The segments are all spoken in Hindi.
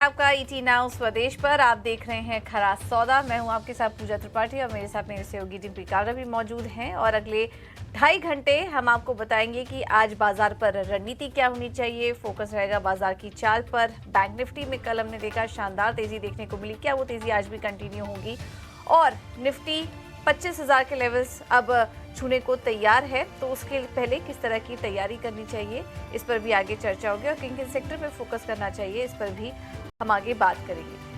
आपका ईटी नाउ स्वदेश पर आप देख रहे हैं खरा सौदा। मैं हूं आपके साथ पूजा त्रिपाठी और मेरे साथ मेरे सहयोगी डिम्पी कालरा भी मौजूद हैं। और अगले 2.5 घंटे हम आपको बताएंगे कि आज बाजार पर रणनीति क्या होनी चाहिए। फोकस रहेगा बाजार की चाल पर। बैंक निफ्टी में कल हमने देखा शानदार तेजी देखने को मिली, क्या वो तेजी आज भी कंटिन्यू होगी? और निफ्टी 25,000 के लेवल्स अब छूने को तैयार है, तो उसके पहले किस तरह की तैयारी करनी चाहिए, इस पर भी आगे चर्चा होगी। और किन किन सेक्टर पे फोकस करना चाहिए, इस पर भी हम आगे बात करेंगे।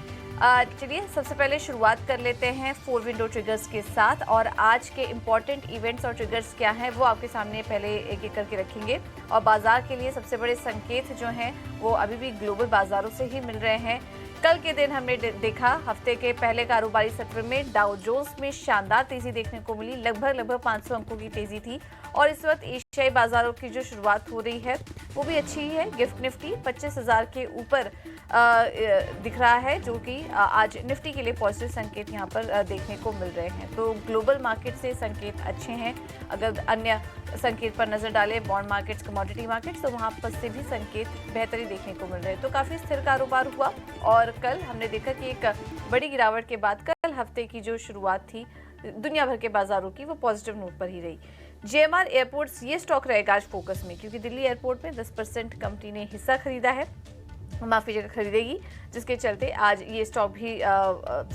चलिए सबसे पहले शुरुआत कर लेते हैं 4 विंडो ट्रिगर्स के साथ। और आज के इम्पॉर्टेंट इवेंट्स और ट्रिगर्स क्या हैं वो आपके सामने पहले एक एक करके रखेंगे। और बाजार के लिए सबसे बड़े संकेत जो हैं वो अभी भी ग्लोबल बाजारों से ही मिल रहे हैं। कल के दिन हमने देखा हफ्ते के पहले कारोबारी सत्र में डाउ जोन्स में शानदार तेजी देखने को मिली, लगभग 500 अंकों की तेजी थी। और इस वक्त एशियाई बाजारों की जो शुरुआत हो रही है वो भी अच्छी ही है। गिफ्ट निफ्टी 25,000 के ऊपर दिख रहा है, जो कि आज निफ्टी के लिए पॉजिटिव संकेत यहां पर देखने को मिल रहे हैं। तो ग्लोबल मार्केट से संकेत अच्छे हैं। अगर अन्य संकेत पर नजर डालें, बॉन्ड मार्केट्स, कमोडिटी मार्केट्स, तो वहां पर से भी संकेत बेहतरी देखने को मिल रहे हैं। तो काफी स्थिर कारोबार हुआ। और कल हमने देखा कि एक बड़ी गिरावट के बाद कल हफ्ते की जो शुरुआत थी दुनिया भर के बाजारों की, वो पॉजिटिव नोट पर ही रही। जेएमआर एयरपोर्ट्स ये स्टॉक रहेगा आज फोकस में, क्योंकि दिल्ली एयरपोर्ट में 10% कंपनी ने हिस्सा खरीदा है, माफी जगह खरीदेगी, जिसके चलते आज ये स्टॉक भी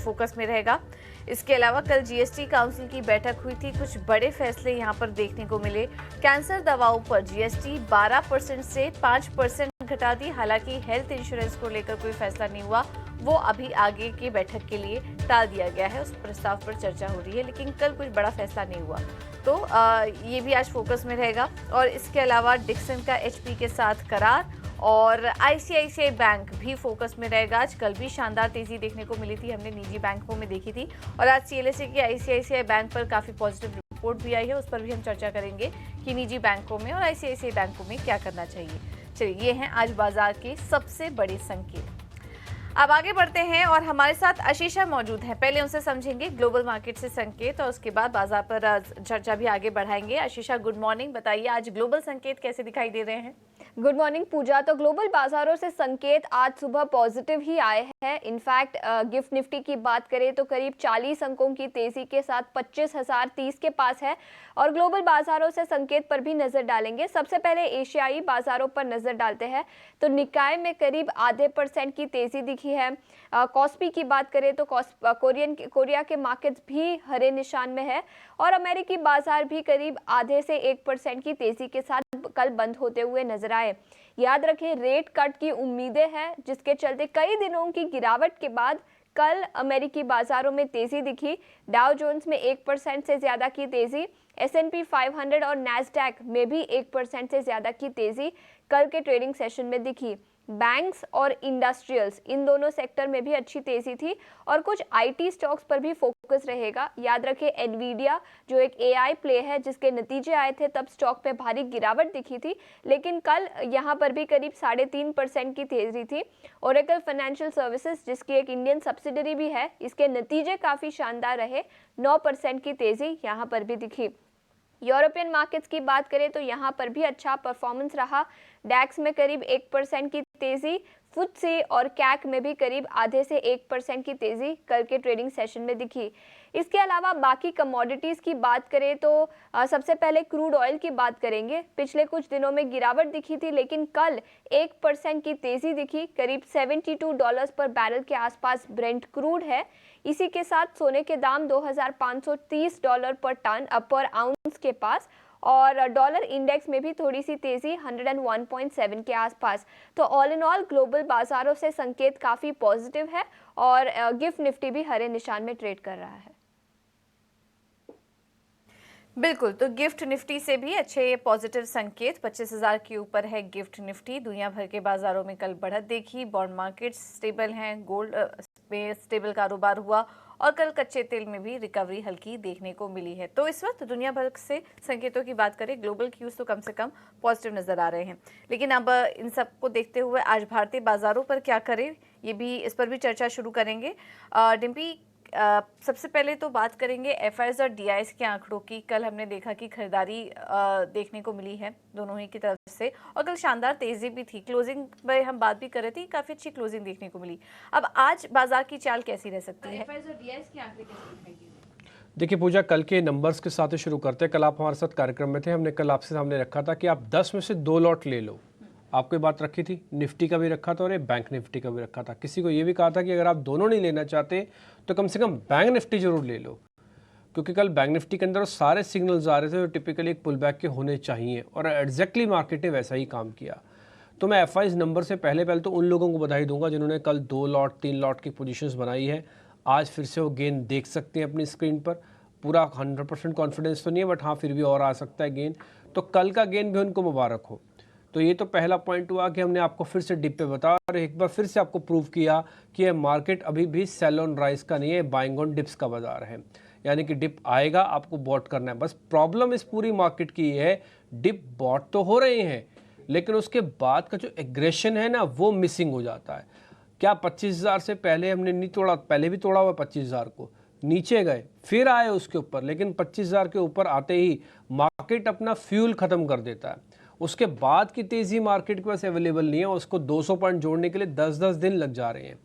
फोकस में रहेगा। इसके अलावा कल जीएसटी काउंसिल की बैठक हुई थी, कुछ बड़े फैसले यहां पर देखने को मिले। कैंसर दवाओं पर जीएसटी 12% से 5% घटा दी। हालांकि हेल्थ इंश्योरेंस को लेकर कोई फैसला नहीं हुआ, वो अभी आगे की बैठक के लिए टाल दिया गया है। उस प्रस्ताव पर चर्चा हो रही है, लेकिन कल कुछ बड़ा फैसला नहीं हुआ, तो ये भी आज फोकस में रहेगा। और इसके अलावा डिक्सन का एचपी के साथ करार और आईसीआईसीआई बैंक भी फोकस में रहेगा। आज कल भी शानदार तेजी देखने को मिली थी, हमने निजी बैंकों में देखी थी। और आज सीएलएसए की आईसीआईसीआई बैंक पर काफी पॉजिटिव रिपोर्ट भी आई है, उस पर भी हम चर्चा करेंगे कि निजी बैंकों में और आईसीआईसीआई बैंकों में क्या करना चाहिए। चलिए, ये हैं आज बाजार के सबसे बड़े संकेत। अब आगे बढ़ते हैं और हमारे साथ आशीषा मौजूद है। पहले उनसे समझेंगे ग्लोबल मार्केट से संकेत और उसके बाद बाजार पर चर्चा भी आगे बढ़ाएंगे। आशीषा, गुड मॉर्निंग। बताइए आज ग्लोबल संकेत कैसे दिखाई दे रहे हैं? गुड मॉर्निंग पूजा। तो ग्लोबल बाजारों से संकेत आज सुबह पॉजिटिव ही आए हैं। इनफैक्ट गिफ्ट निफ्टी की बात करें तो करीब 40 अंकों की तेजी के साथ 25,030 के पास है। और ग्लोबल बाजारों से संकेत पर भी नजर डालेंगे। सबसे पहले एशियाई बाजारों पर नजर डालते हैं, तो निकाय में करीब 0.5% की तेजी दिखी है। कॉस्पी की बात करें तो कोरिया के मार्केट्स भी हरे निशान में है। और अमेरिकी बाजार भी करीब 0.5 से 1% की तेजी के साथ कल बंद होते हुए नजर आए। याद रखें, रेट कट की उम्मीदें हैं, जिसके चलते कई दिनों की गिरावट के बाद कल अमेरिकी बाजारों में तेजी दिखी। डाउ जोन्स में 1% से ज्यादा की तेजी, S&P 500 और नैस्डैक में भी 1% से ज्यादा की तेजी कल के ट्रेडिंग सेशन में दिखी। बैंक्स और इंडस्ट्रियल्स, इन दोनों सेक्टर में भी अच्छी तेजी थी। और कुछ आईटी स्टॉक्स पर भी फोकस रहेगा। याद रखें, एनवीडिया जो एक एआई प्ले है, जिसके नतीजे आए थे तब स्टॉक पे भारी गिरावट दिखी थी, लेकिन कल यहां पर भी करीब 3.5% की तेजी थी। ओरेकल फाइनेंशियल सर्विसेज, जिसकी एक इंडियन सब्सिडरी भी है, इसके नतीजे काफी शानदार रहे, 9% की तेजी यहां पर भी दिखी। यूरोपियन मार्केट्स की बात करें तो यहां पर भी अच्छा परफॉर्मेंस रहा। डैक्स में करीब 1% की तेजी, फुत्सी और कैक में भी करीब 0.5 से 1% की तेजी कल के ट्रेडिंग सेशन में दिखी। इसके अलावा बाकी कमोडिटीज की बात करें तो सबसे पहले क्रूड ऑयल की बात करेंगे। पिछले कुछ दिनों में गिरावट दिखी थी, लेकिन कल 1% की तेजी दिखी। करीब $72 पर बैरल के आसपास ब्रेंट क्रूड है। इसी के साथ सोने के दाम $2,530 पर टन पर आउंस के पास। और डॉलर इंडेक्स में भी थोड़ी सी तेजी 101.7 के आसपास। तो ऑल इन ऑल ग्लोबल बाजारों से संकेत काफी पॉजिटिव है और गिफ्ट निफ्टी भी हरे निशान में ट्रेड कर रहा है। बिल्कुल, तो गिफ्ट निफ्टी से भी अच्छे पॉजिटिव संकेत। 25,000 के ऊपर है गिफ्ट निफ्टी। दुनिया भर के बाजारों में कल बढ़त देखी। बॉन्ड मार्केट स्टेबल हैं, गोल्ड में स्टेबल कारोबार हुआ और कल कच्चे तेल में भी रिकवरी हल्की देखने को मिली है। तो इस वक्त दुनिया भर से संकेतों की बात करें, ग्लोबल क्यूज तो कम से कम पॉजिटिव नजर आ रहे हैं। लेकिन अब इन सबको देखते हुए आज भारतीय बाजारों पर क्या करें, ये भी, इस पर भी चर्चा शुरू करेंगे। डिम्पी, सबसे पहले तो बात करेंगे एफआईएस और डीआईएस के आंकड़ों की। कल हमने देखा कि खरीदारी देखने को मिली है दोनों ही की तरफ से, और कल शानदार तेजी भी थी। क्लोजिंग में हम बात भी कर रहे थे, काफी अच्छी क्लोजिंग देखने को मिली। अब आज बाजार की चाल कैसी रह सकती है? एफआईएस और डीआईएस के आंकड़े कैसे दिखाई दिए? देखिए पूजा, कल के नंबर्स के साथ ही शुरू करते हैं। कल आप हमारे साथ कार्यक्रम में थे, हमने कल आपसे सामने रखा था कि आप 10 में से 2 लॉट ले लो। आपको ये बात रखी थी, निफ्टी का भी रखा था और ये बैंक निफ्टी का भी रखा था। किसी को ये भी कहा था कि अगर आप दोनों नहीं लेना चाहते तो कम से कम बैंक निफ्टी जरूर ले लो, क्योंकि कल बैंक निफ्टी के अंदर सारे सिग्नल्स आ रहे थे जो टिपिकली एक पुल बैक के होने चाहिए, और एग्जैक्टली मार्केट ने वैसा ही काम किया। तो मैं एफआईएस नंबर से पहले तो उन लोगों को बधाई दूंगा जिन्होंने कल 2 लॉट 3 लॉट की पोजीशंस बनाई है। आज फिर से वो गेन देख सकते हैं अपनी स्क्रीन पर। पूरा 100% कॉन्फिडेंस तो नहीं है, बट हाँ फिर भी और आ सकता है गेन। तो कल का गेन भी उनको मुबारक हो। तो ये तो पहला पॉइंट हुआ कि हमने आपको फिर से डिप पे बताया और एक बार फिर से आपको प्रूव किया कि ये मार्केट अभी भी सेल ऑन राइज का नहीं है, बाइंग ऑन डिप्स का बाजार है। यानी कि डिप आएगा, आपको बॉट करना है। बस प्रॉब्लम इस पूरी मार्केट की है, डिप बॉट तो हो रहे हैं लेकिन उसके बाद का जो एग्रेशन है ना, वो मिसिंग हो जाता है। क्या 25,000 से पहले हमने नहीं तोड़ा? पहले भी तोड़ा हुआ 25,000 को, नीचे गए फिर आए उसके ऊपर, लेकिन 25,000 के ऊपर आते ही मार्केट अपना फ्यूल खत्म कर देता है। उसके बाद की तेजी मार्केट के पास अवेलेबल नहीं है, उसको 200 पॉइंट जोड़ने के लिए 10-10 दिन लग जा रहे हैं।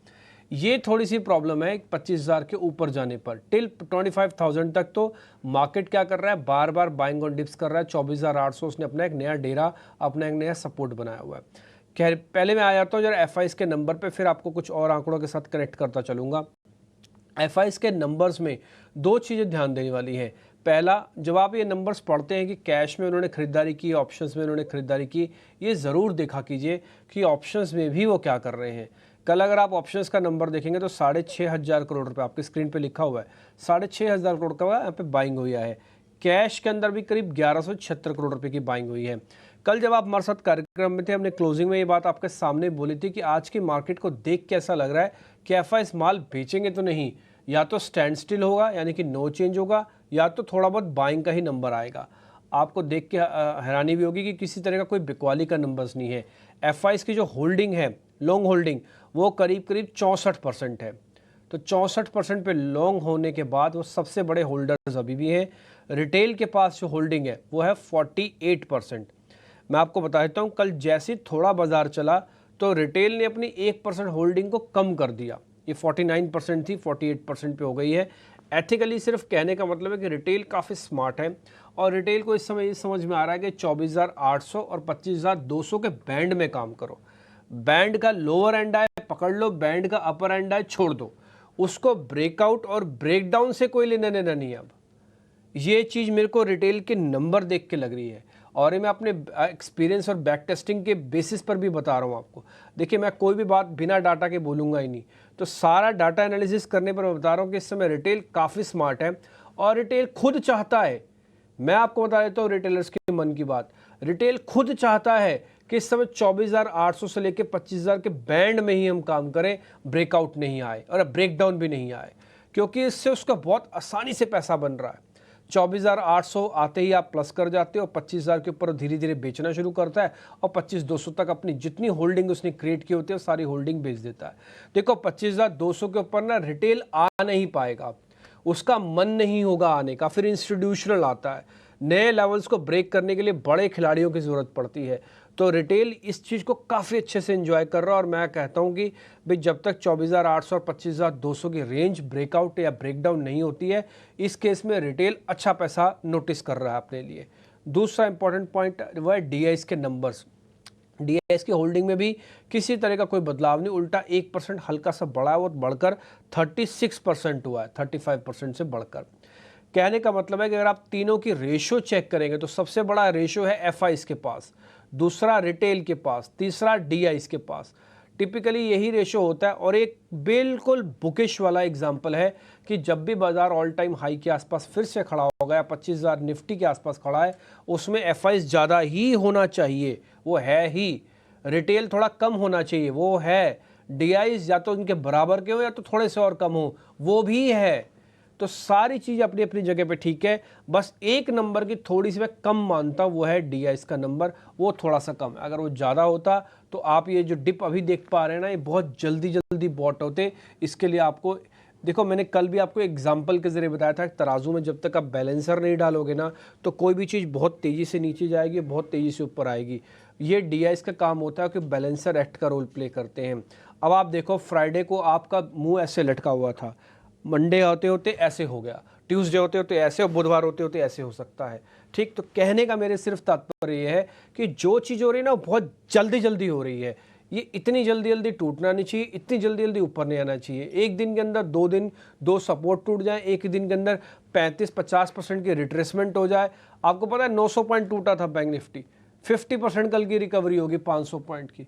ये थोड़ी सी प्रॉब्लम है 25,000 के ऊपर जाने पर। टिल 25,000 तक तो मार्केट क्या कर रहा है, बार बार बाइंग ऑन डिप्स कर रहा है। 24,800 उसने अपना एक नया डेरा, अपना एक नया सपोर्ट बनाया हुआ है। खैर पहले मैं आ जाता हूँ जरा एफआईएस के नंबर पे, फिर आपको कुछ और आंकड़ों के साथ कनेक्ट करता चलूँगा। एफआईएस के नंबर्स में 2 चीज़ें ध्यान देने वाली हैं। पहला, जब आप ये नंबर्स पढ़ते हैं कि कैश में उन्होंने खरीदारी की, ऑप्शंस में उन्होंने खरीदारी की, ये ज़रूर देखा कीजिए कि ऑप्शंस में भी वो क्या कर रहे हैं। कल अगर आप ऑप्शंस का नंबर देखेंगे तो 6,500 करोड़ रुपए आपकी स्क्रीन पे लिखा हुआ है, 6,500 करोड़ का यहाँ पे बाइंग हुई है। कैश के अंदर भी करीब 1176 करोड़ रुपए की बाइंग हुई है। कल जब आप हमारे साथ कार्यक्रम में थे, हमने क्लोजिंग में ये बात आपके सामने बोली थी कि आज की मार्केट को देख के ऐसा लग रहा है कि एफआईएस माल बेचेंगे तो नहीं, या तो स्टैंड स्टिल होगा यानी कि नो चेंज होगा, या तो थोड़ा बहुत बाइंग का ही नंबर आएगा। आपको देख के हैरानी भी होगी कि किसी तरह का कोई बिकवाली का नंबर्स नहीं है। एफआईएस की जो होल्डिंग है, लॉन्ग होल्डिंग, वो करीब 64% है। तो 64% पे लॉन्ग होने के बाद वो सबसे बड़े होल्डर्स अभी भी हैं। रिटेल के पास जो होल्डिंग है वो है 48%। मैं आपको बता देता हूँ, कल जैसे थोड़ा बाजार चला तो रिटेल ने अपनी 1% होल्डिंग को कम कर दिया। ये 49% थी, 48% पे हो गई है। एथिकली सिर्फ कहने का मतलब है कि रिटेल काफ़ी स्मार्ट है, और रिटेल को इस समय ये समझ में आ रहा है कि 24,800 और 25,200 के बैंड में काम करो। बैंड का लोअर एंड आए पकड़ लो, बैंड का अपर एंड आए छोड़ दो। उसको ब्रेकआउट और ब्रेकडाउन से कोई लेना देना नहीं है। अब ये चीज़ मेरे को रिटेल के नंबर देख के लग रही है, और ये मैं अपने एक्सपीरियंस और बैक टेस्टिंग के बेसिस पर भी बता रहा हूँ आपको। देखिए, मैं कोई भी बात बिना डाटा के बोलूँगा ही नहीं, तो सारा डाटा एनालिसिस करने पर मैं बता रहा हूँ कि इस समय रिटेल काफ़ी स्मार्ट है, और रिटेल खुद चाहता है, मैं आपको बता देता हूँ रिटेलर्स के मन की बात, रिटेल खुद चाहता है कि इस समय 24,800 से लेकर 25,000 के बैंड में ही हम काम करें, ब्रेकआउट नहीं आए और ब्रेकडाउन भी नहीं आए, क्योंकि इससे उसका बहुत आसानी से पैसा बन रहा है। 24,800 आते ही आप प्लस कर जाते हो, 25,000 के ऊपर धीरे धीरे बेचना शुरू करता है, और 25,200 तक अपनी जितनी होल्डिंग उसने क्रिएट की होती है सारी होल्डिंग बेच देता है। देखो 25,200 के ऊपर ना रिटेल आ नहीं पाएगा, उसका मन नहीं होगा आने का, फिर इंस्टीट्यूशनल आता है। नए लेवल्स को ब्रेक करने के लिए बड़े खिलाड़ियों की ज़रूरत पड़ती है। तो रिटेल इस चीज़ को काफ़ी अच्छे से एंजॉय कर रहा है, और मैं कहता हूं कि भाई जब तक 24,800 और 25,200 की रेंज ब्रेकआउट या ब्रेकडाउन नहीं होती है, इस केस में रिटेल अच्छा पैसा नोटिस कर रहा है अपने लिए। दूसरा इंपॉर्टेंट पॉइंट वह है डीआईएस के नंबर्स। डीआईएस की होल्डिंग में भी किसी तरह का कोई बदलाव नहीं, उल्टा 1% हल्का सा बढ़ा है, वो बढ़कर 36% हुआ है, 35% से बढ़कर। कहने का मतलब है कि अगर आप तीनों की रेशो चेक करेंगे तो सबसे बड़ा रेशो है एफआईएस के पास, दूसरा रिटेल के पास, तीसरा डीआईएस के पास। टिपिकली यही रेशो होता है, और एक बिल्कुल बुकिश वाला एग्जांपल है कि जब भी बाजार ऑल टाइम हाई के आसपास फिर से खड़ा हो गया, 25,000 निफ्टी के आसपास खड़ा है, उसमें एफआईएस ज़्यादा ही होना चाहिए, वो है ही। रिटेल थोड़ा कम होना चाहिए, वो है। डीआईएस या तो इनके बराबर के हो या तो थोड़े से और कम हो, वो भी है। तो सारी चीज़ अपनी अपनी जगह पे ठीक है, बस एक नंबर की थोड़ी सी मैं कम मानता हूँ, वो है डीआईएस का नंबर, वो थोड़ा सा कम है। अगर वो ज़्यादा होता तो आप ये जो डिप अभी देख पा रहे हैं ना, ये बहुत जल्दी जल्दी बॉट होते। इसके लिए आपको देखो मैंने कल भी आपको एग्जाम्पल के जरिए बताया था, तराजू में जब तक आप बैलेंसर नहीं डालोगे ना तो कोई भी चीज़ बहुत तेज़ी से नीचे जाएगी, बहुत तेज़ी से ऊपर आएगी। ये DIs का काम होता है कि बैलेंसर एक्ट का रोल प्ले करते हैं। अब आप देखो फ्राइडे को आपका मुंह ऐसे लटका हुआ था, मंडे होते होते ऐसे हो गया, ट्यूसडे होते होते ऐसे और बुधवार होते होते ऐसे हो सकता है। ठीक, तो कहने का मेरे सिर्फ तात्पर्य ये है कि जो चीज़ हो रही है ना वो बहुत जल्दी जल्दी हो रही है। ये इतनी जल्दी जल्दी टूटना नहीं चाहिए, इतनी जल्दी जल्दी ऊपर नहीं आना चाहिए। एक दिन के अंदर 2 दिन 2 सपोर्ट टूट जाए, एक दिन के अंदर 35-50% की रिट्रेसमेंट हो जाए। आपको पता है 900 पॉइंट टूटा था बैंक निफ्टी, 50% कल की रिकवरी होगी 500 पॉइंट की।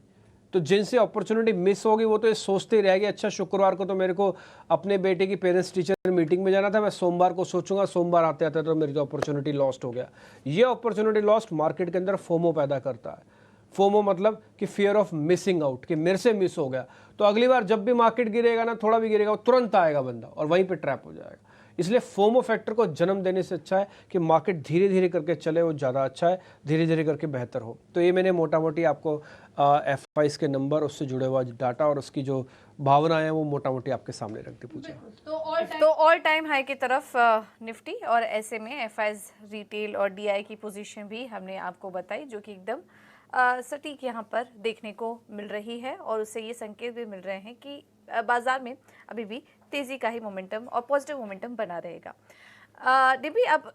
तो जिनसे अपॉर्चुनिटी मिस होगी वो तो ये सोचते ही रह गए, अच्छा शुक्रवार को तो मेरे को अपने बेटे की पेरेंट्स टीचर मीटिंग में जाना था, मैं सोमवार को सोचूंगा, सोमवार आते आते तो मेरी तो अपॉर्चुनिटी लॉस्ट हो गया। ये अपॉर्चुनिटी लॉस्ट मार्केट के अंदर फोमो पैदा करता है। फोमो मतलब कि फियर ऑफ मिसिंग आउट, कि मेरे से मिस हो गया, तो अगली बार जब भी मार्केट गिरेगा ना, थोड़ा भी गिरेगा, वो तुरंत आएगा बंदा और वहीं पे ट्रैप हो जाएगा। इसलिए फोमो फैक्टर को जन्म देने से अच्छा है कि मार्केट धीरे धीरे करके चले, वो ज़्यादा अच्छा है, धीरे धीरे करके बेहतर हो। तो ये मैंने मोटा मोटी आपको FIs के नंबर, उससे जुड़े हुआ डाटा और उसकी जो भावना है वो मोटा मोटी आपके सामने रख दी पूछा। तो ऑल टाइम हाई की तरफ निफ्टी, और ऐसे में FIs रिटेल और DI की पोजीशन भी हमने आपको बताई, जो कि एकदम सटीक यहाँ पर देखने को मिल रही है, और उससे ये संकेत भी मिल रहे हैं कि बाजार में अभी भी तेज़ी का ही मोमेंटम और पॉजिटिव मोमेंटम बना रहेगा। डिबी, अब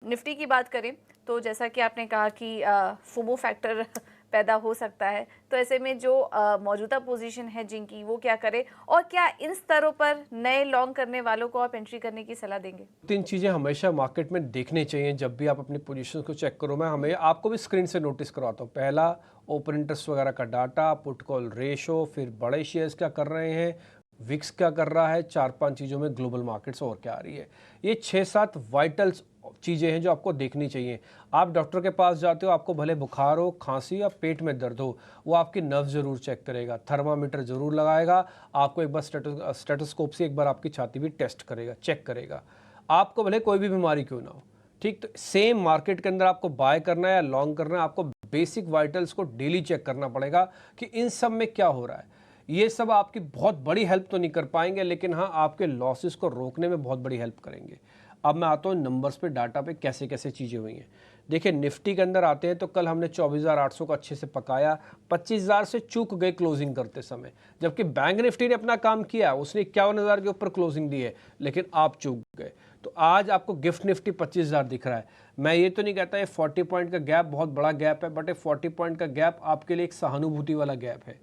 निफ्टी की बात करें तो जैसा कि आपने कहा कि फोमो फैक्टर पैदा हो सकता है, तो ऐसे में जो मौजूदा पोजीशन है जिनकी, वो क्या करे, और क्या इन स्तरों पर नए लॉन्ग करने वालों को आप एंट्री करने की सलाह देंगे? 3 चीज़ें हमेशा मार्केट में देखनी चाहिए जब भी आप अपनी पोजीशन को चेक करो। मैं आपको भी स्क्रीन से नोटिस करवाता हूँ। पहला, ओपन इंटरेस्ट वगैरह का डाटा, पुट कॉल रेशो, फिर बड़े शेयर्स क्या कर रहे हैं, विक्स क्या कर रहा है, 4-5 चीज़ों में ग्लोबल मार्केट्स और क्या आ रही है। ये 6-7 वाइटल्स चीज़ें हैं जो आपको देखनी चाहिए। आप डॉक्टर के पास जाते हो, आपको भले बुखार हो, खांसी या पेट में दर्द हो, वो आपकी नब्ज ज़रूर चेक करेगा, थर्मामीटर ज़रूर लगाएगा, आपको एक बार स्टेटोस्कोप से एक बार आपकी छाती भी टेस्ट करेगा, चेक करेगा, आपको भले कोई भी बीमारी क्यों ना हो। ठीक, तो सेम मार्केट के अंदर आपको बाय करना है या लॉन्ग करना है, आपको बेसिक वाइटल्स को डेली चेक करना पड़ेगा कि इन सब में क्या हो रहा है। ये सब आपकी बहुत बड़ी हेल्प तो नहीं कर पाएंगे, लेकिन हाँ आपके लॉसेस को रोकने में बहुत बड़ी हेल्प करेंगे। अब मैं आता हूँ नंबर्स पे, डाटा पे कैसे कैसे चीज़ें हुई हैं। देखिए निफ्टी के अंदर आते हैं तो कल हमने 24,800 को अच्छे से पकाया, 25,000 से चूक गए क्लोजिंग करते समय, जबकि बैंक निफ्टी ने अपना काम किया, उसने 51,000 के ऊपर क्लोजिंग दी है, लेकिन आप चूक गए। तो आज आपको गिफ्ट निफ्टी 25,000 दिख रहा है। मैं ये तो नहीं कहता ये 40 पॉइंट का गैप बहुत बड़ा गैप है, बट ये 40 पॉइंट का गैप आपके लिए एक सहानुभूति वाला गैप है।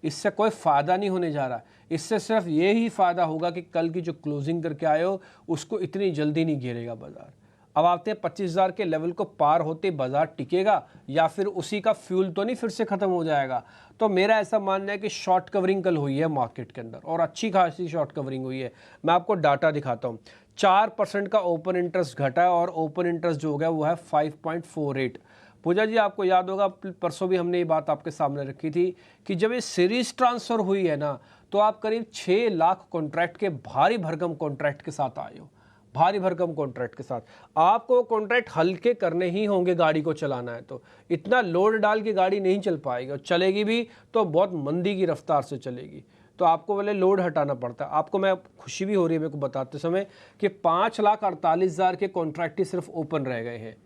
इससे कोई फ़ायदा नहीं होने जा रहा, इससे सिर्फ ये ही फ़ायदा होगा कि कल की जो क्लोजिंग करके आए हो उसको इतनी जल्दी नहीं घेरेगा बाजार। अब आते हैं 25,000 के लेवल को पार होते बाजार टिकेगा या फिर उसी का फ्यूल तो नहीं फिर से ख़त्म हो जाएगा। तो मेरा ऐसा मानना है कि शॉर्ट कवरिंग कल हुई है मार्केट के अंदर, और अच्छी खासी शॉर्ट कवरिंग हुई है। मैं आपको डाटा दिखाता हूँ। 4% का ओपन इंटरेस्ट घटा है और ओपन इंटरेस्ट जो हो गया वो है 5.48। पूजा जी आपको याद होगा परसों भी हमने ये बात आपके सामने रखी थी कि जब ये सीरीज ट्रांसफ़र हुई है ना, तो आप करीब 6 लाख कॉन्ट्रैक्ट के भारी भरकम कॉन्ट्रैक्ट के साथ आए हो, भारी भरकम कॉन्ट्रैक्ट के साथ। आपको कॉन्ट्रैक्ट हल्के करने ही होंगे, गाड़ी को चलाना है तो इतना लोड डाल के गाड़ी नहीं चल पाएगी, और चलेगी भी तो बहुत मंदी की रफ्तार से चलेगी, तो आपको पहले लोड हटाना पड़ता है। आपको मैं खुशी भी हो रही है मेरे को बताते समय कि 5,48,000 के कॉन्ट्रैक्ट ही सिर्फ ओपन रह गए हैं।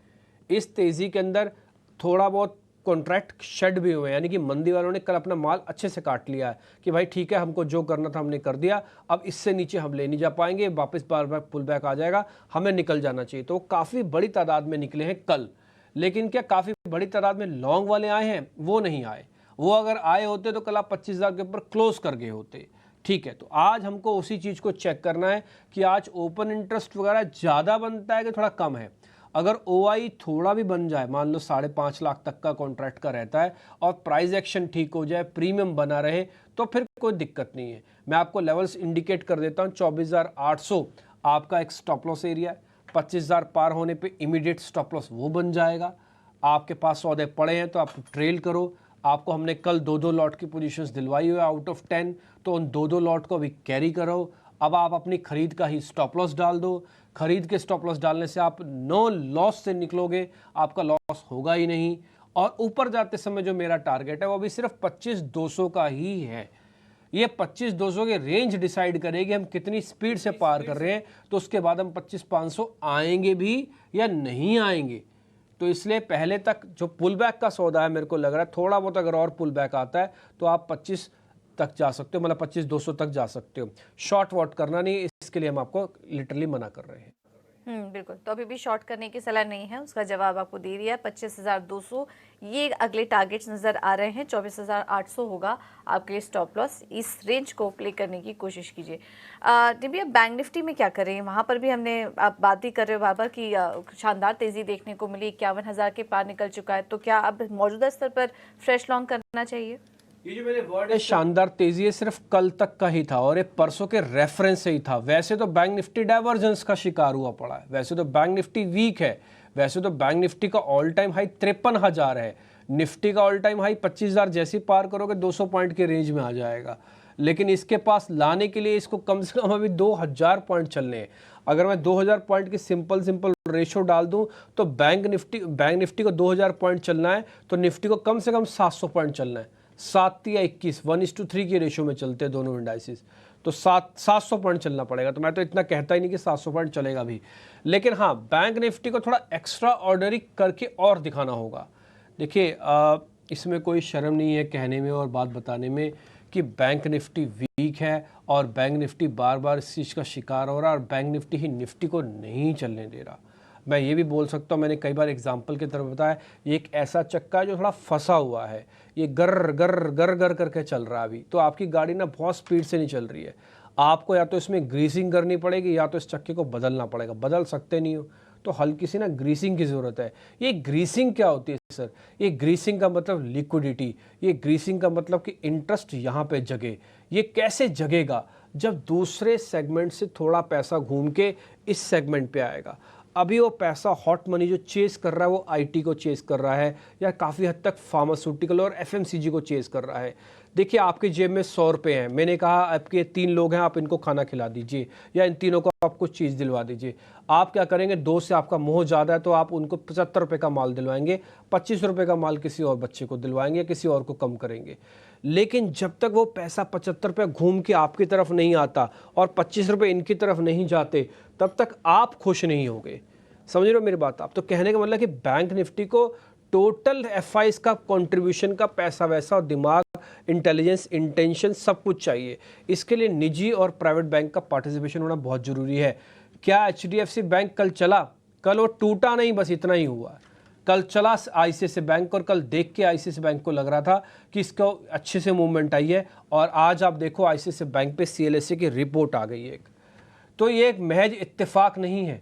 इस तेज़ी के अंदर थोड़ा बहुत कॉन्ट्रैक्ट शेड भी हुए, यानी कि मंदी वालों ने कल अपना माल अच्छे से काट लिया है कि भाई ठीक है, हमको जो करना था हमने कर दिया, अब इससे नीचे हम ले नहीं जा पाएंगे, वापस बार बार पुल बैक आ जाएगा, हमें निकल जाना चाहिए। तो काफ़ी बड़ी तादाद में निकले हैं कल, लेकिन क्या काफ़ी बड़ी तादाद में लॉन्ग वाले आए हैं? वो नहीं आए। वो अगर आए होते तो कल आप 25,000 के ऊपर क्लोज कर गए होते। ठीक है, तो आज हमको उसी चीज़ को चेक करना है कि आज ओपन इंटरेस्ट वगैरह ज़्यादा बनता है कि थोड़ा कम है। अगर OI थोड़ा भी बन जाए, मान लो 5.5 लाख तक का कॉन्ट्रैक्ट का रहता है, और प्राइस एक्शन ठीक हो जाए, प्रीमियम बना रहे, तो फिर कोई दिक्कत नहीं है। मैं आपको लेवल्स इंडिकेट कर देता हूँ। 24,800 आपका एक स्टॉप लॉस एरिया है, 25,000 पार होने पे इमीडिएट स्टॉप लॉस वो बन जाएगा। आपके पास सौदे पड़े हैं तो आप ट्रेल करो। आपको हमने कल 2-2 लॉट की पोजीशंस दिलवाई हुई है आउट ऑफ 10, तो उन 2-2 लॉट को भी कैरी करो। अब आप अपनी खरीद का ही स्टॉप लॉस डाल दो। खरीद के स्टॉप लॉस डालने से आप नो लॉस से निकलोगे, आपका लॉस होगा ही नहीं। और ऊपर जाते समय जो मेरा टारगेट है वो भी सिर्फ 25,200 का ही है, ये 25,200 के रेंज डिसाइड करेगी हम कितनी स्पीड से पार कर रहे हैं, तो उसके बाद हम 25,500 आएंगे भी या नहीं आएंगे। तो इसलिए पहले तक जो पुल बैक का सौदा है, मेरे को लग रहा है थोड़ा बहुत अगर और पुल बैक आता है तो आप 25 तक जा सकते हो, मतलब 25,200 तक जा सकते हो। शॉर्ट वॉट करना नहीं, इसके लिए हम आपको लिटरली मना कर रहे हैं। बिल्कुल। तो अभी भी शॉर्ट करने की सलाह नहीं है, उसका जवाब आपको दे दिया है। 25,200 ये अगले टारगेट्स नज़र आ रहे हैं। 24,800 होगा आपके लिए स्टॉप लॉस। इस रेंज को प्ले करने की कोशिश कीजिए। दिव्या, बैंक निफ्टी में क्या करें? वहाँ पर भी हमने आप बात ही कर रहे हो बार बार कि शानदार तेज़ी देखने को मिली, 51,000 के पार निकल चुका है। तो क्या अब मौजूदा स्तर पर फ्रेश लॉन्ग करना चाहिए? ये जो मैंने वर्ड है शानदार तेजी है, सिर्फ कल तक का ही था और ये परसों के रेफरेंस से ही था। वैसे तो बैंक निफ्टी डाइवर्जेंस का शिकार हुआ पड़ा है, वैसे तो बैंक निफ्टी वीक है, वैसे तो बैंक निफ्टी का ऑल टाइम हाई 53,000 है, निफ्टी का ऑल टाइम हाई 25,000 जैसे पार करोगे 200 पॉइंट के रेंज में आ जाएगा। लेकिन इसके पास लाने के लिए इसको कम से कम अभी 2,000 पॉइंट चलने हैं। अगर मैं 2,000 पॉइंट की सिंपल रेशो डाल दूं तो बैंक निफ्टी को 2,000 पॉइंट चलना है तो निफ्टी को कम से कम 700 पॉइंट चलना है। 7 या 21 1:3 की रेशो में चलते हैं दोनों इंडाइसिस, तो 700 पॉइंट चलना पड़ेगा। तो मैं तो इतना कहता ही नहीं कि 700 पॉइंट चलेगा भी, लेकिन हाँ बैंक निफ्टी को थोड़ा एक्स्ट्रा ऑर्डनरी करके और दिखाना होगा। देखिए इसमें कोई शर्म नहीं है कहने में और बात बताने में कि बैंक निफ्टी वीक है और बैंक निफ्टी बार बार इस चीज़ का शिकार हो रहा है और बैंक निफ्टी ही निफ्टी को नहीं चलने दे रहा। मैं ये भी बोल सकता हूँ, मैंने कई बार एग्जाम्पल की तरफ बताया, ये एक ऐसा चक्का है जो थोड़ा फंसा हुआ है, ये गर गर गर गर करके चल रहा है अभी। तो आपकी गाड़ी ना बहुत स्पीड से नहीं चल रही है, आपको या तो इसमें ग्रीसिंग करनी पड़ेगी या तो इस चक्के को बदलना पड़ेगा। बदल सकते नहीं हो तो हल्की सी ना ग्रीसिंग की ज़रूरत है। ये ग्रीसिंग क्या होती है सर? ये ग्रीसिंग का मतलब लिक्विडिटी, ये ग्रीसिंग का मतलब कि इंटरेस्ट यहाँ पे जगे। ये कैसे जगेगा? जब दूसरे सेगमेंट से थोड़ा पैसा घूम के इस सेगमेंट पे आएगा। अभी वो पैसा हॉट मनी जो चेस कर रहा है वो आईटी को चेस कर रहा है या काफ़ी हद तक फार्मास्यूटिकल और एफएमसीजी को चेस कर रहा है। देखिए आपके जेब में 100 रुपये हैं, मैंने कहा आपके 3 लोग हैं, आप इनको खाना खिला दीजिए या इन तीनों को आप कुछ चीज़ दिलवा दीजिए। आप क्या करेंगे, 2 से आपका मोह ज़्यादा है तो आप उनको 75 रुपये का माल दिलवाएंगे, 25 रुपये का माल किसी और बच्चे को दिलवाएंगे, किसी और को कम करेंगे। लेकिन जब तक वो पैसा 75 रुपये घूम के आपकी तरफ नहीं आता और 25 रुपये इनकी तरफ नहीं जाते, तब तक आप खुश नहीं होगे। समझ रहे हो मेरी बात? आप तो कहने का मतलब कि बैंक निफ्टी को टोटल एफआईज का कंट्रीब्यूशन का पैसा वैसा और दिमाग, इंटेलिजेंस, इंटेंशन सब कुछ चाहिए। इसके लिए निजी और प्राइवेट बैंक का पार्टिसिपेशन होना बहुत ज़रूरी है। क्या एचडीएफसी बैंक कल चला? कल वो टूटा नहीं, बस इतना ही हुआ। कल चला आईसीआईसीआई बैंक और कल देख के आईसीआईसीआई बैंक को लग रहा था कि इसको अच्छे से मूवमेंट आई है और आज आप देखो आईसीआईसीआई बैंक पे सीएलएसए की रिपोर्ट आ गई है एक। तो ये एक महज इत्तेफाक नहीं है,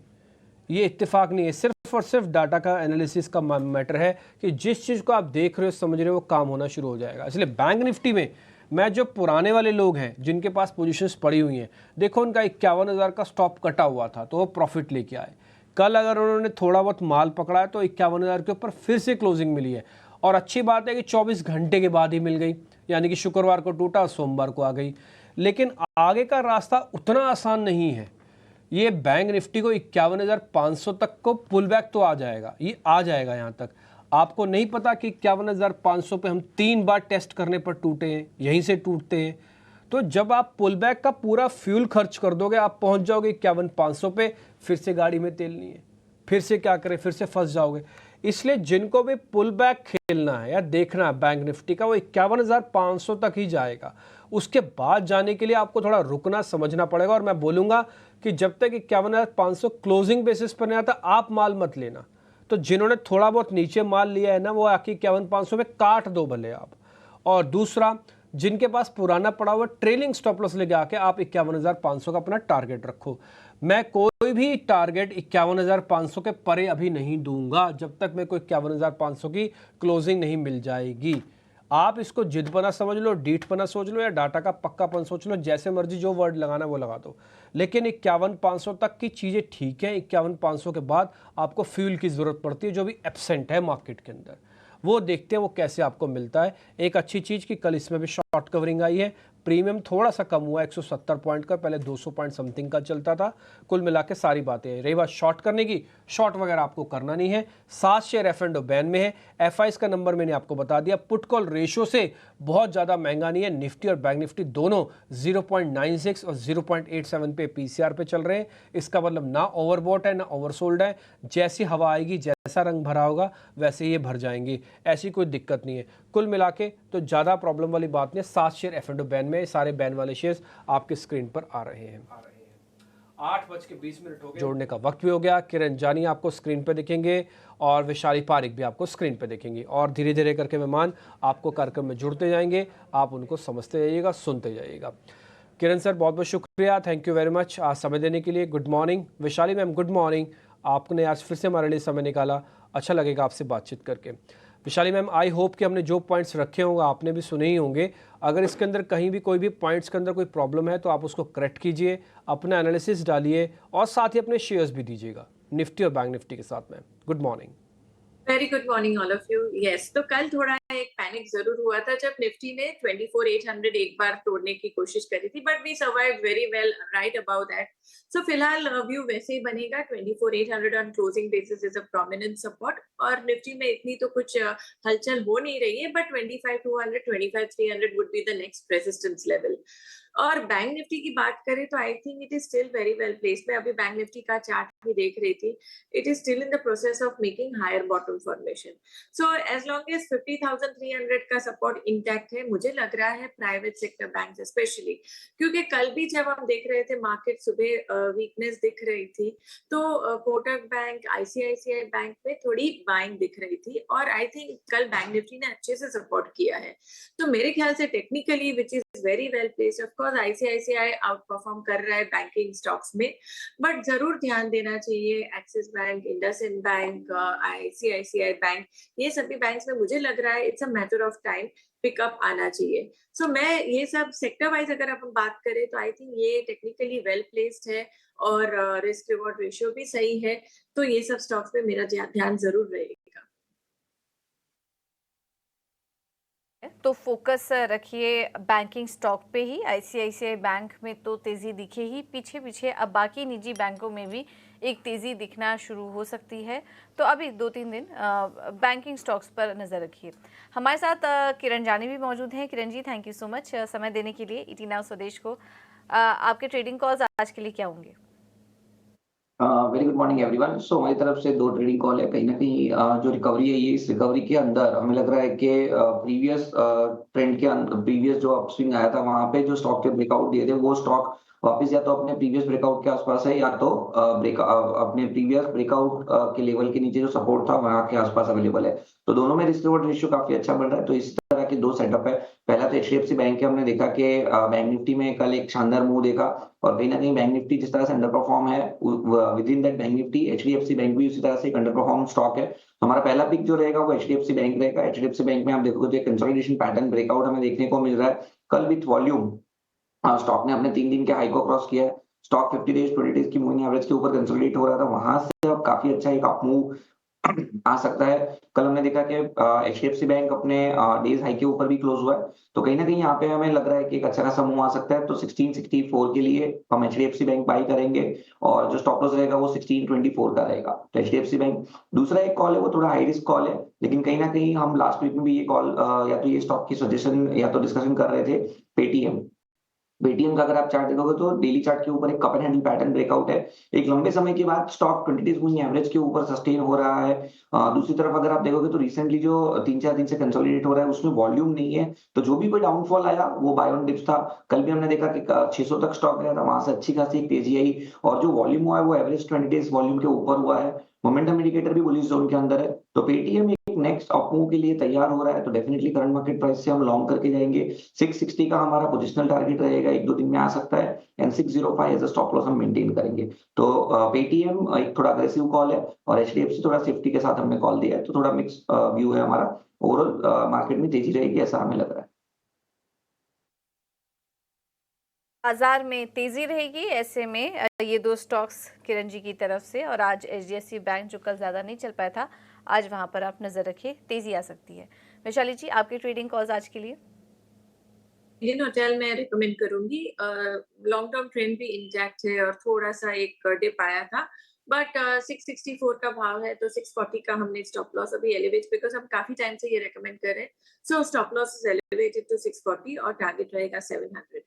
ये इत्तेफाक नहीं है, सिर्फ और सिर्फ डाटा का एनालिसिस का मैटर है कि जिस चीज़ को आप देख रहे हो समझ रहे हो वो काम होना शुरू हो जाएगा। इसलिए बैंक निफ्टी में मैं जो पुराने वाले लोग हैं जिनके पास पोजीशंस पड़ी हुई हैं, देखो उनका 51,000 का स्टॉप कटा हुआ था तो वो प्रॉफिट लेके आए। कल अगर उन्होंने थोड़ा बहुत माल पकड़ा है तो 51,000 के ऊपर फिर से क्लोजिंग मिली है और अच्छी बात है कि 24 घंटे के बाद ही मिल गई, यानी कि शुक्रवार को टूटा और सोमवार को आ गई। लेकिन आगे का रास्ता उतना आसान नहीं है। ये बैंक निफ्टी को 51,500 तक को पुल बैक तो आ जाएगा, ये आ जाएगा यहाँ तक। आपको नहीं पता कि 51,500 पे हम 3 बार टेस्ट करने पर टूटे हैं, यहीं से टूटते हैं। तो जब आप पुल बैक का पूरा फ्यूल खर्च कर दोगे आप पहुँच जाओगे 51,500 पे, फिर से गाड़ी में तेल नहीं है, फिर से क्या करें, फिर से फंस जाओगे। इसलिए जिनको भी पुल बैक खेलना है या देखना है बैंक निफ्टी का, वो 51,500 तक ही जाएगा। उसके बाद जाने के लिए आपको थोड़ा रुकना समझना पड़ेगा और मैं बोलूँगा कि जब तक 51,500 क्लोजिंग बेसिस पर नहीं आता आप माल मत लेना। तो जिन्होंने थोड़ा बहुत नीचे माल लिया है ना, वो आके 51,500 पे काट दो भले आप। और दूसरा, जिनके पास पुराना पड़ा हुआ ट्रेलिंग स्टॉप लॉस लेके आके आप 51,500 का अपना टारगेट रखो। मैं कोई भी टारगेट 51,500 के परे अभी नहीं दूंगा जब तक मेरे को 51,500 की क्लोजिंग नहीं मिल जाएगी। आप इसको जिदपना समझ लो, डीठपना सोच लो या डाटा का पक्कापन सोच लो, जैसे मर्जी जो वर्ड लगाना वो लगा दो। लेकिन 51,500 तक की चीज़ें ठीक है, 51,500 के बाद आपको फ्यूल की ज़रूरत पड़ती है जो भी एब्सेंट है मार्केट के अंदर, वो देखते हैं वो कैसे आपको मिलता है। एक अच्छी चीज़ कि कल इसमें भी शॉर्ट कवरिंग आई है, प्रीमियम थोड़ा सा कम हुआ 170 पॉइंट का, पहले 200 पॉइंट समथिंग का चलता था। कुल मिला के सारी बातें हैं। रही बात शॉर्ट करने की, शॉर्ट वगैरह आपको करना नहीं है। 7 शेयर एफ एंड बैन में है। एफ का नंबर मैंने आपको बता दिया। पुट कॉल रेशियो से बहुत ज़्यादा महंगा नहीं है। निफ्टी और बैंक निफ्टी दोनों 0.96 और 0.87 पे पीसीआर पे चल रहे हैं। इसका मतलब ना ओवरबॉट है ना ओवरसोल्ड है। जैसी हवा आएगी, जैसा रंग भरा होगा वैसे ये भर जाएंगे, ऐसी कोई दिक्कत नहीं है। कुल मिला के तो ज़्यादा प्रॉब्लम वाली बात नहीं है। 7 शेयर एफ एंड बैन में, सारे बैन वाले शेयर्स आपके स्क्रीन पर आ रहे हैं। 8:20 हो गए, जोड़ने का वक्त भी हो गया। किरण जानी आपको स्क्रीन पे दिखेंगे और वैशाली पारिक भी आपको स्क्रीन पे दिखेंगी, और धीरे धीरे करके मेहमान आपको कार्यक्रम में जुड़ते जाएंगे। आप उनको समझते जाइएगा, सुनते जाइएगा। किरण सर बहुत बहुत शुक्रिया, थैंक यू वेरी मच आज समय देने के लिए। Good morning. Vaishali ma'am good morning, आपने आज फिर से हमारे लिए समय निकाला, अच्छा लगेगा आपसे बातचीत करके। विशाली मैम आई होप कि हमने जो पॉइंट्स रखे होंगे आपने भी सुने ही होंगे। अगर इसके अंदर कहीं भी कोई भी पॉइंट्स के अंदर कोई प्रॉब्लम है तो आप उसको करेक्ट कीजिए, अपना एनालिसिस डालिए और साथ ही अपने शेयर्स भी दीजिएगा निफ्टी और बैंक निफ्टी के साथ में। Good morning. Very good morning all of you. Yes, तो कल थोड़ा एक पैनिक जरूर हुआ था जब निफ्टी ने 24,800 एक बार तोड़ने की कोशिश करी थी, but we survived very well right about that. So फिलहाल व्यू वैसे ही बनेगा। 24,800 on closing basis is a prominent support, और निफ्टी में इतनी तो कुछ हलचल हो नहीं रही है, but 25,200 25,300 would be the next resistance level. और बैंक निफ्टी की बात करें तो I think it is still very well placed. मैं अभी बैंक निफ्टी का चार्ट भी देख रही थी, it is still in the process of making higher bottom formation. So as long as 50,300 का सपोर्ट इंटैक्ट है, मुझे लग रहा है प्राइवेट सेक्टर बैंक स्पेशली, क्योंकि कल भी जब हम देख रहे थे मार्केट सुबह वीकनेस दिख रही थी, तो कोटक बैंक, आईसीआईसीआई बैंक में थोड़ी बाइंग दिख रही थी, और आई थिंक कल बैंक निफ्टी ने अच्छे से सपोर्ट किया है। तो मेरे ख्याल से technically which is very well placed. Of course ICICI out perform कर रहा है बैंकिंग स्टॉक्स में, बट जरूर ध्यान देना चाहिए axis bank, IndusInd bank, ICICI bank, ये सभी बैंक्स में मुझे लग रहा है it's a matter of time pickup आना चाहिए। सो मैं ये सब सेक्टर वाइज अगर अपन बात करें तो आई थिंक ये टेक्निकली वेल प्लेस्ड है, और रिस्क रिवॉर्ड रेशियो भी सही है, तो ये सब स्टॉक्स पे मेरा ध्यान जरूर रहेगा। तो फोकस रखिए बैंकिंग स्टॉक पे ही। आईसीआईसीआई बैंक में तो तेज़ी दिखे ही, पीछे पीछे अब बाकी निजी बैंकों में भी एक तेज़ी दिखना शुरू हो सकती है। तो अभी 2-3 दिन बैंकिंग स्टॉक्स पर नज़र रखिए। हमारे साथ किरण जानी भी मौजूद हैं। Kiran ji thank you so much समय देने के लिए ईटी नाउ स्वदेश को। आपके ट्रेडिंग कॉल्स आज के लिए क्या होंगे? Very good morning everyone. So हमारी तरफ से 2 ट्रेडिंग कॉल है। कहीं ना कहीं जो रिकवरी है, ये इस रिकवरी के अंदर हमें लग रहा है कि प्रीवियस ट्रेंड के अंदर, प्रीवियस जो अपस्विंग आया था वहां पे जो स्टॉक के ब्रेकआउट दिए थे, वो स्टॉक वापस या तो अपने प्रीवियस ब्रेकआउट के आसपास है, या तो अपने प्रीवियस ब्रेकआउट के लेवल के नीचे जो सपोर्ट था वहां के आसपास अवेलेबल है। तो दोनों में रिस्क रिवॉर्ड रेशियो काफी अच्छा बन रहा है। तो इस तरह के 2 सेटअप है। पहला तो एचडीएफसी बैंक के हमने देखा कि बैंक निफ्टी में कल एक शानदार मूव देखा, और कहीं ना कहीं बैंक निफ्टी जिस तरह से अंडर परफॉर्म है, with in that bank Nifty HDFC bank भी उसी तरह से एक अंडर परफॉर्म स्टॉक है। तो हमारा पहला पिक जो रहेगा वो एचडीएफसी बैंक रहेगा। एचडीएफसी बैंक में आप देखोगे तो कंसोलिडेशन पैटर्न ब्रेकआउट हमें देखने को मिल रहा है। कल विथ वॉल्यूम स्टॉक ने अपने 3 दिन के हाई को क्रॉस किया है। स्टॉक 50 डेज 20 डेज की मूविंग एवरेज के ऊपर कंसोलिडेट हो रहा था, वहां से अब काफी अच्छा एक अप मूव आ सकता है। कल हमने देखा कि एचडीएफसी बैंक अपने डेज हाई के ऊपर भी क्लोज हुआ है। तो कहीं ना कहीं यहाँ पे हमें लग रहा है कि एक अच्छा खासा मूव आ सकता है। तो 1664 के लिए हम एचडीएफसी बैंक बाई करेंगे, और जो स्टॉप लॉस रहेगा वो 1624 का रहेगा। तो एचडीएफसी बैंक। दूसरा एक कॉल है, वो थोड़ा हाई रिस्क कॉल है, लेकिन कहीं ना कहीं हम लास्ट वीक में भी ये कॉल या तो ये स्टॉक की सजेशन या तो डिस्कशन कर रहे थे। पेटीएम का अगर आप चार्ट देखोगे तो डेली चार्ट के ऊपर एक cup and handle pattern breakout है। एक लंबे समय के बाद स्टॉक 20 डेज मूविंग एवरेज के ऊपर सस्टेन हो रहा है। दूसरी तरफ अगर आप देखोगे तो रिसेंटली जो 3-4 दिन से कंसोलिडेट हो रहा है, उसमें वॉल्यूम नहीं है। तो जो भी कोई डाउनफॉल आया वो बाय ऑन डिप्स था। कल भी हमने देखा कि 600 तक स्टॉक गया था, वहां से अच्छी खासी एक तेजी आई, और जो वॉल्यूम हुआ है वो एवरेज 20 डेज वॉल्यूम के ऊपर हुआ है। मोमेंटम इंडिकेटर भी बुलिश जोन के अंदर है। तो पेटीएम एक नेक्स्ट अप मूव के लिए तैयार हो रहा है। तो डेफिनेटली करंट मार्केट प्राइस से हम लॉन्ग करके जाएंगे। 660 का हमारा पोजिशनल टारगेट रहेगा, 1-2 दिन में आ सकता है, and 605 as a stop loss हम मेंटेन करेंगे। तो पेटीएम एक थोड़ा अग्रेसिव कॉल है, और एचडीएफसी थोड़ा सेफ्टी के साथ हमने कॉल दिया है। तो थोड़ा मिक्स व्यू है हमारा। ओवरऑल मार्केट में तेजी रहेगी ऐसा हमें लग रहा है। बाजार में तेजी रहेगी, ऐसे में ये 2 स्टॉक्स किरण जी की तरफ से। और आज एचडीएफसी बैंक जो कल ज़्यादा नहीं चल पाया था, आज वहां पर आप नज़र रखिए, तेज़ी आ सकती है। वैशाली जी आपके ट्रेडिंग कॉल्स आज के लिए? इंडियन होटल मैं रिकमेंड करूंगी। लॉन्ग टर्म ट्रेंड भी इंटैक्ट है और थोड़ा सा एक डिप आया था, बट 664 का भाव है तो 640 का हमने स्टॉप लॉस अभी एलिवेट, बिकॉज हम काफी टाइम से ये रेकमेंड कर रहे हैं। So stop loss is elevated to 640 और टारगेट रहेगा 700।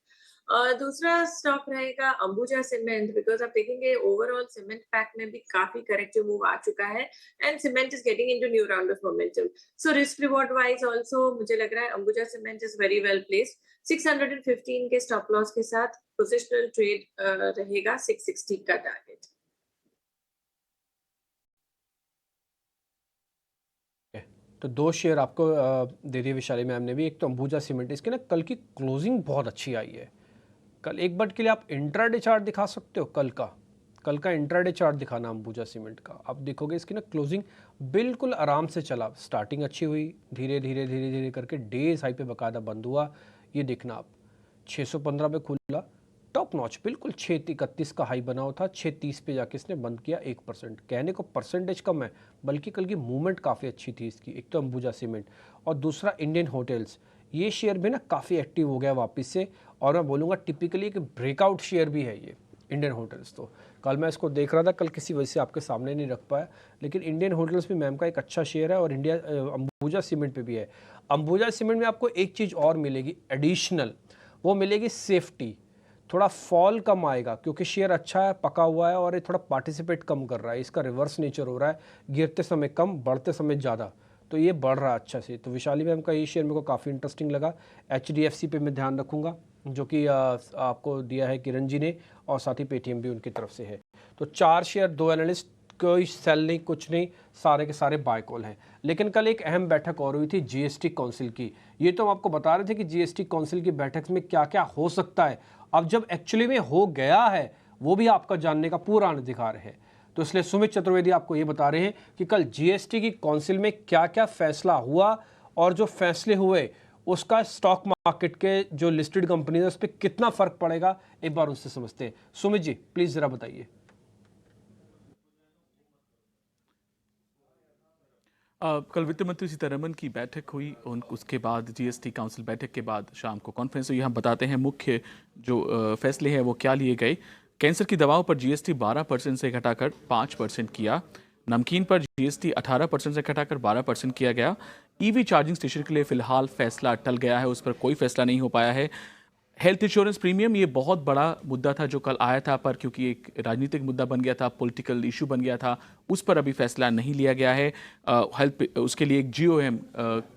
दूसरा स्टॉक रहेगा अंबुजा सीमेंट, बिकॉज आप देखेंगे ओवरऑल सीमेंट पैक में भी काफी करेक्टिव मूव आ चुका है and cement is getting into new round of momentum. So risk reward wise also मुझे लग रहा है Ambuja cement is very well placed. 615 के स्टॉप लॉस के साथ पोजिशनल ट्रेड रहेगा 660 का टारगेट। तो दो शेयर आपको दे दिए विशाली मैम ने भी। एक तो अंबुजा सीमेंट, इसके ना कल की क्लोजिंग बहुत अच्छी आई है। कल एक बार के लिए आप इंट्राडे चार्ट दिखा सकते हो, कल का इंट्राडे चार्ट दिखाना अंबुजा सीमेंट का। आप देखोगे इसकी ना क्लोजिंग बिल्कुल आराम से चला, स्टार्टिंग अच्छी हुई, धीरे धीरे धीरे धीरे करके डेज हाई पे बकायदा बंद हुआ। ये देखना आप 615 पे खुला, टॉप नॉच बिल्कुल 631 का हाई बना हुआ था, 630 पे जाके इसने बंद किया 1%। कहने को परसेंटेज कम है, बल्कि कल की मूवमेंट काफ़ी अच्छी थी इसकी। एक तो अंबुजा सीमेंट और दूसरा इंडियन होटल्स, ये शेयर भी ना काफ़ी एक्टिव हो गया वापस से। और मैं बोलूँगा टिपिकली एक ब्रेकआउट शेयर भी है ये इंडियन होटल्स। तो कल मैं इसको देख रहा था, कल किसी वजह से आपके सामने नहीं रख पाया, लेकिन इंडियन होटल्स भी मैम का एक अच्छा शेयर है और इंडिया अंबुजा सीमेंट पे भी है। अंबुजा सीमेंट में आपको एक चीज़ और मिलेगी एडिशनल, वो मिलेगी सेफ्टी। थोड़ा फॉल कम आएगा क्योंकि शेयर अच्छा है, पका हुआ है और ये थोड़ा पार्टिसिपेट कम कर रहा है, इसका रिवर्स नेचर हो रहा है, गिरते समय कम, बढ़ते समय ज़्यादा, तो ये बढ़ रहा है अच्छा से। तो विशाली मैम का ये शेयर मेरे को काफ़ी इंटरेस्टिंग लगा। HDFC पे मैं ध्यान रखूँगा, जो कि आपको दिया है किरण जी ने, और साथ ही पेटीएम भी उनकी तरफ से है। तो 4 शेयर, 2 एनालिस्ट, कोई सेल नहीं, कुछ नहीं, सारे के सारे बाय कॉल हैं। लेकिन कल एक अहम बैठक और हुई थी GST काउंसिल की। ये तो हम आपको बता रहे थे कि GST काउंसिल की बैठक में क्या क्या हो सकता है। अब जब एक्चुअली में हो गया है, वो भी आपका जानने का पूरा अधिकार है। तो इसलिए सुमित चतुर्वेदी आपको ये बता रहे हैं कि कल GST की काउंसिल में क्या क्या फैसला हुआ और जो फैसले हुए उसका स्टॉक मार्केट के जो लिस्टेड कंपनी है उस पर कितना फर्क पड़ेगा, एक बार उससे समझते हैं। सुमित जी प्लीज जरा बताइए। कल वित्त मंत्री सीतारमण की बैठक हुई, उसके बाद GST काउंसिल बैठक के बाद शाम को कॉन्फ्रेंस हुई। हम बताते हैं मुख्य जो फैसले हैं वो क्या लिए गए। कैंसर की दवाओं पर GST 12% से घटाकर 5% किया। नमकीन पर GST 18% से घटाकर 12% किया गया। EV चार्जिंग स्टेशन के लिए फिलहाल फैसला टल गया है, उस पर कोई फैसला नहीं हो पाया है। हेल्थ इंश्योरेंस प्रीमियम, ये बहुत बड़ा मुद्दा था जो कल आया था, पर क्योंकि एक राजनीतिक मुद्दा बन गया था, पॉलिटिकल इशू बन गया था, उस पर अभी फैसला नहीं लिया गया है। हेल्थ उसके लिए एक GOM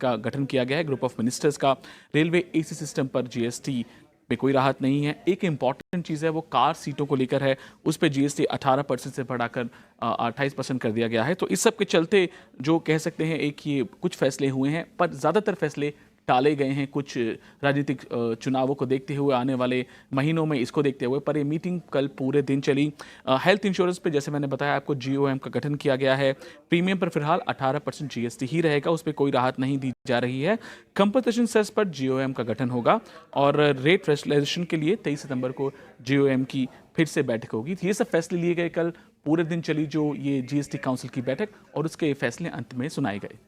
का गठन किया गया है, ग्रुप ऑफ मिनिस्टर्स का। रेलवे AC सिस्टम पर GST में कोई राहत नहीं है। एक इंपॉर्टेंट चीज़ है वो कार सीटों को लेकर है, उस पर GST 18% से बढ़ाकर 28% कर दिया गया है। तो इस सब के चलते जो कह सकते हैं एक ये कुछ फैसले हुए हैं, पर ज़्यादातर फैसले टाले गए हैं कुछ राजनीतिक चुनावों को देखते हुए, आने वाले महीनों में इसको देखते हुए। पर ये मीटिंग कल पूरे दिन चली। हेल्थ इंश्योरेंस पे जैसे मैंने बताया आपको GOM का गठन किया गया है। प्रीमियम पर फिलहाल 18% GST ही रहेगा, उस पर कोई राहत नहीं दी जा रही है। कंपनसेशन सेस पर GOM का गठन होगा और रेट रेशनलाइजेशन के लिए 23 सितंबर को GOM की फिर से बैठक होगी। ये सब फैसले लिए गए कल, पूरे दिन चली जो ये GST काउंसिल की बैठक, और उसके फैसले अंत में सुनाए गए।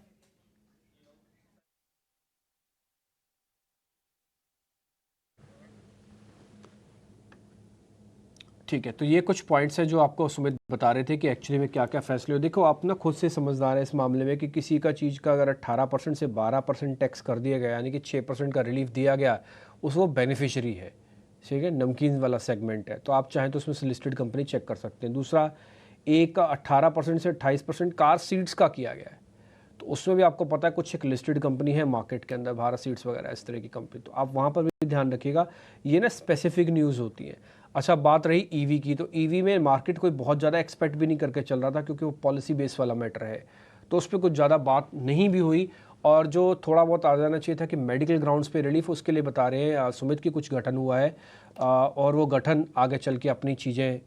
ठीक है, तो ये कुछ पॉइंट्स हैं जो आपको सुमित बता रहे थे कि एक्चुअली में क्या क्या फैसले हो। देखो आप ना खुद से समझदार है इस मामले में कि किसी का चीज़ का अगर 18% से 12% टैक्स कर दिया गया, यानी कि 6% का रिलीफ दिया गया, उस वो बेनिफिशियरी है, ठीक है, नमकीन वाला सेगमेंट है, तो आप चाहें तो उसमें से लिस्टेड कंपनी चेक कर सकते हैं। दूसरा, एक का 18% से 28% कार सीट्स का किया गया है, तो उसमें भी आपको पता है कुछ एक लिस्टेड कंपनी है मार्केट के अंदर, भारत सीट्स वगैरह इस तरह की कंपनी, तो आप वहाँ पर भी ध्यान रखिएगा। ये ना स्पेसिफिक न्यूज़ होती है। अच्छा, बात रही EV की, तो EV में मार्केट कोई बहुत ज़्यादा एक्सपेक्ट भी नहीं करके चल रहा था क्योंकि वो पॉलिसी बेस वाला मैटर है, तो उस पर कुछ ज़्यादा बात नहीं भी हुई। और जो थोड़ा बहुत आ जाना चाहिए था कि मेडिकल ग्राउंड्स पे रिलीफ, उसके लिए बता रहे हैं सुमित की कुछ गठन हुआ है और वो गठन आगे चल के अपनी चीज़ें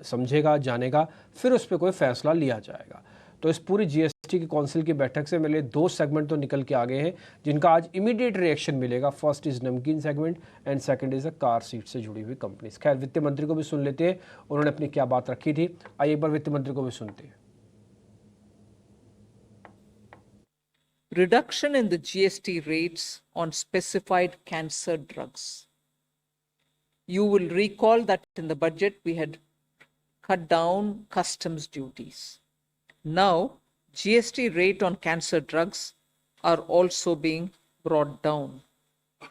समझेगा, जानेगा, फिर उस पर कोई फैसला लिया जाएगा। तो इस पूरी GST की काउंसिल की बैठक से मेरे 2 सेगमेंट तो निकल के आ गए हैं जिनका आज इमीडिएट रिएक्शन मिलेगा। फर्स्ट इज नमकीन segment and second is a car seat से जुड़ी हुई कंपनीज। खैर, वित्त मंत्री को भी सुन लेते हैं, उन्होंने अपनी क्या बात रखी थी। आइए एक बार वित्त मंत्री को भी सुनते हैं। reduction in the GST rates on specified cancer drugs. You will recall that in the budget we had cut down customs duties. Now, GST rate on cancer drugs are also being brought down.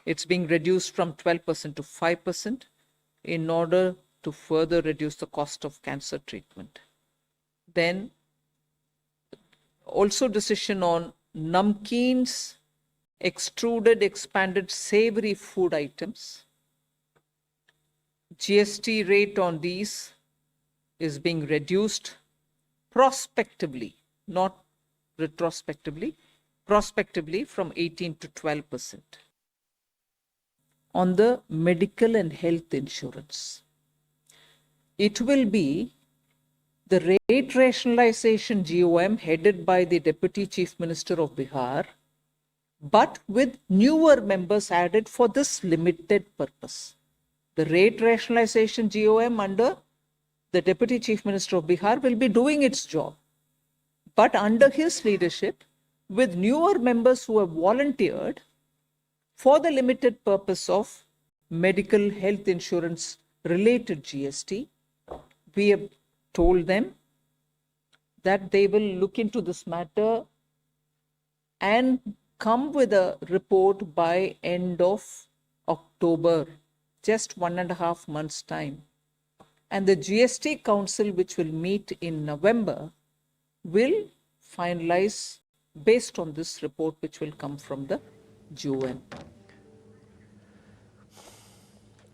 It's being reduced from 12% to 5% in order to further reduce the cost of cancer treatment. Then, also decision on namkeens, extruded, expanded savory food items. GST rate on these is being reduced prospectively, not retrospectively, prospectively from 18 to 12%. On the medical and health insurance, it will be the rate rationalization GOM headed by the Deputy Chief Minister of Bihar, but with newer members added for this limited purpose. The rate rationalization GOM under the Deputy Chief Minister of Bihar will be doing its job, but under his leadership, with newer members who have volunteered for the limited purpose of medical health insurance related GST, we have told them that they will look into this matter and come with a report by end of October, just 1.5 months' time. And the GST Council, which will meet in November, will finalize based on this report, which will come from the GOM.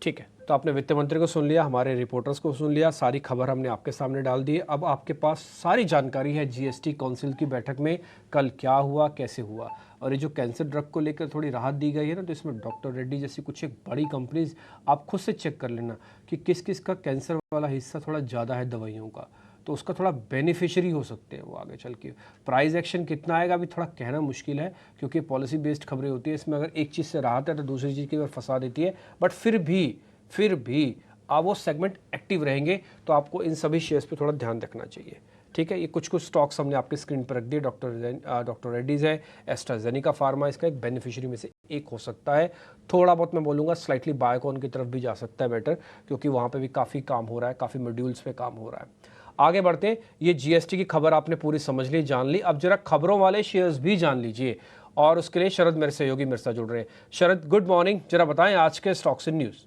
ठीक है, तो आपने वित्त मंत्री को सुन लिया, हमारे रिपोर्टर्स को सुन लिया, सारी खबर हमने आपके सामने डाल दी है। अब आपके पास सारी जानकारी है जीएसटी काउंसिल की बैठक में कल क्या हुआ, कैसे हुआ, और ये जो कैंसर ड्रग को लेकर थोड़ी राहत दी गई है ना, तो इसमें डॉक्टर रेड्डी जैसी कुछ एक बड़ी कंपनीज आप खुद से चेक कर लेना कि किस किस का कैंसर वाला हिस्सा थोड़ा ज़्यादा है दवाइयों का, तो उसका थोड़ा बेनिफिशियरी हो सकते हैं वो आगे चल के। प्राइस एक्शन कितना आएगा अभी थोड़ा कहना मुश्किल है, क्योंकि पॉलिसी बेस्ड खबरें होती है, इसमें अगर एक चीज़ से राहत है तो दूसरी चीज़ की ओर फंसा देती है, बट फिर भी आप वो सेगमेंट एक्टिव रहेंगे, तो आपको इन सभी शेयर्स पे थोड़ा ध्यान रखना चाहिए। ठीक है, ये कुछ स्टॉक्स हमने आपकी स्क्रीन पर रख दिए। डॉक्टर रेड्डीज़ है, एस्ट्राजेनिका फार्मा इसका एक बेनिफिशियरी में से एक हो सकता है। थोड़ा बहुत मैं बोलूँगा स्लाइटली बायोकॉन की तरफ भी जा सकता है बेटर, क्योंकि वहाँ पे भी काफ़ी काम हो रहा है, काफ़ी मॉड्यूल्स पे काम हो रहा है। आगे बढ़ते हैं, ये जीएसटी की खबर आपने पूरी समझ ली, जान ली, अब जरा खबरों वाले शेयर्स भी जान लीजिए, और उसके लिए शरद मेरे सहयोगी मिर्जा जुड़ रहे हैं। शरद, गुड मॉर्निंग, जरा बताएं आज के stocks in news.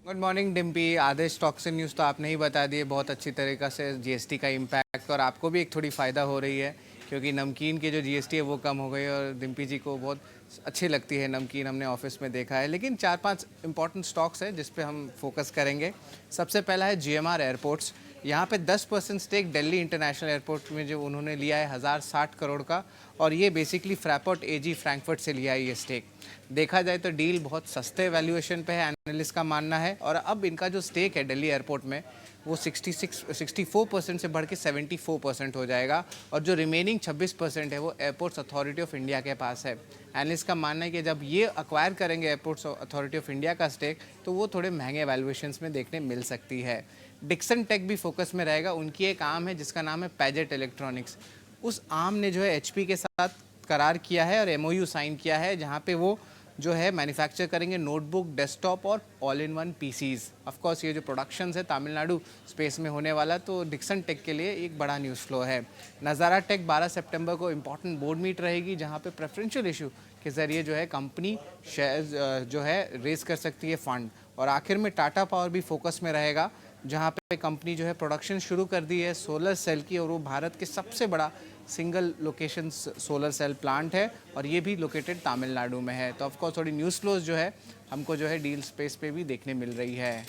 Good morning Dimpy. आधे स्टॉक्स इन न्यूज़ तो आपने ही बता दिए बहुत अच्छी तरीक़ा से, जीएसटी का इम्पैक्ट, और आपको भी एक थोड़ी फ़ायदा हो रही है क्योंकि नमकीन की जो जीएसटी है वो कम हो गई, और डिम्पी जी को बहुत अच्छी लगती है नमकीन, हमने ऑफिस में देखा है। लेकिन 4-5 इंपॉर्टेंट स्टॉक्स हैं जिस पे हम फोकस करेंगे। सबसे पहला है जीएमआर एयरपोर्ट्स। यहाँ पे 10% स्टेक दिल्ली इंटरनेशनल एयरपोर्ट में जो उन्होंने लिया है 1060 करोड़ का, और ये बेसिकली फ्रैपॉर्ट एजी फ्रैंकफर्ट से लिया है ये स्टेक। देखा जाए तो डील बहुत सस्ते वैल्यूएशन पे है, एनालिस्ट का मानना है, और अब इनका जो स्टेक है दिल्ली एयरपोर्ट में वो 64% से बढ़ के 74% हो जाएगा, और जो रिमेनिंग 26% है वो एयरपोर्ट्स अथॉरिटी ऑफ इंडिया के पास है। एनालिस्ट का मानना है कि जब ये अक्वायर करेंगे एयरपोर्ट्स अथॉरिटी ऑफ इंडिया का स्टेक, तो वो थोड़े महंगे वैल्यूएशंस में देखने मिल सकती है। डिक्सन टेक भी फोकस में रहेगा, उनकी एक आर्म है जिसका नाम है पैजेट इलेक्ट्रॉनिक्स। उस आर्म ने जो है एचपी के साथ करार किया है और एमओयू साइन किया है, जहाँ पे वो जो है मैन्युफैक्चर करेंगे नोटबुक, डेस्कटॉप और all in one PCs. Of course ये जो प्रोडक्शंस है तमिलनाडु स्पेस में होने वाला, तो डिक्सन टेक के लिए एक बड़ा न्यूज़ फ्लो है। नज़ारा टेक 12 सितंबर को इंपॉर्टेंट बोर्ड मीट रहेगी, जहाँ पे प्रेफरेंशियल इशू के ज़रिए जो है कंपनी शेयर जो है रेज कर सकती है फंड। और आखिर में टाटा पावर भी फोकस में रहेगा, जहाँ पे कंपनी जो है प्रोडक्शन शुरू कर दी है सोलर सेल की, और वो भारत के सबसे बड़ा single location solar cell plant है, और ये भी लोकेटेड तमिलनाडु में है। तो ऑफकोर्स थोड़ी न्यूज़ फ्लोज जो है हमको जो है डील स्पेस पे भी देखने मिल रही है।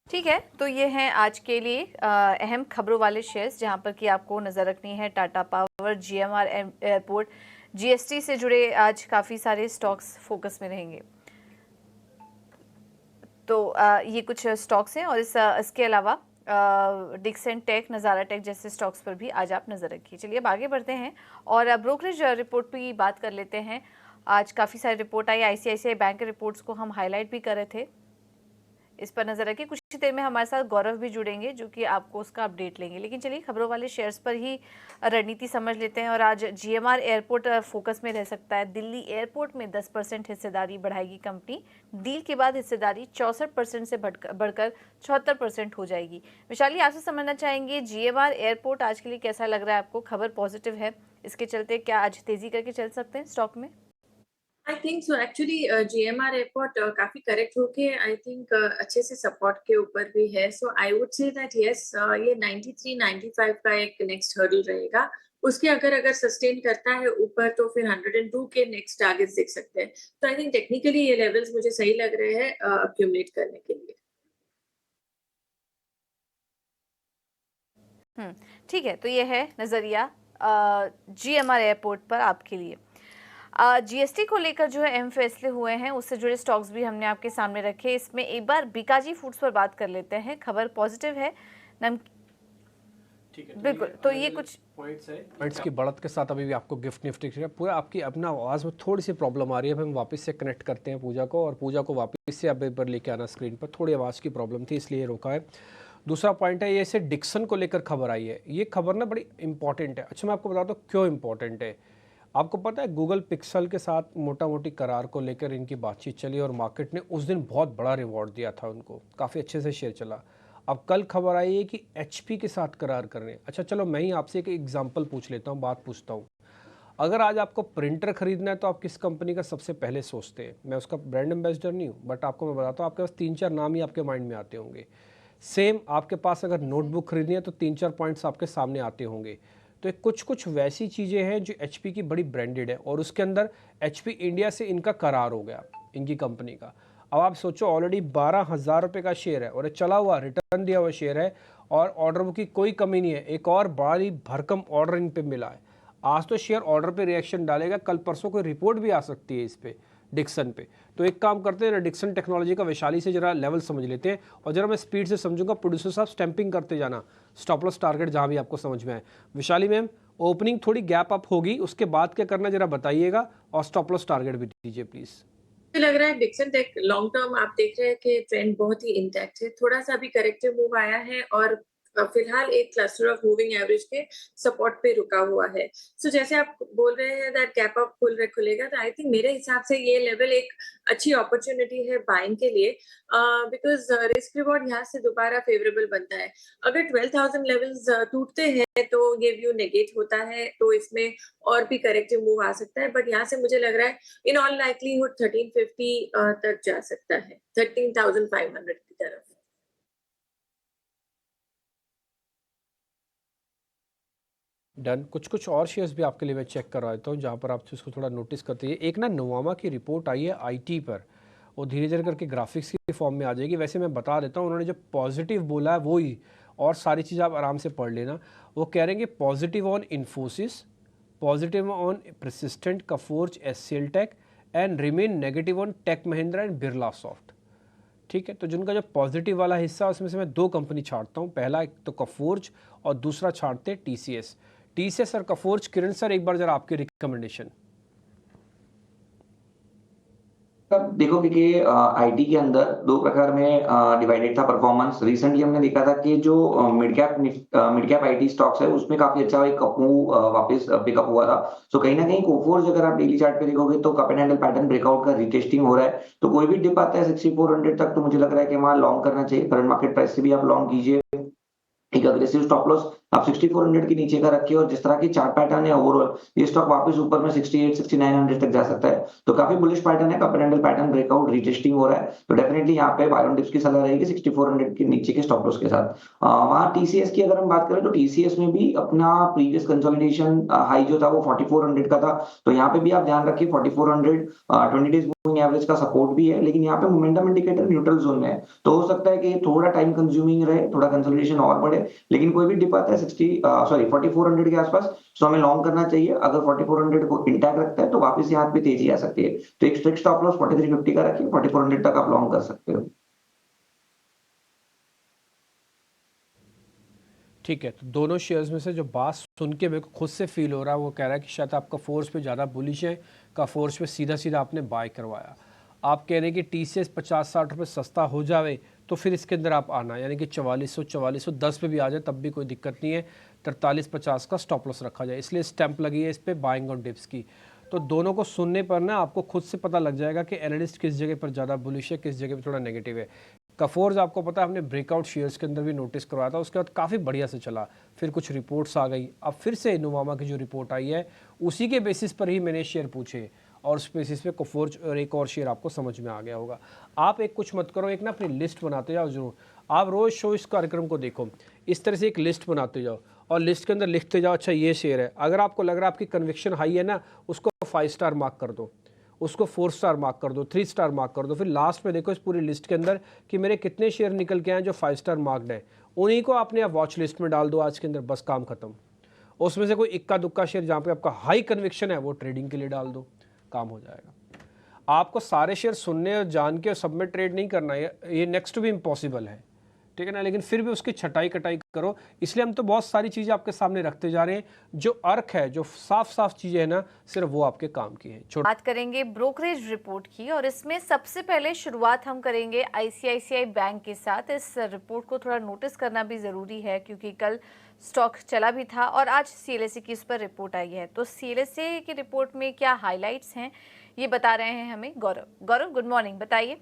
ठीक है, तो ये हैं आज के लिए अहम खबरों वाले शेयर्स, जहां पर कि आपको नज़र रखनी है Tata power, GMR airport, GST से जुड़े आज काफ़ी सारे स्टॉक्स फोकस में रहेंगे। तो ये कुछ स्टॉक्स हैं, और इसके अलावा डिक्सन टेक, नज़ारा टेक जैसे स्टॉक्स पर भी आज आप नज़र रखिए। चलिए अब आगे बढ़ते हैं और ब्रोकरेज रिपोर्ट की बात कर लेते हैं। आज काफ़ी सारी रिपोर्ट आई, आईसीआईसीआई बैंक के रिपोर्ट्स को हम हाईलाइट भी कर रहे थे। इस पर नजर रखिए। कुछ ही देर में हमारे साथ गौरव भी जुड़ेंगे जो कि आपको उसका अपडेट लेंगे, लेकिन चलिए खबरों वाले शेयर्स पर ही रणनीति समझ लेते हैं। और आज जीएमआर एयरपोर्ट फोकस में रह सकता है। दिल्ली एयरपोर्ट में 10% हिस्सेदारी बढ़ाएगी कंपनी। डील के बाद हिस्सेदारी 64% से बढ़कर 74% हो जाएगी। विशाली, आपसे समझना चाहेंगे जीएमआर एयरपोर्ट आज के लिए कैसा लग रहा है आपको? खबर पॉजिटिव है, इसके चलते क्या आज तेजी करके चल सकते हैं स्टॉक में? I think so actually GMR airport काफी करेक्ट होके आई थिंक अच्छे से सपोर्ट के ऊपर भी है। So I would say that yes, ये 93 95 का एक नेक्स्ट हर्डल रहेगा। उसके अगर सस्टेन करता है ऊपर तो फिर 102 के नेक्स्ट टारगेट्स देख सकते हैं। तो आई थिंक टेक्निकली ये लेवल्स मुझे सही लग रहे हैं अक्यूमुलेट करने के लिए। ठीक है, तो ये है नजरिया जीएमआर एयरपोर्ट पर आपके लिए। जीएसटी को लेकर जो है अहम फैसले हुए हैं, उससे जुड़े स्टॉक्स भी हमने आपके सामने रखे। इसमें एक बार बीकाजी फूड्स पर बात कर लेते हैं। खबर पॉजिटिव है। ठीक है, बिल्कुल, तो ये कुछ पॉइंट्स की बढ़त के साथ अभी भी आपको गिफ्ट निफ्टी पूरा आपकी अपना आवाज़ में थोड़ी सी प्रॉब्लम आ रही है। हम वापस से कनेक्ट करते हैं पूजा को, और पूजा को वापस से अब एक बार लेके आना स्क्रीन पर। थोड़ी आवाज़ की प्रॉब्लम थी इसलिए रोका है। दूसरा पॉइंट है, ये से डिक्सन को लेकर खबर आई है। ये खबर ना बड़ी इंपॉर्टेंट है। अच्छा, मैं आपको बताता हूँ क्यों इंपॉर्टेंट है। आपको पता है गूगल पिक्सल के साथ मोटा मोटी करार को लेकर इनकी बातचीत चली और मार्केट ने उस दिन बहुत बड़ा रिवॉर्ड दिया था उनको, काफ़ी अच्छे से शेयर चला। अब कल खबर आई है कि एचपी के साथ करार कर रहे हैं। अच्छा चलो, मैं ही आपसे एक एग्जांपल पूछ लेता हूँ, बात पूछता हूँ। अगर आज आपको प्रिंटर खरीदना है तो आप किस कंपनी का सबसे पहले सोचते हैं? मैं उसका ब्रांड एम्बेसडर नहीं हूँ, बट आपको मैं बताता हूँ, आपके पास 3-4 नाम ही आपके माइंड में आते होंगे। सेम आपके पास अगर नोटबुक खरीदनी है तो 3-4 पॉइंट्स आपके सामने आते होंगे। तो कुछ कुछ वैसी चीज़ें हैं जो एचपी की बड़ी ब्रांडेड है, और उसके अंदर एचपी इंडिया से इनका करार हो गया, इनकी कंपनी का। अब आप सोचो, ऑलरेडी 12,000 रुपये का शेयर है और चला हुआ रिटर्न दिया हुआ शेयर है, और ऑर्डर बुक की कोई कमी नहीं है। एक और बड़ी भरकम ऑर्डर इन पे मिला है। आज तो शेयर ऑर्डर पे रिएक्शन डालेगा, कल परसों कोई रिपोर्ट भी आ सकती है इस पे, डिक्सन पे। तो एक काम करते हैं, डिक्सन टेक्नोलॉजी का वैशाली से जरा लेवल समझ लेते हैं, और जरा मैं स्पीड से समझूंगा। प्रोड्यूसर साहब स्टैंपिंग करते जाना, स्टॉप लॉस टारगेट जहां भी आपको समझ में आए। वैशाली मैम, ओपनिंग थोड़ी गैप अप होगी, उसके बाद क्या करना जरा बताइएगा, और स्टॉप लॉस टारगेट भी दीजिए प्लीज। मुझे लग रहा है डिक्सन टेक लॉन्ग टर्म आप देख रहे हैं कि ट्रेंड बहुत ही इंटैक्ट है। थोड़ा सा भी करेक्टिव मूव आया है और फिलहाल एक क्लस्टर ऑफ मूविंग एवरेज के सपोर्ट पे रुका हुआ है। सो जैसे आप बोल रहे हैं दैट गैप अप खुलेगा, तो आई थिंक मेरे हिसाब से ये लेवल एक अच्छी अपॉर्चुनिटी है बाइंग के लिए, बिकॉज रिस्क रिवॉर्ड यहाँ से दोबारा फेवरेबल बनता है। अगर 12,000 लेवल्स टूटते हैं तो ये व्यू नेगेट होता है, तो इसमें और भी करेक्टिव मूव आ सकता है। बट यहाँ से मुझे लग रहा है इन ऑल लाइकलीहुड 1350 तक जा सकता है, 13,500 की तरफ। डन। कुछ कुछ और शेयर्स भी आपके लिए मैं चेक कर रहा हूँ जहाँ पर आप इसको थोड़ा नोटिस करते हैं। एक ना नोवामा की रिपोर्ट आई है आईटी पर, वो धीरे धीरे करके ग्राफिक्स की फॉर्म में आ जाएगी। वैसे मैं बता देता हूँ, उन्होंने जो पॉजिटिव बोला है वो ही, और सारी चीज़ आप आराम से पढ़ लेना। वो कह रहे हैं कि positive on Infosys, positive on Persistent, Coforge, HCL Tech, and remain negative on Tech Mahindra and Birla Soft. ठीक है, तो जिनका जो पॉजिटिव वाला हिस्सा उसमें से मैं 2 कंपनी छाड़ता हूँ। पहला एक तो कफोर्ज और दूसरा छाड़ते हैं टीसीएस और कफोर्ज। किरण सर, एक बार जरा आपकी रिकमेंडेशन। देखो, क्योंकि आईटी के अंदर 2 प्रकार में डिवाइडेड था परफॉर्मेंस। रिसेंटली हमने देखा था कि जो मिड कैप आईटी स्टॉक्स है उसमें काफी अच्छा एक वापस पिकअप हुआ था। सो कहीं ना कहीं कोफोर्ज अगर आप डेली चार्ट पे देखोगे तो cup and handle pattern breakout का रिटेस्टिंग हो रहा है। तो कोई भी डिप आता है 6400 तक, तो मुझे लग रहा है कि वहां लॉन्ग करना चाहिए। करंट मार्केट प्राइस से भी आप लॉन्ग कीजिए। एक अग्रेसिव स्टॉप लॉस आप 6400 के नीचे का रखिए, और जिस तरह की चार्ट पैटर्न है ओवरऑल, ये स्टॉक वापस ऊपर में 68-6900 तक जा सकता है। तो काफी बुलिश पैटर्न है, cup and handle pattern breakout retesting हो रहा है। तो डेफिनेटली यहाँ पे बाय ऑन डिप्स की सलाह रहेगी 6400 के नीचे के स्टॉप लॉस के साथ। वहां टीसीएस की अगर हम बात करें तो टीसीएस में भी अपना प्रीवियस कंसोलिडेशन हाई जो था वो 4400 का था। तो यहाँ पे भी आप ध्यान रखिए 4400 20 डेज मूविंग एवरेज का सपोर्ट भी है, लेकिन यहाँ पे मोमेंटम इंडिकेटर न्यूट्रल जोन में है। तो हो सकता है कि थोड़ा टाइम कंज्यूमिंग रहे, थोड़ा कंसोलिडेशन और बढ़े, लेकिन कोई भी डिप आता है 4400 के आसपास, तो हमें लॉन्ग करना चाहिए। अगर 4400 को इंटैक्ट रखता है तो वापस यहाँ पे तेजी आ सकती है। तो एक स्ट्रिक्ट स्टॉप लॉस 4350 का रखिए, 4400 तक आप लॉन्ग कर सकते हो। ठीक है, तो दोनों शेयर्स में से जो बात सुन के मेरे को खुद से फील हो रहा है, वो कह रहा है कि शायद आपका फोर्स पे ज़्यादा बुलिश है, का फोर्स पे सीधा सीधा आपने बाय करवाया। आप कह रहे हैं कि TCS 50-60 रुपये सस्ता हो जाए तो फिर इसके अंदर आप आना, यानी कि 4410 पे भी आ जाए तब भी कोई दिक्कत नहीं है। 43.50 का स्टॉप लॉस रखा जाए, इसलिए स्टैंप लगी है इस पर बाइंग ऑन डिप्स की। तो दोनों को सुनने पर ना आपको खुद से पता लग जाएगा कि एनालिस्ट किस जगह पर ज़्यादा बुलिश है, किस जगह पर थोड़ा नेगेटिव है। कफोर्स आपको पता है हमने ब्रेकआउट शेयर्स के अंदर भी नोटिस करवाया था, उसके बाद काफ़ी बढ़िया से चला, फिर कुछ रिपोर्ट्स आ गई, अब फिर से नुवामा की जो रिपोर्ट आई है उसी के बेसिस पर ही मैंने शेयर पूछे और उस बेसिस पे कफोर्ज और एक और शेयर आपको समझ में आ गया होगा। आप एक कुछ मत करो, एक ना अपनी लिस्ट बनाते जाओ जरूर। आप रोज़ शो इस कार्यक्रम को देखो, इस तरह से एक लिस्ट बनाते जाओ और लिस्ट के अंदर लिखते जाओ अच्छा ये शेयर है। अगर आपको लग रहा है आपकी कन्विक्शन हाई है ना, उसको 5 स्टार मार्क कर दो, उसको 4 स्टार मार्क कर दो, 3 स्टार मार्क कर दो। फिर लास्ट में देखो इस पूरी लिस्ट के अंदर कि मेरे कितने शेयर निकल के आए जो 5 स्टार मार्क्ड है, उन्हीं को आपने आप वॉच लिस्ट में डाल दो आज के अंदर, बस काम खत्म। उसमें से कोई इक्का दुक्का शेयर जहाँ पे आपका हाई कन्विक्शन है वो ट्रेडिंग के लिए डाल दो, काम हो जाएगा। आपको सारे शेयर सुनने और जान के और सब में ट्रेड नहीं करना है, ये नेक्स्ट टू भी इम्पॉसिबल है, ठीक है ना, लेकिन फिर भी उसकी छटाई कटाई करो। इसलिए हम तो बहुत सारी चीज़ें आपके सामने रखते जा रहे हैं, जो अर्क है, जो साफ साफ चीज़ें हैं ना, सिर्फ वो आपके काम की है। बात करेंगे ब्रोकरेज रिपोर्ट की और इसमें सबसे पहले शुरुआत हम करेंगे ICICI बैंक के साथ। इस रिपोर्ट को थोड़ा नोटिस करना भी ज़रूरी है क्योंकि कल स्टॉक चला भी था और आज CLSA की इस पर रिपोर्ट आई है। तो CLSA की रिपोर्ट में क्या हाइलाइट्स हैं ये बता रहे हैं हमें गौरव। गुड मॉर्निंग, बताइए।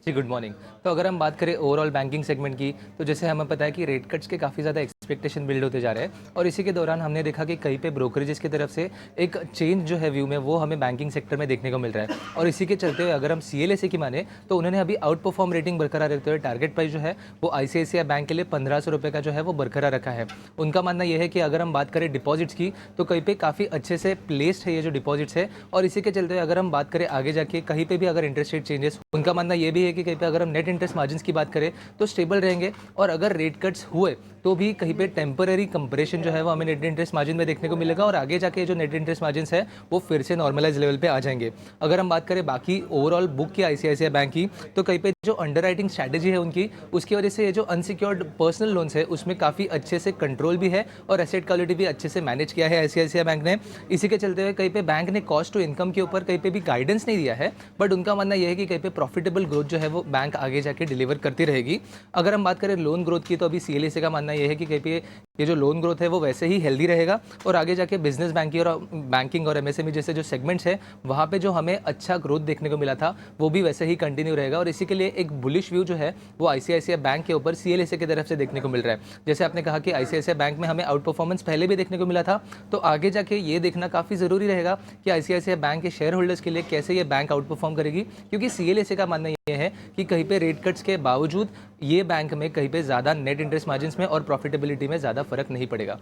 जी गुड मॉर्निंग। तो अगर हम बात करें ओवरऑल बैंकिंग सेगमेंट की, तो जैसे हमें पता है कि रेट कट्स के काफ़ी ज़्यादा एक्सपेक्टेशन बिल्ड होते जा रहे हैं और इसी के दौरान हमने देखा कि कहीं पे ब्रोकरेजेस की तरफ से एक चेंज जो है व्यू में वो हमें बैंकिंग सेक्टर में देखने को मिल रहा है। और इसी के चलते हुए अगर हम CLSA की माने तो उन्होंने अभी आउट परफॉर्म रेटिंग बरकरार रखते हुए टारगेट प्राइस जो है वो ICICI बैंक के लिए 1500 रुपये का जो है वो बरकरार रखा है। उनका मानना यह है कि अगर हम बात करें डिपॉजिट्स की तो कहीं पे काफ़ी अच्छे से प्लेस्ड है ये जो डिपॉजिट्स है। और इसी के चलते हुए अगर हम बात करें आगे जाके कहीं पे भी अगर इंटरेस्ट रेट चेंजेस, उनका मानना यह भी है कि कहीं पे अगर हम नेट इंटरेस्ट मार्जिन की बात करें तो स्टेबल रहेंगे और अगर रेट कट्स हुए तो भी कहीं पे टेम्पररी कंप्रेशन जो है वो हमें नेट इंटरेस्ट मार्जिन में देखने को मिलेगा और आगे जाके जो नेट इंटरेस्ट मार्जिन है वो फिर से नॉर्मलाइज लेवल पे आ जाएंगे। अगर हम बात करें बाकी ओवरऑल बुक की ICICI बैंक की तो कहीं पे जो अंडरराइटिंग स्ट्रैटेजी है उनकी, उसकी वजह से ये जो अनसिक्योर्ड पर्सनल लोन्स है उसमें काफ़ी अच्छे से कंट्रोल भी है और एसेट क्वालिटी भी अच्छे से मैनेज किया है ICICI बैंक ने। इसी के चलते हुए कहीं पे बैंक ने कॉस्ट टू इनकम के ऊपर कहीं पे भी गाइडेंस नहीं दिया है, बट उनका मानना यह है कि कहीं पे प्रॉफिटेबल ग्रोथ जो है वो बैंक आगे जाके डिलीवर करती रहेगी। अगर हम बात करें लोन ग्रोथ की तो अभी CLSA का मानना यह है कि कहीं पे ये जो लोन ग्रोथ है वो वैसे ही हेल्दी रहेगा और आगे जाके बिजनेस बैंकिंग और MSME जैसे जो सेगमेंट्स है वहाँ पे जो हमें अच्छा ग्रोथ देखने को मिला था वो भी वैसे ही कंटिन्यू रहेगा। और इसी के लिए एक बुलिश व्यू जो है वो ICICI बैंक के ऊपर CLSA की तरफ से देखने को मिल रहा है। जैसे आपने कहा कि ICICI बैंक में हमें आउट परफॉर्मेंस पहले भी देखने को मिला था, तो आगे जाके ये देखना काफ़ी ज़रूरी रहेगा कि ICICI बैंक के शेयर होल्डर्स के लिए कैसे ये बैंक आउट परफॉर्म करेगी, क्योंकि CLSA का मानना ये है कि कहीं पे रेट कट्स के बावजूद ये बैंक में कहीं पे ज़्यादा नेट इंटरेस्ट मार्जिन में और प्रॉफिटेबिलिटी में ज़्यादा फर्क नहीं पड़ेगा।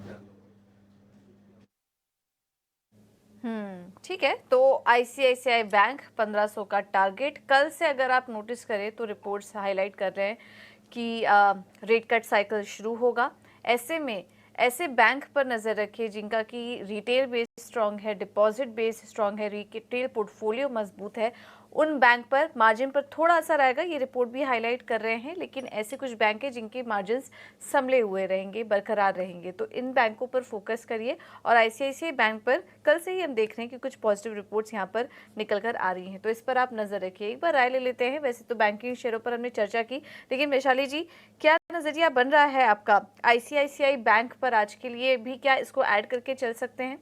ठीक है, तो ICICI बैंक 1500 का टारगेट। कल से अगर आप नोटिस करें तो रिपोर्ट्स हाईलाइट कर रहे हैं कि रेट कट साइकिल शुरू होगा। ऐसे में ऐसे बैंक पर नज़र रखिए जिनका कि रिटेल बेस स्ट्रांग है, डिपॉजिट बेस स्ट्रांग है, रिटेल पोर्टफोलियो मजबूत है, उन बैंक पर मार्जिन पर थोड़ा असर आएगा, ये रिपोर्ट भी हाईलाइट कर रहे हैं। लेकिन ऐसे कुछ बैंक हैं जिनके मार्जिन्स संभले हुए रहेंगे, बरकरार रहेंगे, तो इन बैंकों पर फोकस करिए। और ICICI बैंक पर कल से ही हम देख रहे हैं कि कुछ पॉजिटिव रिपोर्ट्स यहाँ पर निकल कर आ रही हैं, तो इस पर आप नज़र रखिए। एक बार राय ले लेते हैं। वैसे तो बैंकिंग शेयरों पर हमने चर्चा की, लेकिन वैशाली जी क्या नज़रिया बन रहा है आपका ICICI बैंक पर आज के लिए भी? क्या इसको ऐड करके चल सकते हैं?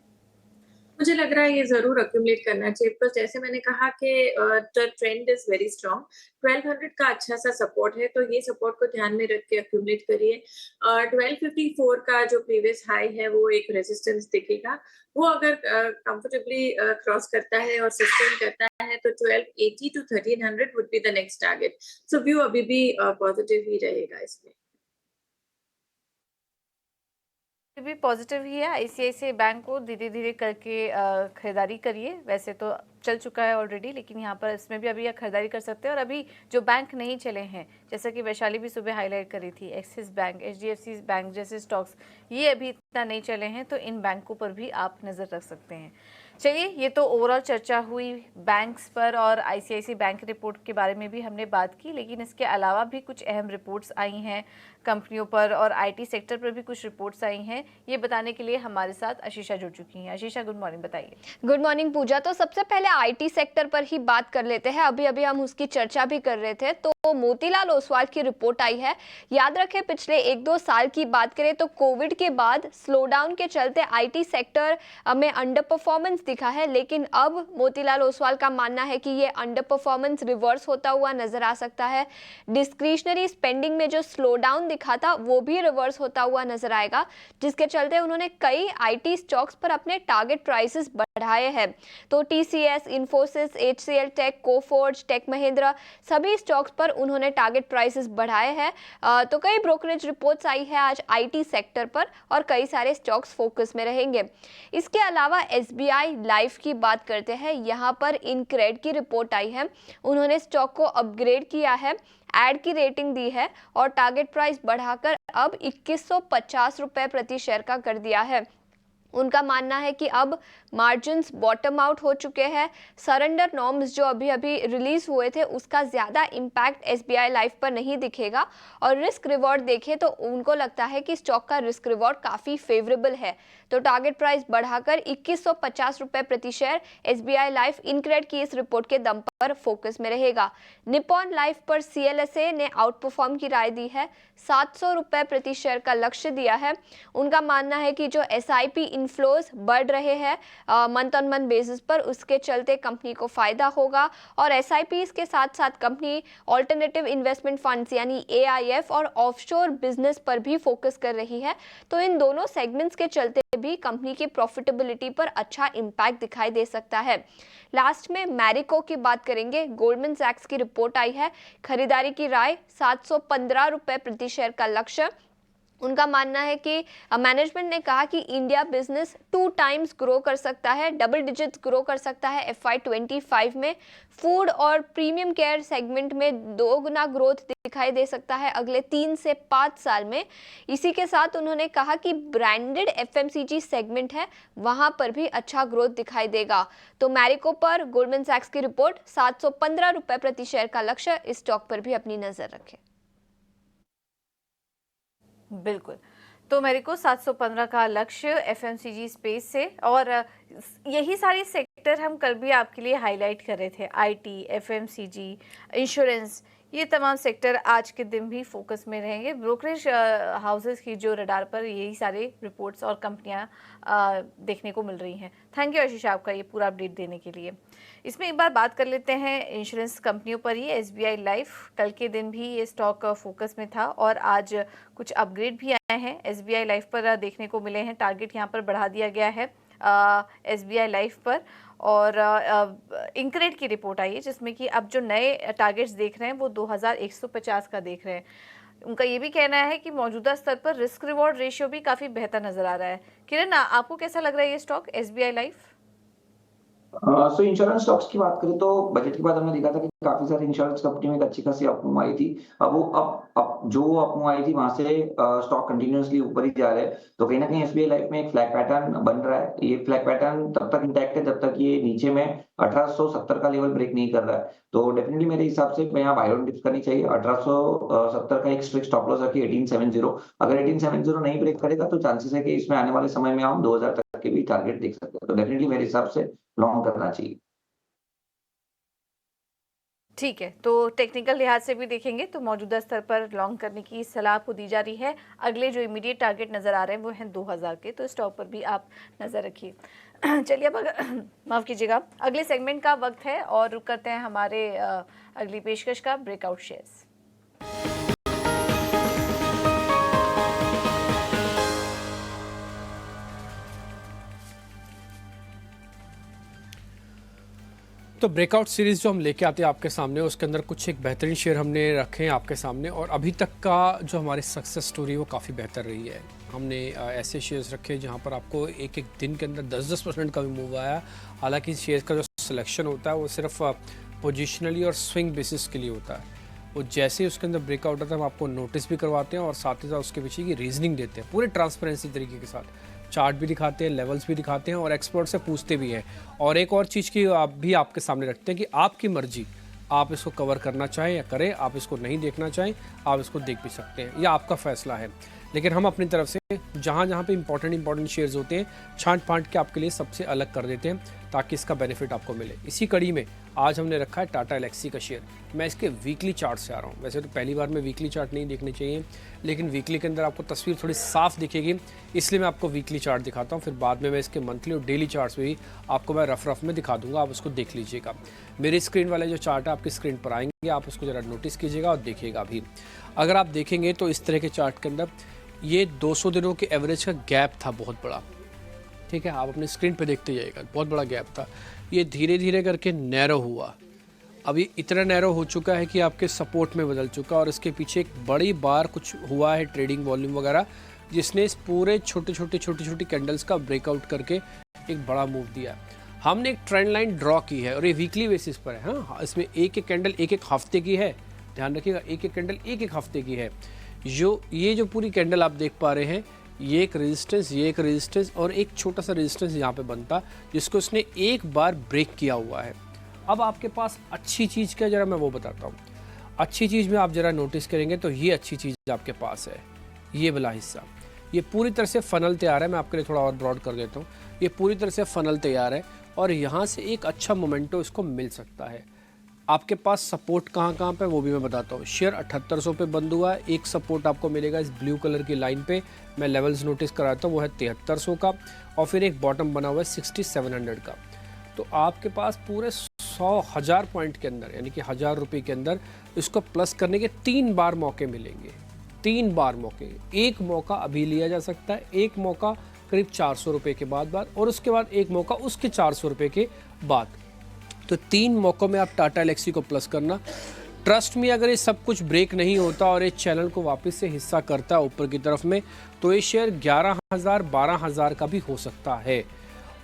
मुझे लग रहा है ये जरूर अक्यूमुलेट करना चाहिए, पर जैसे मैंने कहा कि the trend is very strong. 1200 का अच्छा सा सपोर्ट है, तो ये सपोर्ट को ध्यान में रख के अक्यूमुलेट करिए। 1254 का जो प्रीवियस हाई है वो एक रेजिस्टेंस दिखेगा, वो अगर कंफर्टेबली क्रॉस करता है और सस्टेन करता है तो 1280 to 1300 would be the next target. So view अभी भी पॉजिटिव ही रहेगा इसमें। भी पॉजिटिव ही है। ICICI बैंक को धीरे धीरे करके खरीदारी करिए। वैसे तो चल चुका है ऑलरेडी, लेकिन यहाँ पर इसमें भी अभी आप खरीदारी कर सकते हैं। और अभी जो बैंक नहीं चले हैं, जैसा कि वैशाली भी सुबह हाईलाइट करी थी, एक्सिस बैंक, HDFC बैंक जैसे स्टॉक्स, ये अभी इतना नहीं चले हैं, तो इन बैंकों पर भी आप नज़र रख सकते हैं। चलिए, ये तो ओवरऑल चर्चा हुई बैंक्स पर और आईसीआईसीआई बैंक रिपोर्ट के बारे में भी हमने बात की, लेकिन इसके अलावा भी कुछ अहम रिपोर्ट्स आई हैं कंपनियों पर और आईटी सेक्टर पर भी कुछ रिपोर्ट्स आई हैं। ये बताने के लिए हमारे साथ आशीषा जुड़ चुकी हैं। आशीषा, गुड मॉर्निंग, बताइए। गुड मॉर्निंग पूजा। तो सबसे पहले आईटी सेक्टर पर ही बात कर लेते हैं। अभी अभी हम उसकी चर्चा भी कर रहे थे। तो मोतीलाल ओसवाल की रिपोर्ट आई है। याद रखें, पिछले 1-2 साल की बात करें तो कोविड के बाद स्लोडाउन के चलते आईटी सेक्टर में अंडर परफॉर्मेंस दिखा है, लेकिन अब मोतीलाल ओसवाल का मानना है कि ये अंडर परफॉर्मेंस रिवर्स होता हुआ नजर आ सकता है। डिस्क्रिशनरी स्पेंडिंग में जो स्लोडाउन दिखा था वो भी रिवर्स होता हुआ नजर आएगा, जिसके चलते उन्होंने कई आईटी स्टॉक्स पर अपने टारगेट प्राइसेस बढ़ाए हैं। तो TCS, Infosys, HCL Tech, Coforge, Tech Mahindra, सभी स्टॉक्स पर उन्होंने टारगेट प्राइसेस बढ़ाए हैं। तो कई ब्रोकरेज रिपोर्ट्स आई है आज आईटी सेक्टर पर और कई सारे स्टॉक्स फोकस में रहेंगे। इसके अलावा एसबीआई लाइफ की बात करते हैं। यहाँ पर इनक्रेड की रिपोर्ट आई है। उन्होंने स्टॉक को अपग्रेड किया है, ऐड की रेटिंग दी है और टारगेट प्राइस बढ़ाकर अब 2150 रुपए प्रति शेयर का कर दिया है। उनका मानना है कि अब मार्जिन्स बॉटम आउट हो चुके हैं। सरेंडर नॉर्म्स जो अभी अभी रिलीज हुए थे उसका ज़्यादा इम्पैक्ट एसबीआई लाइफ पर नहीं दिखेगा और रिस्क रिवॉर्ड देखें तो उनको लगता है कि स्टॉक का रिस्क रिवॉर्ड काफ़ी फेवरेबल है। तो टारगेट प्राइस बढ़ाकर 2150 रुपए प्रति शेयर एसबीआई लाइफ इनक्रेड की इस रिपोर्ट के दम पर फोकस में रहेगा। निप्पॉन लाइफ पर सीएलएसए ने आउट परफॉर्म की राय दी है, 700 रुपए प्रति शेयर का लक्ष्य दिया है। उनका मानना है कि जो एसआईपी इनफ्लोज बढ़ रहे हैं मंथ ऑन मंथ बेसिस पर, उसके चलते कंपनी को फायदा होगा और एसआईपीज के साथ साथ कंपनी ऑल्टरनेटिव इन्वेस्टमेंट फंड्स यानी एआईएफ और ऑफशोर बिजनेस पर भी फोकस कर रही है। तो इन दोनों सेगमेंट्स के चलते भी कंपनी की प्रॉफिटेबिलिटी पर अच्छा इम्पैक्ट दिखाई दे सकता है। लास्ट में मैरिको की बात करेंगे। गोल्डमैन सैक्स की रिपोर्ट आई है। खरीदारी की राय 715 रुपए प्रति शेयर का लक्ष्य। उनका मानना है कि मैनेजमेंट ने कहा कि इंडिया बिजनेस 2 टाइम्स ग्रो कर सकता है, डबल डिजिट्स ग्रो कर सकता है FY25 में। फूड और प्रीमियम केयर सेगमेंट में 2 गुना ग्रोथ दिखाई दे सकता है अगले 3 से 5 साल में। इसी के साथ उन्होंने कहा कि ब्रांडेड एफएमसीजी सेगमेंट है, वहां पर भी अच्छा ग्रोथ दिखाई देगा। तो मैरिको पर गोल्डमैन सैक्स की रिपोर्ट 715 रुपए प्रति शेयर का लक्ष्य, इस स्टॉक पर भी अपनी नजर रखें। बिल्कुल, तो मेरे को 715 का लक्ष्य एफएमसीजी स्पेस से, और यही सारे सेक्टर हम कल भी आपके लिए हाईलाइट कर रहे थे। आईटी, एफएमसीजी, इंश्योरेंस, ये तमाम सेक्टर आज के दिन भी फोकस में रहेंगे। ब्रोकरेज हाउसेस की जो रडार पर यही सारे रिपोर्ट्स और कंपनियां देखने को मिल रही हैं। थैंक यू आशीष आपका ये पूरा अपडेट देने के लिए। इसमें एक बार बात कर लेते हैं इंश्योरेंस कंपनियों पर ही। एसबीआई लाइफ, कल के दिन भी ये स्टॉक फोकस में था और आज कुछ अपग्रेड भी आए हैं। एसबीआई लाइफ पर देखने को मिले हैं, टारगेट यहाँ पर बढ़ा दिया गया है एसबीआई लाइफ पर। और इंक्रेड की रिपोर्ट आई है जिसमें कि अब जो नए टारगेट्स देख रहे हैं वो 2150 का देख रहे हैं। उनका ये भी कहना है कि मौजूदा स्तर पर रिस्क रिवॉर्ड रेशियो भी काफ़ी बेहतर नज़र आ रहा है। किरण, आपको कैसा लग रहा है ये स्टॉक एसबीआई लाइफ? सो इंश्योरेंस स्टॉक्स की बात करें तो बजट के बाद हमने देखा था कि काफी सारी इंश्योरेंस कंपनी में एक अच्छी खासी अपमूव आई थी। अब जो अपमूव आई थी वहां से स्टॉक कंटिन्यूअसली ऊपर ही जा रहे हैं। तो कहीं ना कहीं एसबीआई लाइफ में एक फ्लैग पैटर्न बन रहा है। ये फ्लैग पैटर्न तब तक इंटैक्ट है जब तक ये नीचे में 1870 का लेवल ब्रेक नहीं कर रहा है। तो डेफिनेटली मेरे हिसाब से यहाँ बाय ऑन डिप्स करनी चाहिए। 1870 का एक स्ट्रिक्ट स्टॉप लॉस रखिए 1870। अगर 1870 नहीं ब्रेक करेगा तो चांसेस है कि इसमें आने वाले समय में हम 2000 तक के भी टारगेट देख सकते हैं। तो डेफिनेटली मेरे हिसाब से लॉन्ग करना चाहिए। ठीक है, तो टेक्निकल लिहाज से भी देखेंगे तो मौजूदा स्तर पर लॉन्ग करने की सलाह आपको दी जा रही है। अगले जो इमीडिएट टारगेट नज़र आ रहे हैं वो हैं 2000 के, तो स्टॉक पर भी आप नज़र रखिए। चलिए अब माफ़ कीजिएगा, अगले सेगमेंट का वक्त है और रुक करते हैं हमारे अगली पेशकश का, ब्रेकआउट शेयर्स। तो ब्रेकआउट सीरीज़ जो हम लेके आते हैं आपके सामने, उसके अंदर कुछ एक बेहतरीन शेयर हमने रखे हैं आपके सामने और अभी तक का जो हमारी सक्सेस स्टोरी है वो काफ़ी बेहतर रही है। हमने ऐसे शेयर्स रखे जहां पर आपको एक एक दिन के अंदर 10% का भी मूव आया। हालांकि शेयर्स का जो सिलेक्शन होता है वो सिर्फ पोजिशनली और स्विंग बेसिस के लिए होता है। वो जैसे ही उसके अंदर ब्रेकआउट आता है हम आपको नोटिस भी करवाते हैं और साथ ही साथ उसके पीछे की रीजनिंग देते हैं पूरे ट्रांसपेरेंसी तरीके के साथ, चार्ट भी दिखाते हैं, लेवल्स भी दिखाते हैं और एक्सपर्ट से पूछते भी हैं। और एक और चीज़ की आप भी आपके सामने रखते हैं कि आपकी मर्जी, आप इसको कवर करना चाहें या करें, आप इसको नहीं देखना चाहें आप इसको देख भी सकते हैं, यह आपका फैसला है। लेकिन हम अपनी तरफ से जहाँ पे इंपॉर्टेंट शेयर्स होते हैं छांट फांट के आपके लिए सबसे अलग कर देते हैं ताकि इसका बेनिफिट आपको मिले। इसी कड़ी में आज हमने रखा है टाटा एलेक्सी का शेयर। मैं इसके वीकली चार्ट से आ रहा हूँ। वैसे तो पहली बार में वीकली चार्ट नहीं देखने चाहिए, लेकिन वीकली के अंदर आपको तस्वीर थोड़ी साफ दिखेगी, इसलिए मैं आपको वीकली चार्ट दिखाता हूँ। फिर बाद में मैं इसके मंथली और डेली चार्ट्स भी आपको मैं रफ में दिखा दूंगा, आप उसको देख लीजिएगा। मेरी स्क्रीन वाले जो चार्ट है आपकी स्क्रीन पर आएंगे, आप उसको ज़रा नोटिस कीजिएगा और देखिएगा भी। अगर आप देखेंगे तो इस तरह के चार्ट के अंदर ये 200 दिनों के एवरेज का गैप था बहुत बड़ा, ठीक है, आप अपनी स्क्रीन पे देखते जाइएगा, बहुत बड़ा गैप था। ये धीरे धीरे करके नैरो हुआ, अभी इतना नैरो हो चुका है कि आपके सपोर्ट में बदल चुका, और इसके पीछे एक बड़ी बार कुछ हुआ है ट्रेडिंग वॉल्यूम वगैरह, जिसने इस पूरे छोटे छोटे कैंडल्स का ब्रेकआउट करके एक बड़ा मूव दिया। हमने एक ट्रेंड लाइन ड्रॉ की है और ये वीकली बेसिस पर है। हाँ, इसमें एक कैंडल एक हफ्ते की है, ध्यान रखिएगा, एक कैंडल एक हफ्ते की है। ये जो पूरी कैंडल आप देख पा रहे हैं, ये एक रेजिस्टेंस और एक छोटा सा रेजिस्टेंस यहाँ पे बनता, जिसको इसने एक बार ब्रेक किया हुआ है। अब आपके पास अच्छी चीज़ क्या, जरा मैं वो बताता हूँ। अच्छी चीज़ में आप जरा नोटिस करेंगे तो ये अच्छी चीज़ आपके पास है, ये वाला हिस्सा, ये पूरी तरह से फनल तैयार है। मैं आपके लिए थोड़ा और ब्रॉड कर देता हूँ। ये पूरी तरह से फनल तैयार है और यहाँ से एक अच्छा मोमेंटो इसको मिल सकता है। आपके पास सपोर्ट कहाँ पे वो भी मैं बताता हूँ। शेयर 7800 पे बंद हुआ है, एक सपोर्ट आपको मिलेगा इस ब्लू कलर की लाइन पे, मैं लेवल्स नोटिस कराता हूँ, वो है 7300 का, और फिर एक बॉटम बना हुआ है 6700 का। तो आपके पास पूरे 100,000 पॉइंट के अंदर, यानी कि 1000 रुपये के अंदर इसको प्लस करने के 3 बार मौके मिलेंगे, 3 बार मौके। एक मौका अभी लिया जा सकता है, एक मौका करीब 400 रुपये के बाद और उसके बाद एक मौका उसके 400 रुपये के बाद। तो 3 मौक़ों में आप टाटा एलेक्सी को प्लस करना। ट्रस्ट में अगर ये सब कुछ ब्रेक नहीं होता और ये चैनल को वापस से हिस्सा करता है ऊपर की तरफ में, तो ये शेयर 11,000 12,000 का भी हो सकता है।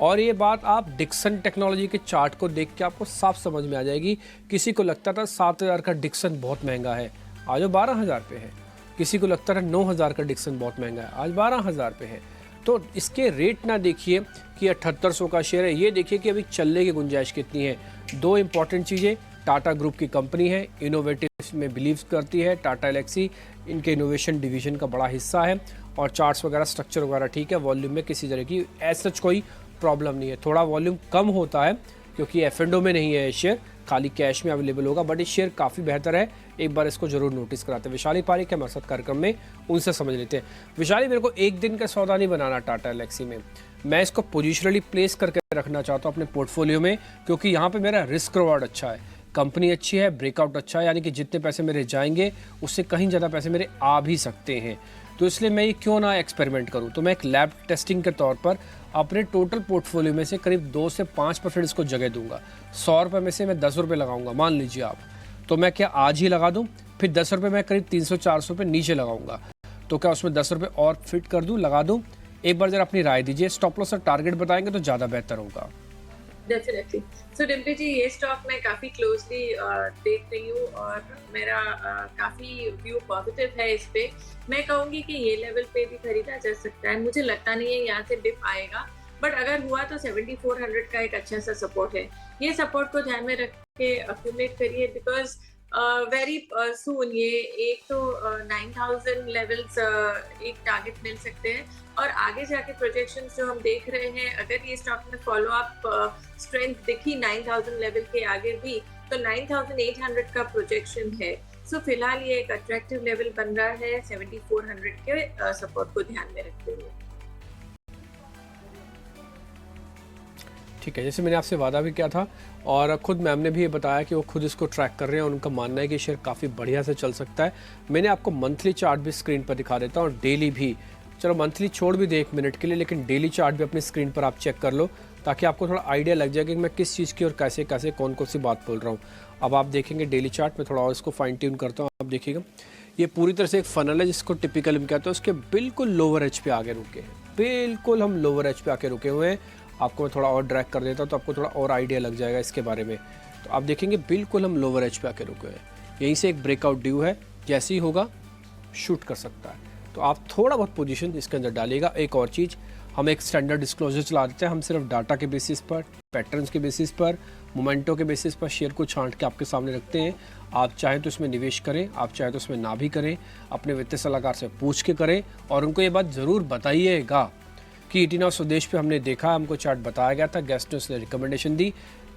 और ये बात आप डिक्सन टेक्नोलॉजी के चार्ट को देख के आपको साफ समझ में आ जाएगी। किसी को लगता था 7,000 का डिक्सन बहुत महंगा है, आज वो 12,000 पे है। किसी को लगता था 9,000 का डिक्सन बहुत महंगा है, आज 12,000 पे है। तो इसके रेट ना देखिए कि 7800 का शेयर है, ये देखिए कि अभी चलने की गुंजाइश कितनी है। 2 इंपॉर्टेंट चीज़ें, टाटा ग्रुप की कंपनी है, इनोवेटिव में बिलीव करती है टाटा एलेक्सी, इनके इनोवेशन डिवीजन का बड़ा हिस्सा है, और चार्ट्स वगैरह स्ट्रक्चर वगैरह ठीक है। वॉल्यूम में किसी तरह की ऐसा कोई प्रॉब्लम नहीं है। थोड़ा वॉल्यूम कम होता है क्योंकि एफ&ओ में नहीं है ये शेयर, खाली कैश में अवेलेबल होगा, बट ये शेयर काफ़ी बेहतर है। एक बार इसको जरूर नोटिस कराते हैं। विशाली पारिक के हमारे साथ कार्यक्रम में, उनसे समझ लेते हैं। विशाली, मेरे को एक दिन का सौदा नहीं बनाना टाटा एलेक्सी में, मैं इसको पोजिशनली प्लेस करके रखना चाहता हूँ अपने पोर्टफोलियो में, क्योंकि यहाँ पे मेरा रिस्क रिवॉर्ड अच्छा है, कंपनी अच्छी है, ब्रेकआउट अच्छा है, यानी कि जितने पैसे मेरे जाएंगे उससे कहीं ज़्यादा पैसे मेरे आ भी सकते हैं। तो इसलिए मैं ये क्यों ना एक्सपेरिमेंट करूँ। तो मैं एक लैब टेस्टिंग के तौर पर अपने टोटल पोर्टफोलियो में से करीब 2 से 5% इसको जगह दूंगा। 100 रुपये में से मैं 10 रुपये लगाऊंगा, मान लीजिए आप, तो मैं क्या आज ही लगा दूं, फिर 10 रुपये मैं करीब 300-400 रुपये नीचे लगाऊंगा, तो क्या उसमें 10 रुपये और फिट कर दूं, लगा दूं? एक बार जरा अपनी राय दीजिए, स्टॉप लॉस और टारगेट बताएंगे तो ज़्यादा बेहतर होगा। डेफिनेटली। सो डिम्पी जी, ये स्टॉक मैं काफी क्लोजली देख रही हूँ और मेरा काफी व्यू पॉजिटिव है इस पे। मैं कहूंगी कि ये लेवल पे भी खरीदा जा सकता है। मुझे लगता नहीं है यहाँ से डिप आएगा, बट अगर हुआ तो 7400 का एक अच्छा सा सपोर्ट है। ये सपोर्ट को ध्यान में रख के अक्यूमुलेट करिए, बिकॉज वेरी सून ये एक तो 9000 लेवल्स एक टारगेट मिल सकते हैं, और आगे जाके प्रोजेक्शंस जो हम देख रहे हैं, अगर ये स्टॉक में फॉलो अप स्ट्रेंथ दिखी 9000 लेवल के आगे भी, तो 9800 का प्रोजेक्शन है। सो फिलहाल ये एक अट्रैक्टिव लेवल बन रहा है 7400 के सपोर्ट को ध्यान में रखते हुए। ठीक है, जैसे मैंने आपसे वादा भी किया था और खुद मैम ने भी ये बताया कि वो खुद इसको ट्रैक कर रहे हैं और उनका मानना है कि शेयर काफ़ी बढ़िया से चल सकता है। मैंने आपको मंथली चार्ट भी स्क्रीन पर दिखा देता हूँ और डेली भी, चलो मंथली छोड़ भी दे 1 मिनट के लिए, लेकिन डेली चार्ट भी अपनी स्क्रीन पर आप चेक कर लो, ताकि आपको थोड़ा आइडिया लग जाए कि मैं किस चीज़ की और कैसे कैसे कौन कौन सी बात बोल रहा हूँ। अब आप देखेंगे डेली चार्ट में थोड़ा और इसको फाइन ट्यून करता हूँ। आप देखिएगा ये पूरी तरह से एक फनल है जिसको टिपिकल हम कहते हैं, उसके बिल्कुल लोअर एज पे आगे रुके हैं, बिल्कुल हम लोअर एज पे आके रुके हुए हैं। आपको मैं थोड़ा और ड्रैग कर देता हूँ तो आपको थोड़ा और आइडिया लग जाएगा इसके बारे में। तो आप देखेंगे बिल्कुल हम लोअर एज पे आके रुके हैं, यहीं से एक ब्रेकआउट ड्यू है, जैसे ही होगा शूट कर सकता है। तो आप थोड़ा बहुत पोजीशन इसके अंदर डालिएगा। एक और चीज़, हम एक स्टैंडर्ड डिस्क्लोजर चला देते हैं। हम सिर्फ डाटा के बेसिस पर, पैटर्न्स के बेसिस पर, मोमेंटो के बेसिस पर शेयर को छांट के आपके सामने रखते हैं। आप चाहें तो इसमें निवेश करें, आप चाहें तो इसमें ना भी करें, अपने वित्तीय सलाहकार से पूछ के करें और उनको ये बात ज़रूर बताइएगा कि 18 स्वदेश पे हमने देखा, हमको चार्ट बताया गया था, गेस्ट ने उसने रिकमेंडेशन दी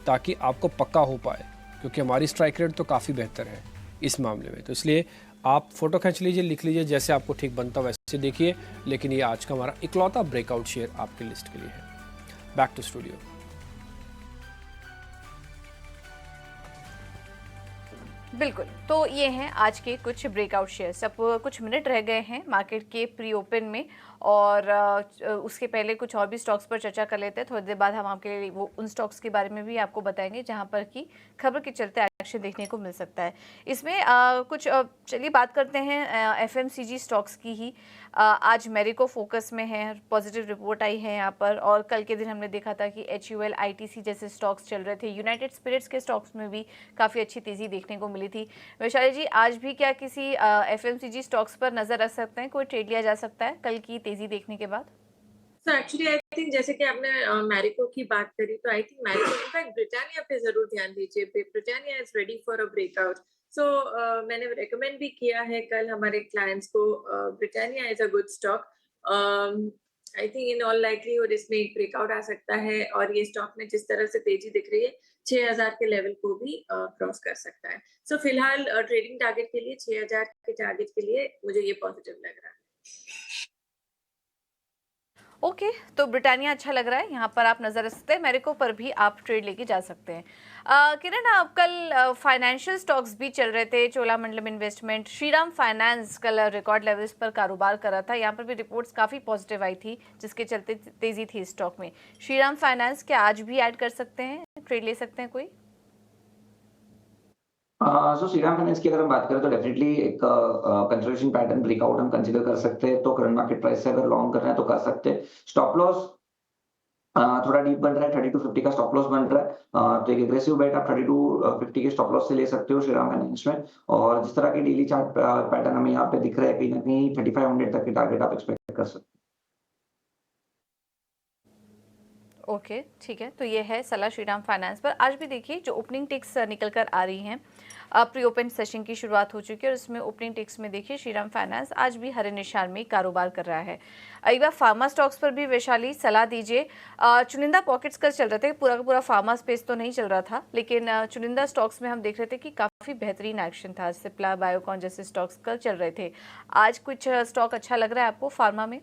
ताकि आपको पक्का हो पाए, क्योंकि हमारी स्ट्राइक रेट तो काफ़ी बेहतर है इस मामले में। तो इसलिए आप फोटो खींच लीजिए, लिख लीजिए, जैसे आपको ठीक बनता वैसे देखिए। लेकिन ये आज का हमारा इकलौता ब्रेकआउट शेयर आपकी लिस्ट के लिए है। Back to studio. बिल्कुल, तो ये हैं आज के कुछ ब्रेकआउट शेयर्स। अब कुछ मिनट रह गए हैं मार्केट के प्री ओपन में और उसके पहले कुछ और भी स्टॉक्स पर चर्चा कर लेते हैं। थोड़ी देर बाद हम आपके लिए वो उन स्टॉक्स के बारे में भी आपको बताएंगे जहां पर कि खबर के चलते एक्शन देखने को मिल सकता है। इसमें कुछ चलिए बात करते हैं एफएमसीजी स्टॉक्स की ही। आज मेरिको फोकस में है, पॉजिटिव रिपोर्ट आई है यहाँ पर, और कल के दिन हमने देखा था कि HUL, ITC जैसे स्टॉक्स चल रहे थे। यूनाइटेड स्पिरिट्स के स्टॉक्स में भी काफ़ी अच्छी तेज़ी देखने को मिली थी। वैशाली जी, आज भी क्या किसी FMCG स्टॉक्स पर नज़र रख सकते हैं? कोई ट्रेड लिया जा सकता है कल की तेज़ी देखने के बाद? So actually I think जैसे कि आपने मैरिको की बात करी, तो I think Marico, in fact Britannia पे जरूर ध्यान दीजिए। Britannia is ready for a breakout. So मैंने रेकमेंड भी किया है कल हमारे क्लाइंट्स को। Britannia is a good stock. I think in all likelihood इसमें एक ब्रेकआउट आ सकता है और ये स्टॉक में जिस तरह से तेजी दिख रही है 6000 के लेवल को भी क्रॉस कर सकता है। सो फिलहाल ट्रेडिंग टारगेट के लिए 6000 के टारगेट के लिए मुझे ये पॉजिटिव लग रहा है। ओके, तो ब्रिटानिया अच्छा लग रहा है, यहाँ पर आप नज़र रख सकते हैं। मेरिको पर भी आप ट्रेड लेके जा सकते हैं। किरण, आप कल फाइनेंशियल स्टॉक्स भी चल रहे थे। चोलामंडलम इन्वेस्टमेंट, श्रीराम फाइनेंस कल रिकॉर्ड लेवल्स पर कारोबार कर रहा था। यहाँ पर भी रिपोर्ट्स काफ़ी पॉजिटिव आई थी जिसके चलते तेज़ी थी स्टॉक में। श्रीराम फाइनेंस क्या आज भी ऐड कर सकते हैं, ट्रेड ले सकते हैं कोई? सो श्रीराम फाइनेंस की अगर हम बात करें तो डेफिनेटली एक कंसोलिडेशन पैटर्न ब्रेकआउट हम कंसीडर कर सकते हैं। तो करंट मार्केट प्राइस से अगर लॉन्ग करना है तो कर सकते हैं। स्टॉप लॉस थोड़ा डीप बन रहा है, 3250 का स्टॉप लॉस बन रहा है। तो एक एग्रेसिव बेट आप 3250 के स्टॉप लॉस से ले सकते हो श्रीराम फाइनेंस में। और जिस तरह की डेली चार्ट पैटर्न हमें यहाँ पे दिख रहा है, कहीं ना कहीं 3500 तक के टारगेट आप एक्सपेक्ट कर सकते हैं। ओके, ठीक है, तो ये है सलाह श्रीराम फाइनेंस पर। आज भी देखिए जो ओपनिंग टिक्स निकल कर आ रही हैं, प्री ओपन सेशन की शुरुआत हो चुकी है और इसमें ओपनिंग टिक्स में देखिए श्रीराम फाइनेंस आज भी हरे निशान में कारोबार कर रहा है। एक बार फार्मा स्टॉक्स पर भी वैशाली सलाह दीजिए। चुनिंदा पॉकेट्स कल चल रहे थे, पूरा का पूरा फार्मा स्पेस तो नहीं चल रहा था, लेकिन चुनिंदा स्टॉक्स में हम देख रहे थे कि काफ़ी बेहतरीन एक्शन था। सिप्ला, बायोकॉन जैसे स्टॉक्स कल चल रहे थे। आज कुछ स्टॉक अच्छा लग रहा है आपको फार्मा में?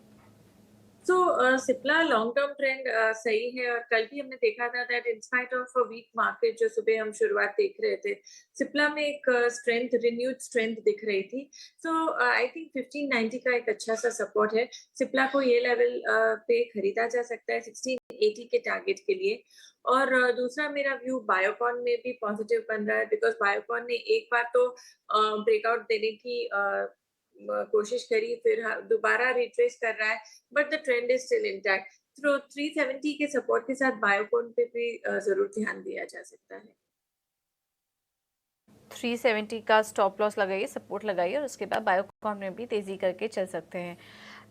So Cipla long term trend सही है और कल भी हमने देखा था that in spite of a weak market जो सुबह हम शुरुआत देख रहे थे, सिप्ला में एक स्ट्रेंथ, रिन्यूड स्ट्रेंथ दिख रही थी। सो आई थिंक 1590 का एक अच्छा सा सपोर्ट है। सिप्ला को ये लेवल पे खरीदा जा सकता है 1680 के टारगेट के लिए। और दूसरा मेरा व्यू बायोकॉन में भी पॉजिटिव बन रहा है, बिकॉज बायोकॉन ने एक बार तो ब्रेकआउट देने की कोशिश करी, फिर दोबारा रिट्रेस कर रहा है, but the trend is still intact. तो 370 के सपोर्ट के साथ बायोकॉन पे भी जरूर ध्यान दिया जा सकता है। 370 का स्टॉप लॉस लगाइए, सपोर्ट लगाइए और उसके बाद बायोकॉन में भी तेजी करके चल सकते हैं।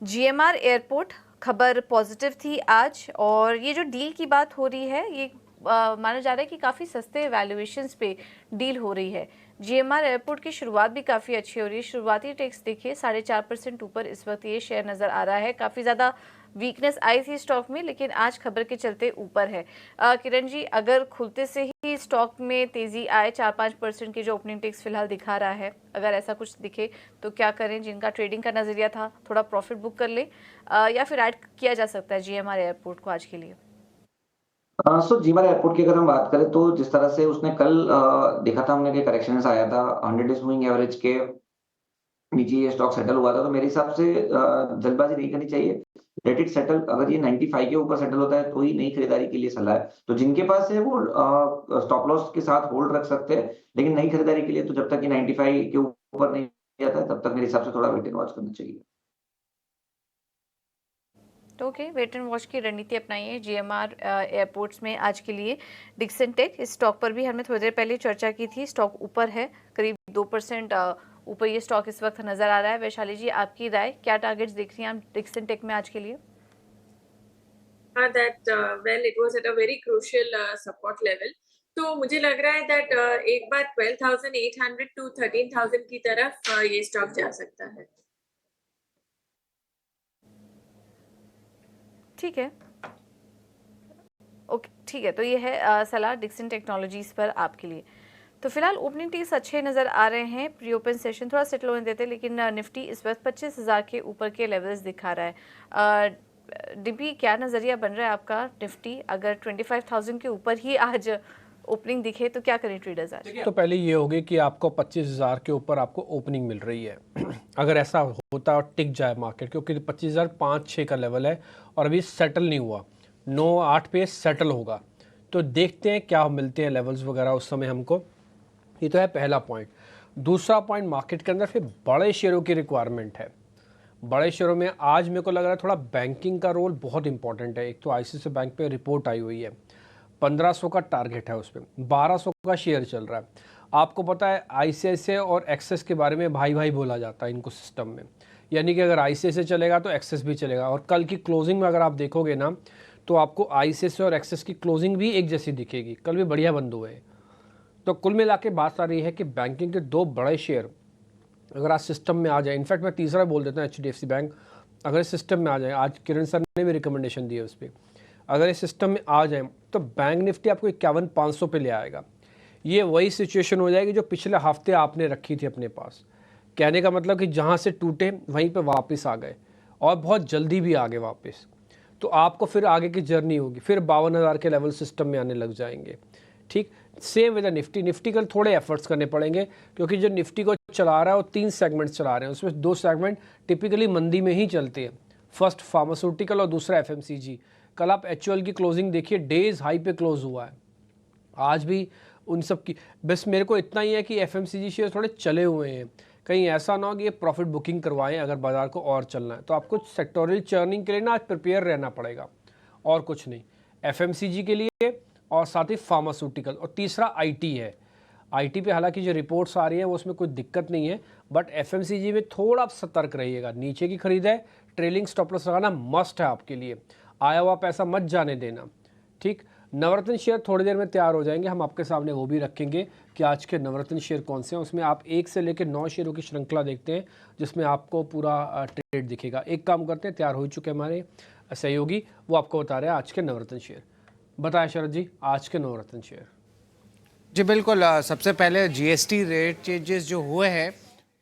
GMR एयरपोर्ट खबर पॉजिटिव थी आज, और ये जो डील की बात हो रही है ये माना जा रहा है कि काफ़ी सस्ते वैल्यूएशंस पे डील हो रही है। GMR एयरपोर्ट की शुरुआत भी काफ़ी अच्छी हो रही है। शुरुआती टेक्स देखिए 4.5% ऊपर इस वक्त ये शेयर नज़र आ रहा है। काफ़ी ज़्यादा वीकनेस आई थी स्टॉक में, लेकिन आज खबर के चलते ऊपर है। किरण जी, अगर खुलते से ही स्टॉक में तेज़ी आए, 4-5% की जो ओपनिंग टेक्स फिलहाल दिखा रहा है, अगर ऐसा कुछ दिखे तो क्या करें? जिनका ट्रेडिंग का नज़रिया था थोड़ा प्रॉफिट बुक कर ले, या फिर ऐड किया जा सकता है GMR एयरपोर्ट को आज के लिए? सो GMR एयरपोर्ट की अगर हम बात करें तो जिस तरह से उसने कल देखा था हमने कि करेक्शन आया था 100 डेज मूविंग एवरेज के नीचे ये स्टॉक सेटल हुआ था, तो मेरे हिसाब से जल्दबाजी नहीं करनी चाहिए। Let it settle. अगर ये 95 के ऊपर सेटल होता है तो ही नई खरीदारी के लिए सलाह है। तो जिनके पास है वो स्टॉप लॉस के साथ होल्ड रख सकते हैं, लेकिन नई खरीदारी के लिए तो जब तक ये 95 के ऊपर नहीं जाता है तब तक मेरे हिसाब से थोड़ा वेट एंड वॉच करना चाहिए। तो ओके, वेट एंड वॉच की रणनीति अपनाइए GMR एयरपोर्ट्स में आज के लिए। डिक्सन टेक, इस स्टॉक पर भी हमने थोड़ी देर पहले चर्चा की थी। स्टॉक ऊपर है, करीब 2% ऊपर ये स्टॉक इस वक्त नजर आ रहा है। वैशाली जी, आपकी राय, क्या टारगेट्स देख रही हैं आप डिक्सन टेक में आज के लिए? that well it was at a very crucial support level. तो मुझे लग रहा है that एक बार 12,800 to 13,000 की तरफ ये स्टॉक जा सकता है. ठीक है, ओके ठीक है। तो ये है सलाह डिक्सन टेक्नोलॉजीज पर आपके लिए। तो फिलहाल ओपनिंग टीस अच्छे नज़र आ रहे हैं, प्री ओपन सेशन थोड़ा सेटल होने देते हैं, लेकिन निफ्टी इस वक्त 25,000 के ऊपर के लेवल्स दिखा रहा है। डिम्पी, क्या नज़रिया बन रहा है आपका? निफ्टी अगर 25,000 के ऊपर ही आज ओपनिंग दिखे तो क्या करें ट्रेडर्स आज? तो पहले ये होगी कि आपको 25,000 के ऊपर आपको ओपनिंग मिल रही है। अगर ऐसा होता और टिक जाए मार्केट, क्योंकि 25,500-6 का लेवल है और अभी सेटल नहीं हुआ, 9-8 पे सेटल होगा, तो देखते हैं क्या मिलते हैं लेवल्स वगैरह उस समय हमको। ये तो है पहला पॉइंट। दूसरा पॉइंट, मार्केट के अंदर फिर बड़े शेयरों की रिक्वायरमेंट है। बड़े शेयरों में आज मेरे को लग रहा है थोड़ा बैंकिंग का रोल बहुत इंपॉर्टेंट है। एक तो आईसीआईसीआई बैंक पे रिपोर्ट आई हुई है, 1500 का टारगेट है, उस पर 1200 का शेयर चल रहा है। आपको पता है आईसीआईसीआई और एक्सेस के बारे में भाई भाई बोला जाता है इनको सिस्टम में, यानी कि अगर आईसीआईसीआई चलेगा तो एक्सेस भी चलेगा। और कल की क्लोजिंग में अगर आप देखोगे ना तो आपको आईसीआईसीआई और एक्सेस की क्लोजिंग भी एक जैसी दिखेगी, कल भी बढ़िया बंद हुए। तो कुल मिला के बात आ रही है कि बैंकिंग के दो बड़े शेयर अगर आज सिस्टम में आ जाए, इनफैक्ट मैं तीसरा बोल देता हूँ HDFC बैंक, अगर इस सिस्टम में आ जाए, आज किरण सर ने भी रिकमेंडेशन दी है उस पर, अगर इस सिस्टम में आ जाए तो बैंक निफ्टी आपको 51,500 पे ले आएगा। ये वही सिचुएशन हो जाएगी जो पिछले हफ्ते आपने रखी थी अपने पास। कहने का मतलब कि जहाँ से टूटे वहीं पे वापस आ गए और बहुत जल्दी भी आ गए वापस। तो आपको फिर आगे की जर्नी होगी, फिर 52,000 के लेवल सिस्टम में आने लग जाएंगे। ठीक सेम विद निफ्टी। निफ्टी कल थोड़े एफर्ट्स करने पड़ेंगे, क्योंकि जो निफ्टी को चला रहा है वो 3 सेगमेंट्स चला रहे हैं, उसमें 2 सेगमेंट टिपिकली मंदी में ही चलते हैं। फर्स्ट फार्मास्यूटिकल और दूसरा FMCG। कल आप HUL की क्लोजिंग देखिए, डेज हाई पे क्लोज हुआ है। आज भी उन सब की, बस मेरे को इतना ही है कि FMCG शेयर थोड़े चले हुए हैं, कहीं ऐसा ना हो कि ये प्रॉफिट बुकिंग करवाएं अगर बाजार को और चलना है। तो आपको सेक्टोरियल चर्निंग के लिए ना आज प्रिपेयर रहना पड़ेगा, और कुछ नहीं। FMCG के लिए और साथ ही फार्मास्यूटिकल, और तीसरा IT है। IT पे हालांकि जो रिपोर्ट्स आ रही है वो उसमें कोई दिक्कत नहीं है, बट FMCG में थोड़ा सतर्क रहिएगा। नीचे की खरीद है, ट्रेलिंग स्टॉप लॉस लगाना मस्ट है आपके लिए, आया हुआ पैसा मत जाने देना। ठीक, नवरत्न शेयर थोड़ी देर में तैयार हो जाएंगे, हम आपके सामने वो भी रखेंगे कि आज के नवरत्न शेयर कौन से हैं। उसमें आप 1 से लेकर 9 शेयरों की श्रृंखला देखते हैं जिसमें आपको पूरा ट्रेड दिखेगा। एक काम करते हैं, तैयार हो चुके हमारे सहयोगी, वो आपको बता रहे हैं आज के नवरत्न शेयर। बताएं शरद जी, आज के नवरत्न शेयर। जी बिल्कुल, सबसे पहले GST रेट चेंजेस जो हुए हैं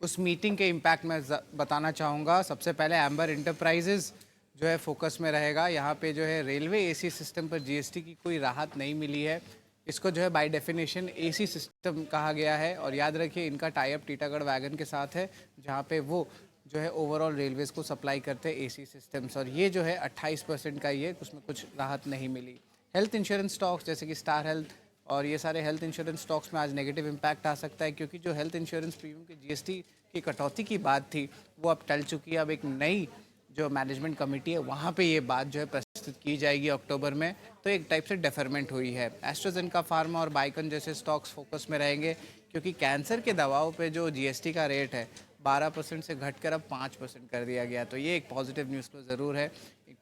उस मीटिंग के इम्पैक्ट मैं बताना चाहूँगा। सबसे पहले एम्बर इंटरप्राइजेज जो है फोकस में रहेगा। यहाँ पे जो है रेलवे AC सिस्टम पर GST की कोई राहत नहीं मिली है, इसको जो है बाय डेफिनेशन AC सिस्टम कहा गया है। और याद रखिए इनका टाई अप टीटागढ़ वैगन के साथ है, जहाँ पे वो जो है ओवरऑल रेलवेज़ को सप्लाई करते हैं AC सिस्टम्स, और ये जो है 28% का ही है, उसमें कुछ राहत नहीं मिली। हेल्थ इंश्योरेंस स्टॉक्स जैसे कि स्टार हेल्थ और ये सारे हेल्थ इंश्योरेंस स्टॉक्स में आज नेगेटिव इम्पैक्ट आ सकता है, क्योंकि जो हेल्थ इंश्योरेंस प्रीमियम की GST की कटौती की बात थी वो अब टल चुकी है। अब एक नई जो मैनेजमेंट कमेटी है वहाँ पे ये बात जो है प्रस्तुत की जाएगी अक्टूबर में, तो एक टाइप से डेफरमेंट हुई है। एस्ट्राजेनेका फार्मा और बाइकन जैसे स्टॉक्स फोकस में रहेंगे, क्योंकि कैंसर के दवाओं पे जो GST का रेट है 12% से घटकर अब 5% कर दिया गया, तो ये एक पॉजिटिव न्यूज़ तो ज़रूर है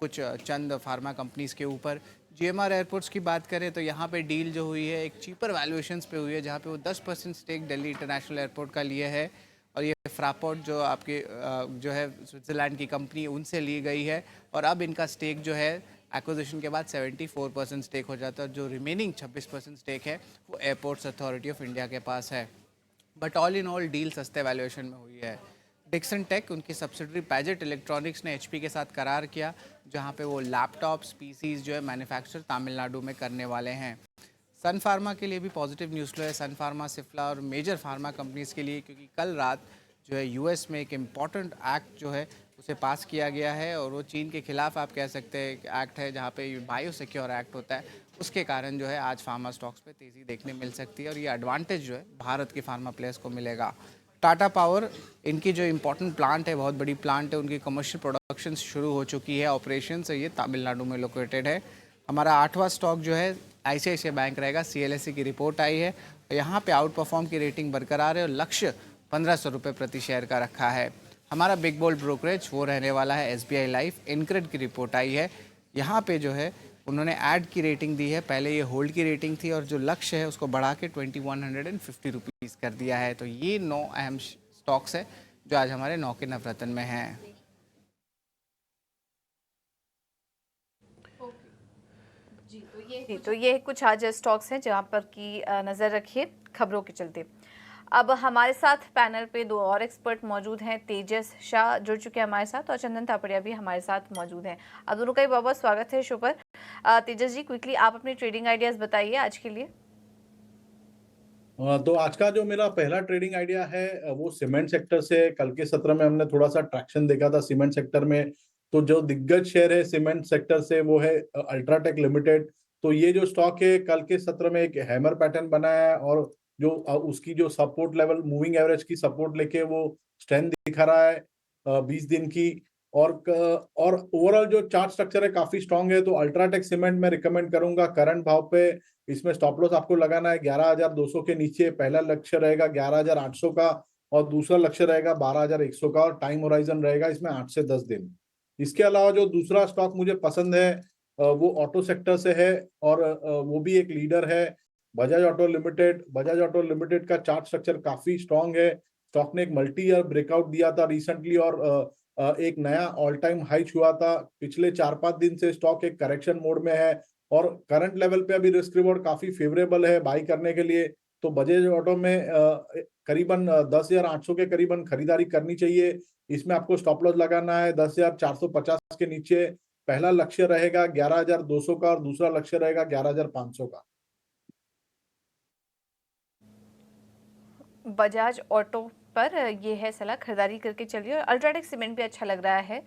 कुछ चंद फार्मा कंपनीज़ के ऊपर। GMR एयरपोर्ट्स की बात करें तो यहाँ पे डील जो हुई है एक चीपर वैल्यूएशंस पे हुई है, जहाँ पे वो 10% स्टेक दिल्ली इंटरनेशनल एयरपोर्ट का लिए है, और ये फ्रापोर्ट जो आपके जो है स्विट्ज़रलैंड की कंपनी उनसे ली गई है, और अब इनका स्टेक जो है एक्विजिशन के बाद 74% स्टेक हो जाता है, और जो रिमेनिंग 26% स्टेक है वो एयरपोर्ट्स अथॉरिटी ऑफ इंडिया के पास है। But all in all deal सस्ते वैल्यूएशन में हुई है। डिक्सन टेक उनकी सब्सिडरी पैजेट इलेक्ट्रॉनिक्स ने HP के साथ करार किया, जहां पे वो लैपटॉप्स PCs जो है मैन्युफैक्चर तमिलनाडु में करने वाले हैं। सन फार्मा के लिए भी पॉजिटिव न्यूज़ फ्लो है, सन फार्मा, सिफ्ला और मेजर फार्मा कंपनीज़ के लिए, क्योंकि कल रात जो है US में एक इम्पॉर्टेंट एक्ट जो है उसे पास किया गया है, और वो चीन के खिलाफ आप कह सकते हैं एक्ट है, जहाँ पे बायो सिक्योर एक्ट होता है, उसके कारण जो है आज फार्मा स्टॉक्स पे तेज़ी देखने मिल सकती है, और ये एडवांटेज जो है भारत के फार्मा प्लेयर्स को मिलेगा। टाटा पावर, इनकी जो इम्पोर्टेंट प्लांट है, बहुत बड़ी प्लांट है, उनकी कमर्शियल प्रोडक्शन शुरू हो चुकी है, ऑपरेशन से ये तमिलनाडु में लोकेटेड है। हमारा 8वां स्टॉक जो है ICICI बैंक रहेगा। CLSE की रिपोर्ट आई है, यहाँ पे आउट परफॉर्म की रेटिंग बरकरार है, और लक्ष्य 1500 रुपये प्रति शेयर का रखा है। हमारा बिग बोल्ड ब्रोकरेज वो रहने वाला है SBI लाइफ। इनक्रेड की रिपोर्ट आई है, यहाँ पे जो है उन्होंने ऐड की रेटिंग दी है, पहले ये होल्ड की रेटिंग थी और जो लक्ष्य है उसको बढ़ा के 2150 रुपीज़ कर दिया है। तो ये 9 अहम स्टॉक्स है जो आज हमारे 9 के नवरत्न में हैं। जी, तो ये कुछ आज स्टॉक्स हैं जहां पर की नज़र रखिए खबरों के चलते। अब हमारे साथ पैनल पे दो और एक्सपर्ट मौजूद हैं। तेजस शाह जुड़ चुके हैं हमारे साथ और चंदन थापड़िया भी हमारे साथ मौजूद हैं। आप दोनों का ही बहुत बहुत स्वागत है शो पर। तेजस जी, क्विकली आप अपने ट्रेडिंग आइडियाज बताइए आज के लिए। तो आज का जो मेरा पहला ट्रेडिंग आइडिया है वो सीमेंट सेक्टर से। कल के सत्र में हमने थोड़ा सा ट्रैक्शन देखा था सीमेंट सेक्टर में। तो जो दिग्गज शेयर है सीमेंट सेक्टर से वो है अल्ट्राटेक लिमिटेड। तो ये जो स्टॉक है कल के सत्र में एक हैमर पैटर्न बनाया है और जो उसकी जो सपोर्ट लेवल मूविंग एवरेज की सपोर्ट लेके वो स्ट्रेंथ दिखा रहा है 20 दिन की। और ओवरऑल जो चार्ट स्ट्रक्चर है काफी स्ट्रांग है। तो अल्ट्राटेक सीमेंट में रिकमेंड करूंगा करंट भाव पे। इसमें स्टॉप लॉस आपको लगाना है 11,200 के नीचे। पहला लक्ष्य रहेगा 11,800 का और दूसरा लक्ष्य रहेगा 12,100 का और टाइम होराइजन रहेगा इसमें 8 से 10 दिन। इसके अलावा जो दूसरा स्टॉक मुझे पसंद है वो ऑटो सेक्टर से है और वो भी एक लीडर है Bajaj auto limited. Bajaj auto limited का चार्ट स्ट्रक्चर काफी स्ट्रांग है। स्टॉक ने एक मल्टी ईयर ब्रेकआउट दिया था रिसेंटली और एक नया ऑल टाइम हाई छुआ था। पिछले 4-5 दिन से स्टॉक एक करेक्शन मोड में है और करंट लेवल पे अभी रिस्क रिवॉर्ड काफी फेवरेबल है बाई करने के लिए। तो बजाज ऑटो में करीबन 10,800 के करीबन खरीदारी करनी चाहिए। इसमें आपको स्टॉप लॉस लगाना है 10,450 के नीचे। पहला लक्ष्य रहेगा 11,200 का और दूसरा लक्ष्य रहेगा 11,500 का। बजाज ऑटो पर ये है सलाह, खरीदारी करके चलिए। और अल्ट्राटेक सीमेंट भी अच्छा लग रहा है।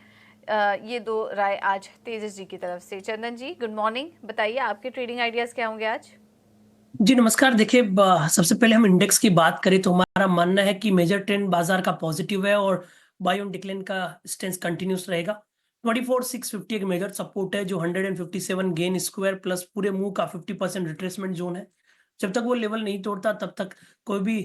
ये दो राय आज तेजस जी की तरफ से। चंदन जी गुड मॉर्निंग, बताइए आपके ट्रेडिंग आइडियाज क्या होंगे आज? जी नमस्कार। देखिए सबसे पहले हम इंडेक्स की बात करें तो हमारा मानना है कि मेजर ट्रेंड बाजार का पॉजिटिव है और बाय ऑन डिक्लाइन का स्टेंस कंटिन्यूस रहेगा। 24,650 एक मेजर सपोर्ट है जो 157 गेन स्क्वायर प्लस पूरे मूव का 50% रिट्रेसमेंट जोन है। जब तक वो लेवल नहीं तोड़ता तब तक कोई भी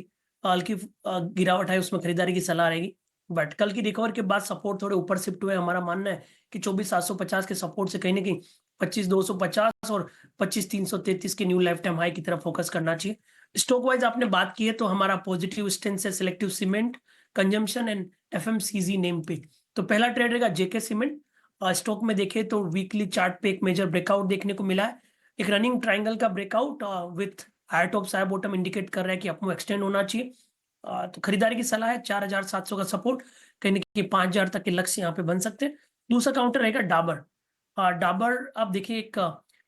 हल्की गिरावट है उसमें खरीदारी की सलाह रहेगी। बट कल की रिकवर के बाद सपोर्ट थोड़े ऊपर शिफ्ट हुए। हमारा मानना है कि 24,750 के सपोर्ट से कहीं ना कहीं 25,250 और 25,333 के न्यू लाइफ टाइम हाई की तरफ फोकस करना चाहिए। स्टॉक वाइज आपने बात की है तो हमारा पॉजिटिव स्टेंस है selective cement, consumption and FMCG name पे। तो पहला ट्रेड रहेगा जेके सीमेंट। स्टॉक में देखे तो वीकली चार्ट पे एक मेजर ब्रेकआउट देखने को मिला है। एक रनिंग ट्राइंगल का breakout with high top side bottom indicate कर रहा है कि अपमूव एक्सटेंड होना चाहिए। तो खरीदारी की सलाह है। 4,700 का सपोर्ट, कहीं ना कहीं 5,000 तक के लक्ष्य यहाँ पे बन सकते हैं। दूसरा काउंटर रहेगा डाबर। डाबर आप देखिए एक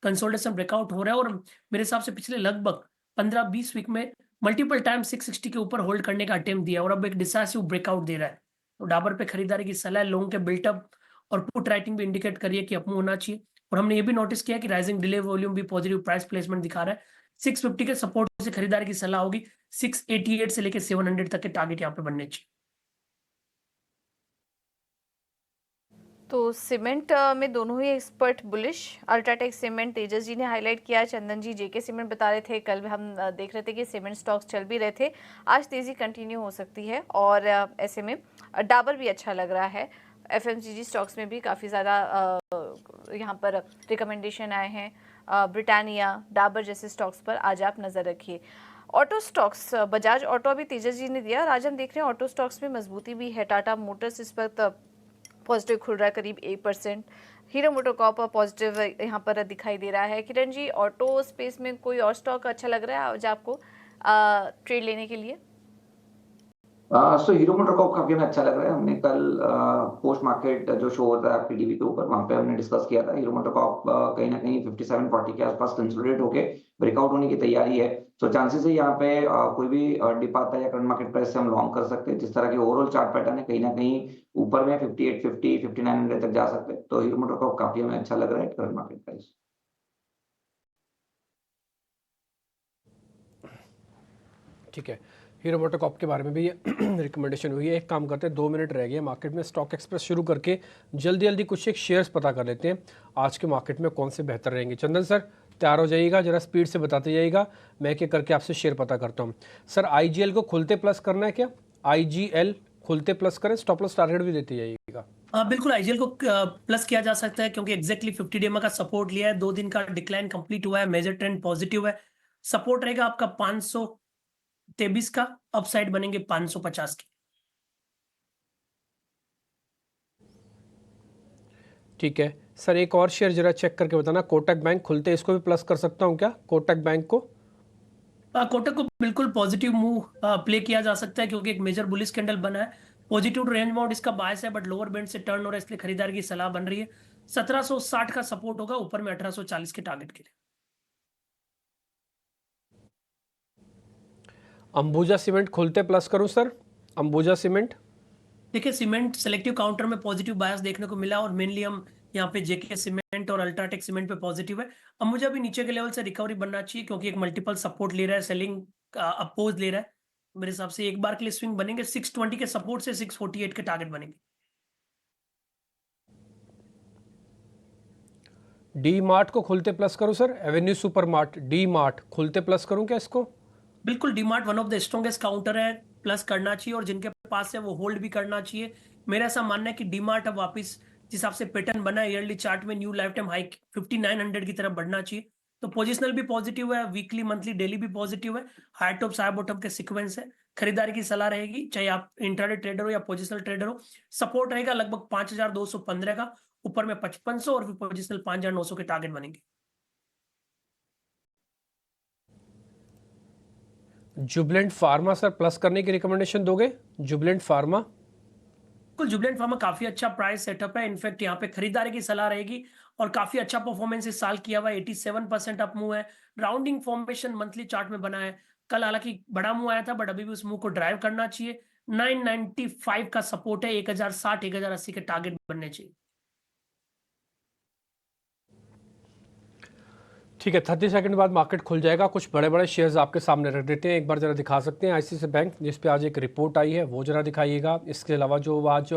कंसोलिडेशन ब्रेकआउट हो रहा है और मेरे हिसाब से पिछले लगभग 15-20 वीक में मल्टीपल टाइम 660 के ऊपर होल्ड करने का अटेम्प्ट दिया और अब एक डिसाइसिव ब्रेकआउट दे रहा है। तो डाबर पे खरीदारी की सलाह है। लोगों के बिल्टअप और पुट राइटिंग भी इंडिकेट करिए कि अपमूव होना चाहिए। और हमने ये भी नोटिस किया कि राइजिंग डिले वॉल्यूम भी पॉजिटिव प्राइस प्लेसमेंट दिखा रहा है। 650 के सपोर्ट से खरीदारी की सलाह होगी। 688 से लेकर 700 तक के टारगेट यहाँ पे बनने चाहिए। तो सीमेंट में दोनों ही एक्सपर्ट बुलिश। अल्ट्राटेक सीमेंट तेजस जी ने हाईलाइट किया, चंदन जी जेके सीमेंट बता रहे थे। कल हम देख रहे थे कि सीमेंट स्टॉक्स चल भी रहे थे, आज तेजी कंटिन्यू हो सकती है और ऐसे में डाबर भी अच्छा लग रहा है। एफएमसीजी स्टॉक्स में भी काफ़ी ज़्यादा यहाँ पर रिकमेंडेशन आए हैं। ब्रिटानिया, डाबर जैसे स्टॉक्स पर आज आप नज़र रखिए। ऑटो स्टॉक्स, बजाज ऑटो अभी तेजस जी ने दिया और आज हम देख रहे हैं ऑटो स्टॉक्स में मजबूती भी है। टाटा मोटर्स इस पर पॉजिटिव खुल रहा है करीब 1%। हीरो मोटोकॉर्प पॉजिटिव यहाँ पर दिखाई दे रहा है। किरण जी, ऑटो स्पेस में कोई और स्टॉक अच्छा लग रहा है आज आपको ट्रेड लेने के लिए? सो हीरो मोटोकॉर्प काफी हमें अच्छा लग रहा है। हमने कल पोस्ट मार्केट जो शो होता है पीडीवी के ऊपर, वहां पे हमने डिस्कस किया था हीरो मोटोकॉर्प कहीं ना कहीं 5740 के आसपास कंसोलिडेट होके ब्रेकआउट होने की तैयारी है। तो चांसेस है यहाँ पे कोई भी डिप आता है या करंट मार्केट प्राइस से हम लॉन्ग कर सकते हैं। जिस तरह के ओवरऑल चार्ट पैटर्न है कहीं ना कहीं ऊपर में 5850 5900 तक जा सकते हैं। तो हीरो मोटोकॉर्प काफी हमें अच्छा लग रहा है करंट मार्केट प्राइस। ठीक है, हीरो मोटोकॉर्प के बारे में भी रिकमेंडेशन हुई है। एक काम करते हैं, 2 मिनट रह गए मार्केट में। स्टॉक एक्सप्रेस शुरू करके जल्दी जल्दी कुछ एक शेयर्स पता कर लेते हैं आज के मार्केट में कौन से बेहतर रहेंगे। चंदन सर तैयार हो जाइएगा, जरा स्पीड से बताते जाइएगा, मैं एक करके आपसे शेयर पता करता हूँ। सर आईजीएल को खुलते प्लस करना है क्या? आईजीएल खुलते प्लस करें, स्टॉप लॉस टारगेट भी देते जाइएगा। बिल्कुल आईजीएल को प्लस किया जा सकता है क्योंकि एग्जैक्टली 50 डे का सपोर्ट लिया है, 2 दिन का डिक्लाइन कंप्लीट हुआ है, मेजर ट्रेंड पॉजिटिव है। सपोर्ट रहेगा आपका 523 का, अपसाइड बनेंगे 550 के। ठीक है सर, एक और शेयर जरा चेक करके बताना, कोटक बैंक खुलते इसको भी प्लस कर सकता हूँ क्या, कोटक बैंक को? कोटक को बिल्कुल पॉजिटिव मूव प्ले किया जा सकता है क्योंकि एक मेजर बुलिश कैंडल बना है, पॉजिटिव रेंज बाउंड इसका बायस है, बट लोअर बैंड से टर्न हो रहा है, इसलिए खरीदारी की सलाह बन रही है। 1760 का सपोर्ट होगा, ऊपर में 1840 के टारगेट के लिए। अंबुजा सीमेंट खुलते प्लस करूं सर, अंबुजा सीमेंट? देखिए सीमेंट सेलेक्टिव काउंटर में पॉजिटिव बायस देखने को मिला और मेनली हम यहाँ पे जेके सीमेंट और अल्ट्राटेक सीमेंट पे पॉजिटिव है। अंबुजा भी नीचे के लेवल से रिकवरी बनना चाहिए क्योंकि एक मल्टीपल सपोर्ट ले रहा है, सेलिंग अपोज ले रहा है। मेरे हिसाब से एक बार के लिए स्विंग बनेंगे, 620 के सपोर्ट से 648 के टारगेट बनेंगे। डी मार्ट को खुलते प्लस करूं sir, Avenue super mart, D mart खुलते प्लस करूं क्या इसको? बिल्कुल DMart one of the strongest counter है, प्लस करना चाहिए और जिनके पास है वो होल्ड भी करना चाहिए। मेरा ऐसा मानना है कि डीमार्ट अब वापस जिस हिसाब से पैटर्न बना है ईयरली चार्ट में न्यू लाइफ टाइम हाई 5900 की तरफ बढ़ना चाहिए। तो पोजिशनल भी पॉजिटिव है, वीकली मंथली डेली भी पॉजिटिव है, हाई टॉप हाई बॉटम के सीक्वेंस है। खरीदारी की सलाह रहेगी, चाहे आप इंट्राडे ट्रेडर हो या पोजिशनल ट्रेडर हो। सपोर्ट रहेगा लगभग 5215 का, ऊपर में 5500 और पोजिशनल 5900 के टारगेट बनेंगे। जुबलेंट फार्मा सर प्लस करने की रिकमेंडेशन दोगे? Jubilant pharma? बिल्कुल जुबलेंट फार्मा काफी अच्छा प्राइस सेटअप है, इनफैक्ट यहाँ पे खरीदारी की सलाह रहेगी और काफी अच्छा परफॉर्मेंस इस साल किया हुआ है, 87% अप मूव है, राउंडिंग फॉर्मेशन मंथली चार्ट में बना है। कल हालांकि बड़ा मूव आया था बट अभी भी उस मूव को ड्राइव करना चाहिए। 995 का सपोर्ट है, 1060 1080 के टारगेट बनने चाहिए। ठीक है, 30 सेकंड बाद मार्केट खुल जाएगा। कुछ बड़े बड़े शेयर्स आपके सामने रख देते हैं, एक बार जरा दिखा सकते हैं। आईसीआईसीआई बैंक जिस पे आज एक रिपोर्ट आई है वो जरा दिखाइएगा। इसके अलावा जो आज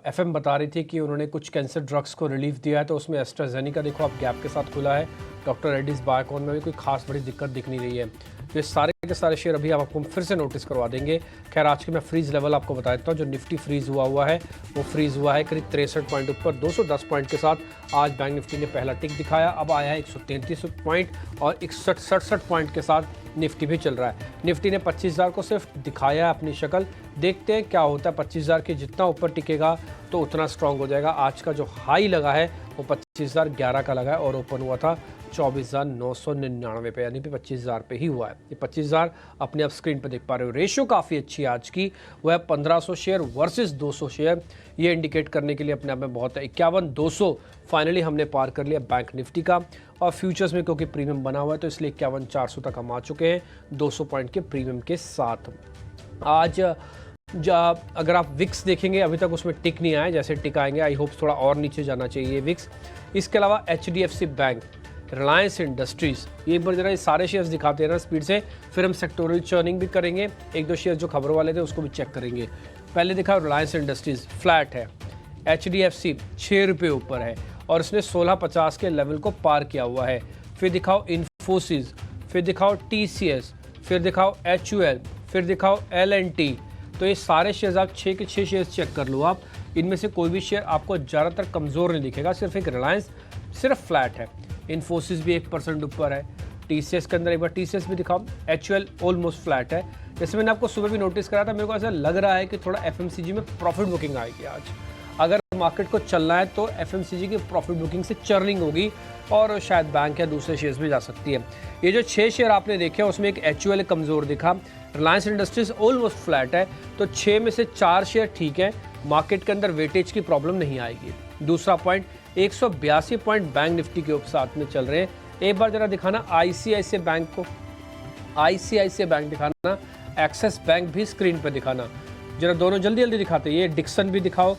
एफएम बता रही थी कि उन्होंने कुछ कैंसर ड्रग्स को रिलीफ दिया है, तो उसमें एस्ट्राजेनेका देखो आप गैप के साथ खुला है। डॉक्टर रेड्डीज बायोकॉन में भी कोई खास बड़ी दिक्कत दिख नहीं रही है। तो ये सारे के सारे शेयर अभी आपको फिर से नोटिस करवा देंगे। खैर आज के मैं फ्रीज लेवल आपको बता देता हूँ। जो निफ्टी फ्रीज हुआ है वो फ्रीज हुआ है करीब 63 पॉइंट ऊपर, 210 पॉइंट के साथ आज बैंक निफ्टी ने पहला टिक दिखाया। अब आया है 133 पॉइंट और 67 पॉइंट के साथ निफ्टी भी चल रहा है। निफ्टी ने 25,000 को सिर्फ दिखाया है अपनी शक्ल, देखते हैं क्या होता है। 25,000 के जितना ऊपर टिकेगा तो उतना स्ट्रांग हो जाएगा। आज का जो हाई लगा है वो 25,011 का लगा है और ओपन हुआ था 24,999 पे, यानी कि 25,000 पे ही हुआ है। ये 25,000 अपने आप स्क्रीन पर देख पा रहे हो। रेशियो काफ़ी अच्छी है आज की, वह 1500 शेयर वर्सेस 200 शेयर, ये इंडिकेट करने के लिए अपने आप में बहुत है। 51,200 फाइनली हमने पार कर लिया बैंक निफ्टी का। और फ्यूचर्स में क्योंकि प्रीमियम बना हुआ है तो इसलिए 51,400 तक हम आ चुके हैं 200 पॉइंट के प्रीमियम के साथ। आज अगर आप विक्स देखेंगे अभी तक उसमें टिक नहीं आए, जैसे टिक आएंगे आई होप थोड़ा और नीचे जाना चाहिए विक्स। इसके अलावा HDFC बैंक, रिलायंस इंडस्ट्रीज, ये एक बार जरा ये सारे शेयर्स दिखाते हैं ना स्पीड से, फिर हम सेक्टोरल चर्निंग भी करेंगे। एक दो शेयर जो खबरों वाले थे उसको भी चेक करेंगे। पहले दिखा रिलायंस इंडस्ट्रीज फ्लैट है, HDFC 6 रुपये ऊपर है और इसने 1650 के लेवल को पार किया हुआ है। फिर दिखाओ इन्फोसिस, फिर दिखाओ TCS, फिर दिखाओ HUL, फिर दिखाओ L&T। तो ये सारे शेयर्स आप 6 के 6 शेयर्स चेक कर लो आप, इनमें से कोई भी शेयर आपको ज़्यादातर कमज़ोर नहीं दिखेगा। सिर्फ एक रिलायंस सिर्फ फ्लैट है, इन्फोसिस भी 1% ऊपर है, TCS के अंदर एक बार TCS भी दिखाओ, HUL ऑलमोस्ट फ्लैट है। जैसे मैंने आपको सुबह भी नोटिस करा था, मेरे को ऐसा लग रहा है कि थोड़ा FMCG में प्रॉफिट बुकिंग आएगी आज। अगर मार्केट को चलना है तो FMCG की प्रॉफिट बुकिंग से चर्निंग होगी और शायद बैंक या दूसरे शेयर्स में जा सकती है। ये जो 6 शेयर आपने देखे उसमें एक HUL कमज़ोर दिखा, रिलायंस इंडस्ट्रीज ऑलमोस्ट फ्लैट है, तो 6 में से 4 शेयर ठीक है, मार्केट के अंदर वेटेज की प्रॉब्लम नहीं आएगी। दूसरा पॉइंट, 182 पॉइंट बैंक निफ्टी के साथ में चल रहे हैं। एक बार जरा दिखाना ICICI बैंक को, ICICI बैंक दिखाना, एक्सिस बैंक भी स्क्रीन पर दिखाना, जरा दोनों जल्दी जल्दी दिखाते। ये डिक्सन भी दिखाओ,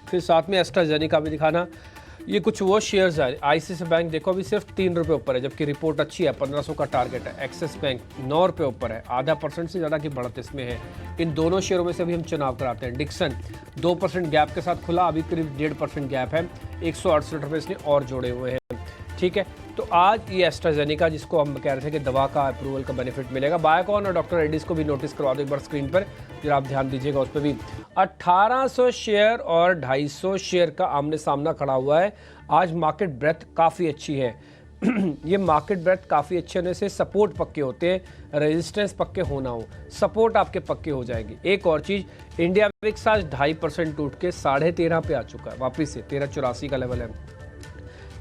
फिर साथ में एस्ट्राजेनेका भी दिखाना। ये कुछ वो शेयर्स है। ICICI बैंक देखो अभी सिर्फ 3 रुपये ऊपर है, जबकि रिपोर्ट अच्छी है, 1500 का टारगेट है। एक्सिस बैंक 9 रुपये ऊपर है, आधा % से ज़्यादा की बढ़त इसमें है। इन दोनों शेयरों में से भी हम चुनाव कराते हैं। डिक्सन 2% गैप के साथ खुला, अभी करीब 1.5% गैप है, 168 रुपये इसने और जोड़े हुए हैं। ठीक है, तो आज ये एस्ट्राजेनेका, जिसको हम कह रहे थे कि दवा का अप्रूवल का बेनिफिट मिलेगा, बायोकॉन और डॉक्टर रेड्डीज को भी नोटिस करवा दो एक बार स्क्रीन पर, जरा आप ध्यान दीजिएगा उस पर भी। 1800 शेयर और 250 शेयर का आमने सामना खड़ा हुआ है। आज मार्केट ब्रेथ काफ़ी अच्छी है। ये मार्केट ब्रेथ काफ़ी अच्छे होने से सपोर्ट पक्के होते हैं, रेजिस्टेंस पक्के होना हो, सपोर्ट आपके पक्के हो जाएगी। एक और चीज़, इंडिया विक्स आज 2.5% टूट के 13.5 पे आ चुका है, वापस से 1384 का लेवल है।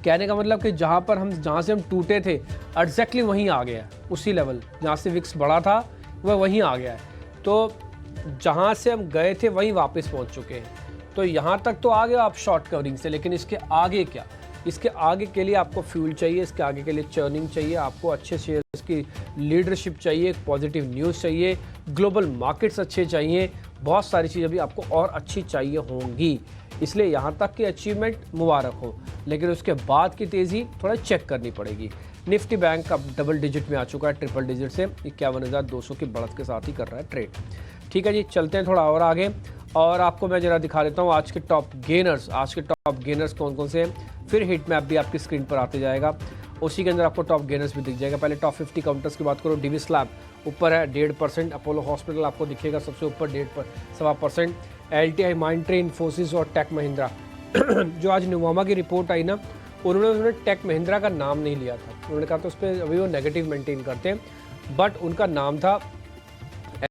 कहने का मतलब कि जहाँ से हम टूटे थे एग्जैक्टली वहीं आ गया है, उसी लेवल जहाँ से विक्स बढ़ा था वह वहीं आ गया है। तो जहाँ से हम गए थे वहीं वापस पहुँच चुके हैं। तो यहाँ तक तो आ गया आप शॉर्ट कवरिंग से, लेकिन इसके आगे क्या? इसके आगे के लिए आपको फ्यूल चाहिए, इसके आगे के लिए चर्निंग चाहिए, आपको अच्छे शेयर्स की लीडरशिप चाहिए, पॉजिटिव न्यूज़ चाहिए, ग्लोबल मार्केट्स अच्छे चाहिए, बहुत सारी चीज़ें भी आपको और अच्छी चाहिए होंगी। इसलिए यहाँ तक की अचीवमेंट मुबारक हो, लेकिन उसके बाद की तेज़ी थोड़ा चेक करनी पड़ेगी। निफ्टी बैंक अब डबल डिजिट में आ चुका है, ट्रिपल डिजिट से 51,200 की बढ़त के साथ ही कर रहा है ट्रेड। ठीक है जी, चलते हैं थोड़ा और आगे और आपको मैं जरा दिखा देता हूँ आज के टॉप गेनर्स। आज के टॉप गेनर्स कौन कौन से हैं, फिर हिट मैप भी आपकी स्क्रीन पर आते जाएगा, उसी के अंदर आपको टॉप गेनर्स भी दिख जाएगा। पहले टॉप 50 काउंटर्स की बात करो, डिविस लैब ऊपर है 1.5%, अपोलो हॉस्पिटल आपको दिखेगा सबसे ऊपर 1.25%, LTI, माइंडट्री, इन्फोसिस और टेक महिंद्रा। जो आज नुवामा की रिपोर्ट आई ना, उन्होंने टेक महिंद्रा का नाम नहीं लिया था, उन्होंने कहा था उस पर अभी वो नेगेटिव मेंटेन करते हैं, बट उनका नाम था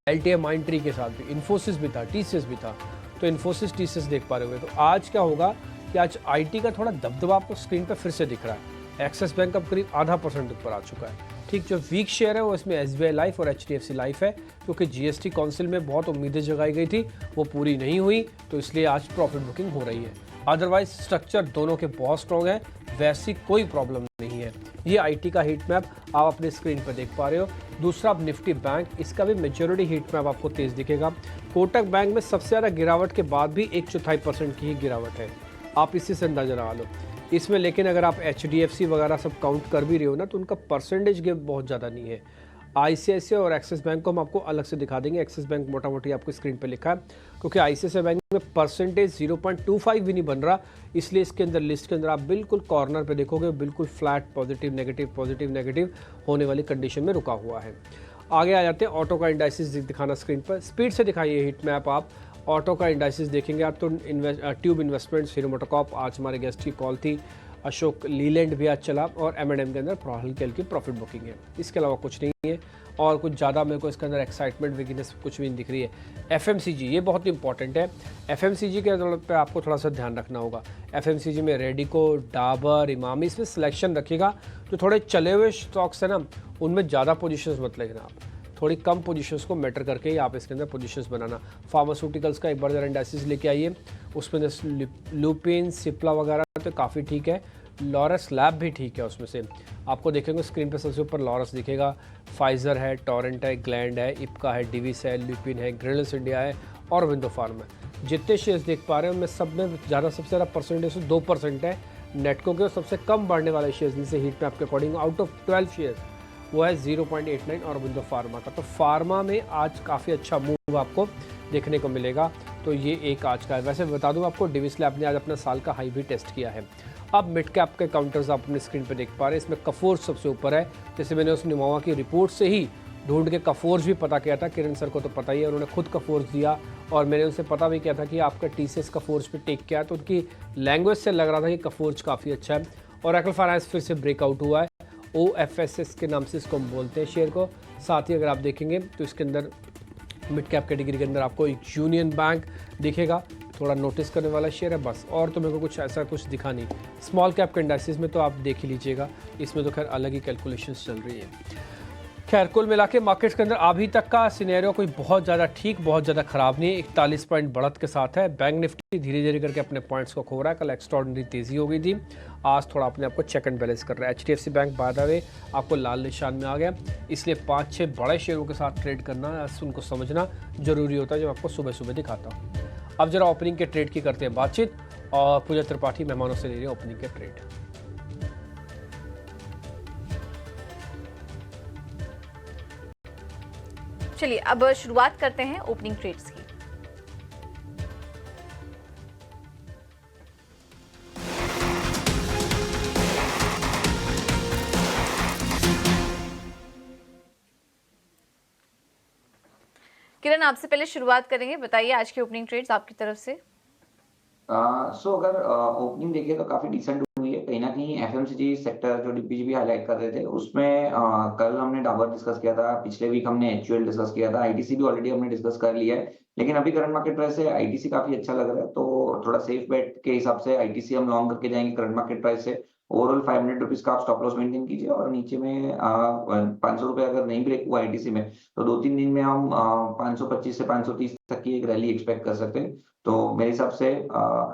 LTI, माइंडट्री के साथ भी इन्फोसिस भी था, TCS भी था। तो इन्फोसिस TCS देख पा रहे होंगे। तो आज क्या होगा कि आज IT का थोड़ा दबदबा आपको स्क्रीन पर फिर से दिख रहा है। एक्सिस बैंक अब करीब 0.5% ऊपर आ चुका है। ठीक, जो वीक शेयर है वो इसमें SBI लाइफ और HDFC लाइफ है, क्योंकि GST काउंसिल में बहुत उम्मीदें जगाई गई थी, वो पूरी नहीं हुई, तो इसलिए आज प्रॉफिट बुकिंग हो रही है। अदरवाइज स्ट्रक्चर दोनों के बहुत स्ट्रॉन्ग है, वैसी कोई प्रॉब्लम नहीं है। ये IT का हीट मैप आप अपने स्क्रीन पर देख पा रहे हो। दूसरा अब निफ्टी बैंक, इसका भी मेजॉरिटी हीट मैप आपको तेज दिखेगा। कोटक बैंक में सबसे ज़्यादा गिरावट के बाद भी 1/4% की ही गिरावट है, आप इसी से अंदाजा लगा लो इसमें। लेकिन अगर आप HDFC वगैरह सब काउंट कर भी रहे हो ना, तो उनका परसेंटेज गिव बहुत ज़्यादा नहीं है। ICICI और एक्सिस बैंक को हम आपको अलग से दिखा देंगे। एक्सिस बैंक मोटा मोटी आपको स्क्रीन पे लिखा है, क्योंकि ICICI बैंक में परसेंटेज 0.25 भी नहीं बन रहा, इसलिए इसके अंदर लिस्ट के अंदर आप बिल्कुल कॉर्नर पे देखोगे बिल्कुल फ्लैट पॉजिटिव नेगेटिव होने वाली कंडीशन में रुका हुआ है। आगे आ जाते हैं, ऑटो का इंडाइसिस दिखाना स्क्रीन पर, स्पीड से दिखाइए हिट मैप आप। ऑटो का इंडाइसिस देखेंगे आप तो ट्यूब इन्वेस्टमेंट्स, हीरो मोटोकॉर्प, आज हमारे गेस्ट की कॉल थी, अशोक लीलैंड भी आज चला, और M&M के अंदर हल्की हल्की प्रॉफिट बुकिंग है। इसके अलावा कुछ नहीं है और कुछ ज़्यादा मेरे को इसके अंदर एक्साइटमेंट वीकनेस कुछ भी नहीं दिख रही है। FMCG ये बहुत इंपॉर्टेंट है, FMCG के पे आपको थोड़ा सा ध्यान रखना होगा। FMCG में रेडिको, डाबर, इमामी, इसमें सिलेक्शन रखिएगा। जो थोड़े चले हुए स्टॉक्स है ना, उनमें ज़्यादा पोजीशंस मत लेना आप, थोड़ी कम पोजीशंस को मैटर करके ही आप इसके अंदर पोजीशंस बनाना। फार्मास्यूटिकल्स का एक बार जरा इंडाइसिस लेके आइए, उसमें लुपिन, सिप्ला वगैरह तो काफ़ी ठीक है, लॉरस लैब भी ठीक है। उसमें से आपको देखेंगे स्क्रीन पर सबसे ऊपर लॉरस दिखेगा, फाइजर है, टोरेंट है, ग्लैंड है, इप्का है, डिविस है, लुपिन है, ग्रेनल्स इंडिया है और विंडो फार्मा है। जितने शेयर्स देख पा रहे हैं उनमें सब में सबसे ज़्यादा परसेंटेज 2% है नेटको के, और सबसे कम बढ़ने वाले शेयर्स जिनसे हीट मैप के अकॉर्डिंग आउट ऑफ 12 शेयर्स वो है 0.89 और विंडो फार्मा का। तो फार्मा में आज काफ़ी अच्छा मूव आपको देखने को मिलेगा, तो ये एक आज का है। वैसे बता दूं आपको, डिविस लैब ने आज अपना साल का हाई भी टेस्ट किया है। अब मिड कैप के काउंटर्स आप अपने स्क्रीन पे देख पा रहे हैं, इसमें कफोर्स सबसे ऊपर है। जैसे मैंने उस नुमावा की रिपोर्ट से ही ढूंढ के कफोर्स भी पता किया था, किरण सर को तो पता ही है, उन्होंने खुद कफोर्स दिया, और मैंने उनसे पता भी किया था कि आपका TCS कफोर्स पे टेक किया है, तो उनकी लैंग्वेज से लग रहा था कि कफोर्स काफ़ी अच्छा है। और एक्ल फाइनेंस फिर से ब्रेकआउट हुआ है, OFSS के नाम से इसको हम बोलते हैं शेयर को। साथ ही अगर आप देखेंगे तो इसके अंदर मिड कैप कैटेगरी के अंदर आपको एक यूनियन बैंक दिखेगा, थोड़ा नोटिस करने वाला शेयर है बस, और तो मेरे को कुछ ऐसा कुछ दिखा नहीं। स्मॉल कैप के इंडाइसिस में तो आप देख ही लीजिएगा, इसमें तो खैर अलग ही कैलकुलेशंस चल रही है। खैर कुल मिला के मार्केट्स के अंदर अभी तक का सिनेरियो कोई बहुत ज़्यादा ठीक, बहुत ज़्यादा ख़राब नहीं है। 41 पॉइंट बढ़त के साथ है। बैंक निफ्टी धीरे धीरे करके अपने पॉइंट्स को खो रहा है, कल एक्स्ट्राऑर्डिनरी तेज़ी हो गई थी, आज थोड़ा अपने आप को चेक एंड बैलेंस कर रहा है। HDFC bank by the way आपको लाल निशान में आ गया, इसलिए 5-6 बड़े शेयरों के साथ ट्रेड करना, उनको समझना जरूरी होता है, जो आपको सुबह सुबह दिखाता हूँ। अब जरा ओपनिंग के ट्रेड की करते हैं बातचीत, और पूजा त्रिपाठी मेहमानों से ले रही है ओपनिंग के ट्रेड। चलिए अब शुरुआत करते हैं ओपनिंग ट्रेड्स की। किरण, आपसे पहले शुरुआत करेंगे, बताइए आज के ओपनिंग ट्रेड्स आपकी तरफ से। सो अगर ओपनिंग देखें तो काफी डिसेंट हुई है। कहीं ना कहीं एफएमसीजी सेक्टर जो डीपीजी भी हाईलाइट कर रहे थे उसमें कल हमने डाबर डिस्कस किया था, पिछले वीक हमने एचयूएल डिस्कस किया था, आईटीसी भी ऑलरेडी हमने डिस्कस कर लिया है। लेकिन अभी करंट मार्केट प्राइस से आईटीसी काफी अच्छा लग रहा है, तो थोड़ा सेफ बेट के हिसाब से आईटीसी हम लॉन्ग करके जाएंगे करंट मार्केट प्राइस से। ओवरऑल 500 रुपीज का आप स्टॉप लॉस मेंटेन कीजिए और नीचे में 500 रुपए अगर नहीं ब्रेक हुआ आईटीसी में तो 2-3 दिन में हम 525 से 530 तक की एक रैली एक्सपेक्ट कर सकते हैं। तो मेरे हिसाब से